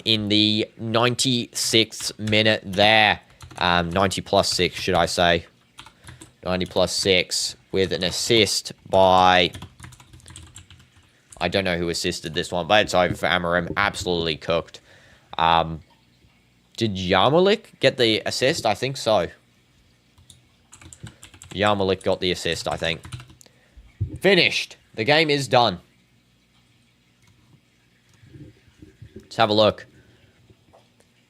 in the 96th minute there. 90 plus 6, should I say. 90 plus 6 with an assist by... I don't know who assisted this one, but it's over for Amorim. Absolutely cooked. Did Yarmolik get the assist? I think so. Yarmolik got the assist, I think. Finished. The game is done. Let's have a look.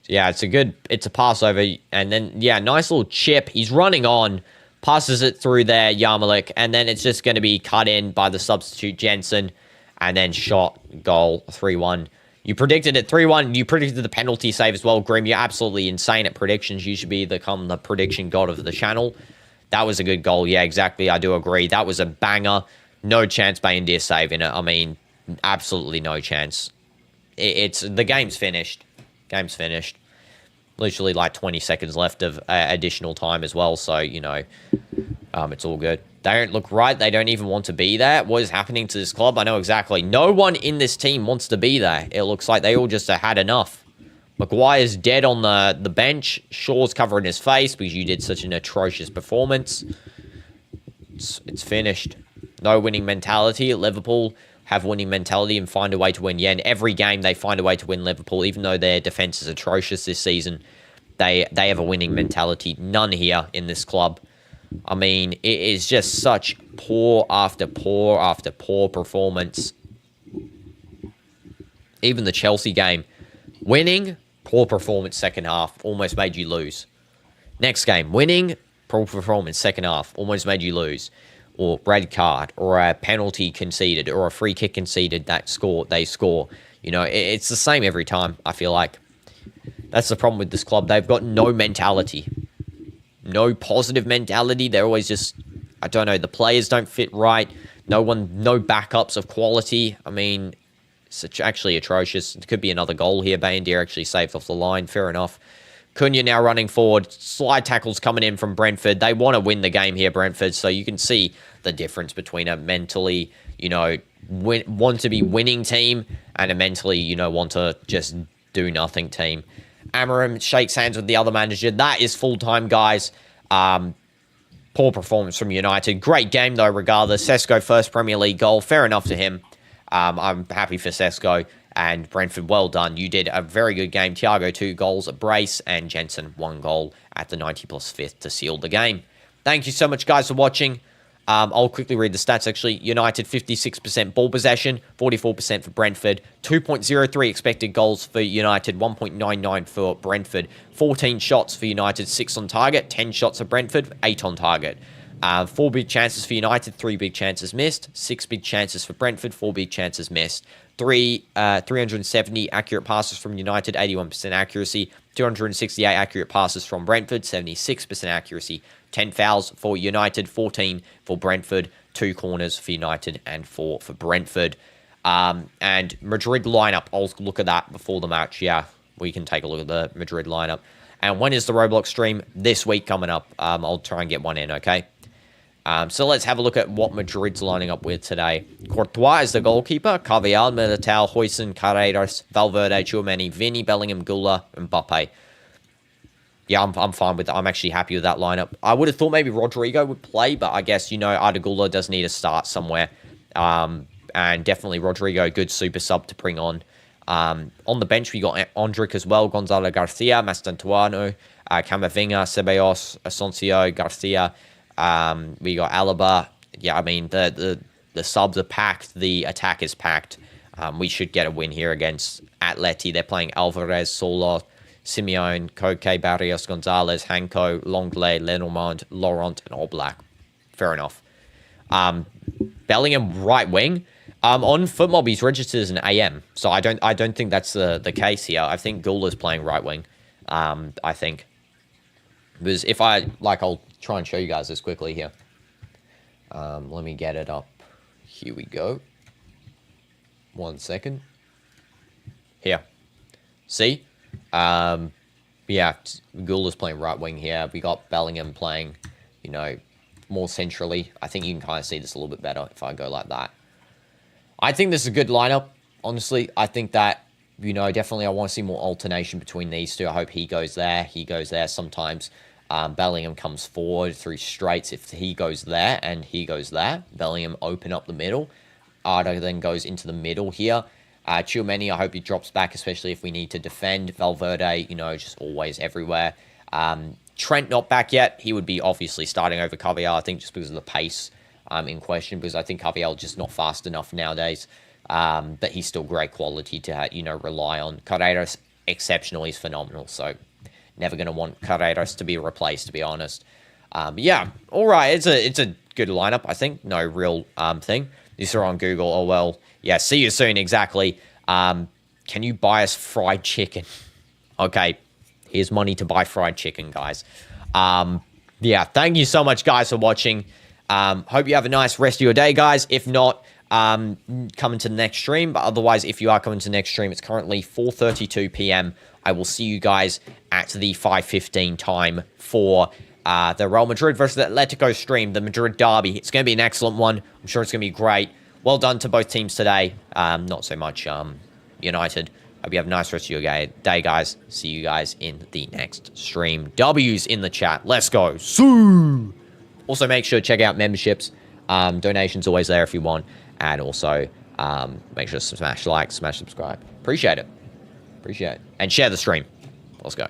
Yeah, it's a pass over, and then, yeah, nice little chip. He's running on, passes it through there, Yarmolik, and then it's just going to be cut in by the substitute Jensen, and then shot, goal, 3-1. You predicted it 3-1. You predicted the penalty save as well, Grim. You're absolutely insane at predictions. You should become the prediction god of the channel. That was a good goal. Yeah, exactly. I do agree. That was a banger. No chance Bein did saving it. I mean, absolutely no chance. The game's finished. Game's finished. Literally like 20 seconds left of additional time as well. So, it's all good. They don't look right. They don't even want to be there. What is happening to this club? I know exactly. No one in this team wants to be there. It looks like they all just had enough. Maguire's dead on the bench. Shaw's covering his face because you did such an atrocious performance. It's finished. No winning mentality. Liverpool have winning mentality and find a way to win. Yeah, in every game they find a way to win Liverpool, even though their defense is atrocious this season. They have a winning mentality. None here in this club. I mean, it is just such poor after poor after poor performance. Even the Chelsea game. Winning, poor performance second half. Almost made you lose. Next game. Winning, poor performance second half. Almost made you lose. Or red card. Or a penalty conceded. Or a free kick conceded. They score. It's the same every time, I feel like. That's the problem with this club. They've got no mentality. No positive mentality. They're always just, I don't know, the players don't fit right. No backups of quality. I mean, it's actually atrocious. It could be another goal here. Bein actually saved off the line. Fair enough. Cunha now running forward. Slide tackles coming in from Brentford. They want to win the game here, Brentford. So you can see the difference between a mentally, want to be winning team and a mentally, want to just do nothing team. Amorim shakes hands with the other manager. That is full-time, guys. Poor performance from United. Great game, though, regardless. Sesko, first Premier League goal. Fair enough to him. I'm happy for Sesko. And Brentford, well done. You did a very good game. Thiago, 2 goals, a brace, and Jensen, 1 goal at the 90 plus 5th to seal the game. Thank you so much, guys, for watching. I'll quickly read the stats, actually. United, 56% ball possession, 44% for Brentford, 2.03 expected goals for United, 1.99 for Brentford, 14 shots for United, 6 on target, 10 shots for Brentford, 8 on target. 4 big chances for United, 3 big chances missed, 6 big chances for Brentford, 4 big chances missed. 370 accurate passes from United, 81% accuracy, 268 accurate passes from Brentford, 76% accuracy, 10 fouls for United, 14 for Brentford, 2 corners for United, and 4 for Brentford. And Madrid lineup, I'll look at that before the match. Yeah, we can take a look at the Madrid lineup. And when is the Roblox stream? This week coming up. I'll try and get one in, okay? So let's have a look at what Madrid's lining up with today. Courtois is the goalkeeper. Carvajal, Militao, Huijsen, Carreras, Valverde, Tchouameni, Vini, Bellingham, Gula, and Mbappe. Yeah, I'm fine with that. I'm actually happy with that lineup. I would have thought maybe Rodrigo would play, but I guess, Arda Gula does need to start somewhere. And definitely Rodrigo, good super sub to bring on. On the bench, we got Ondrick as well, Gonzalo Garcia, Mastantuano, Camavinga, Ceballos, Asensio, Garcia. We got Alaba. Yeah, I mean, the subs are packed. The attack is packed. We should get a win here against Atleti. They're playing Alvarez, Solo, Simeone, Koke, Barrios, Gonzalez, Hanko, Longley, Lenormand, Laurent, and Oblak. Fair enough. Bellingham right wing. On FootMob, he's registered as an AM, so I don't think that's the case here. I think Gula's playing right wing. I think, because if I'll try and show you guys this quickly here. Let me get it up. Here we go. 1 second. Here. See? Yeah, Gula's playing right wing here. We got Bellingham playing, more centrally. I think you can kind of see this a little bit better if I go like that. I think this is a good lineup, honestly. I think that, definitely I want to see more alternation between these two. I hope he goes there. He goes there sometimes. Bellingham comes forward through straights. If he goes there and he goes there, Bellingham open up the middle. Arda then goes into the middle here. Tchouameni, I hope he drops back, especially if we need to defend. Valverde, just always everywhere. Trent not back yet. He would be obviously starting over Carvajal, I think, just because of the pace in question, because I think Carvajal just not fast enough nowadays. But he's still great quality to, rely on. Carreras, exceptional. He's phenomenal, so never going to want Carreras to be replaced, to be honest. Yeah, all right. It's a good lineup, I think. No real thing. These are on Google. Oh, well. Yeah, see you soon. Exactly. Can you buy us fried chicken? Okay. Here's money to buy fried chicken, guys. Yeah, thank you so much, guys, for watching. Hope you have a nice rest of your day, guys. If not, coming to the next stream. But otherwise, if you are coming to the next stream, it's currently 4:32 p.m. I will see you guys at the 5:15 time for the Real Madrid versus Atletico stream, the Madrid derby. It's going to be an excellent one. I'm sure it's going to be great. Well done to both teams today. Not so much United. Hope you have a nice rest of your day, guys. See you guys in the next stream. W's in the chat. Let's go. Sue! Also, make sure to check out memberships. Donations always there if you want. And also, make sure to smash like, smash subscribe. Appreciate it. And share the stream. Let's go.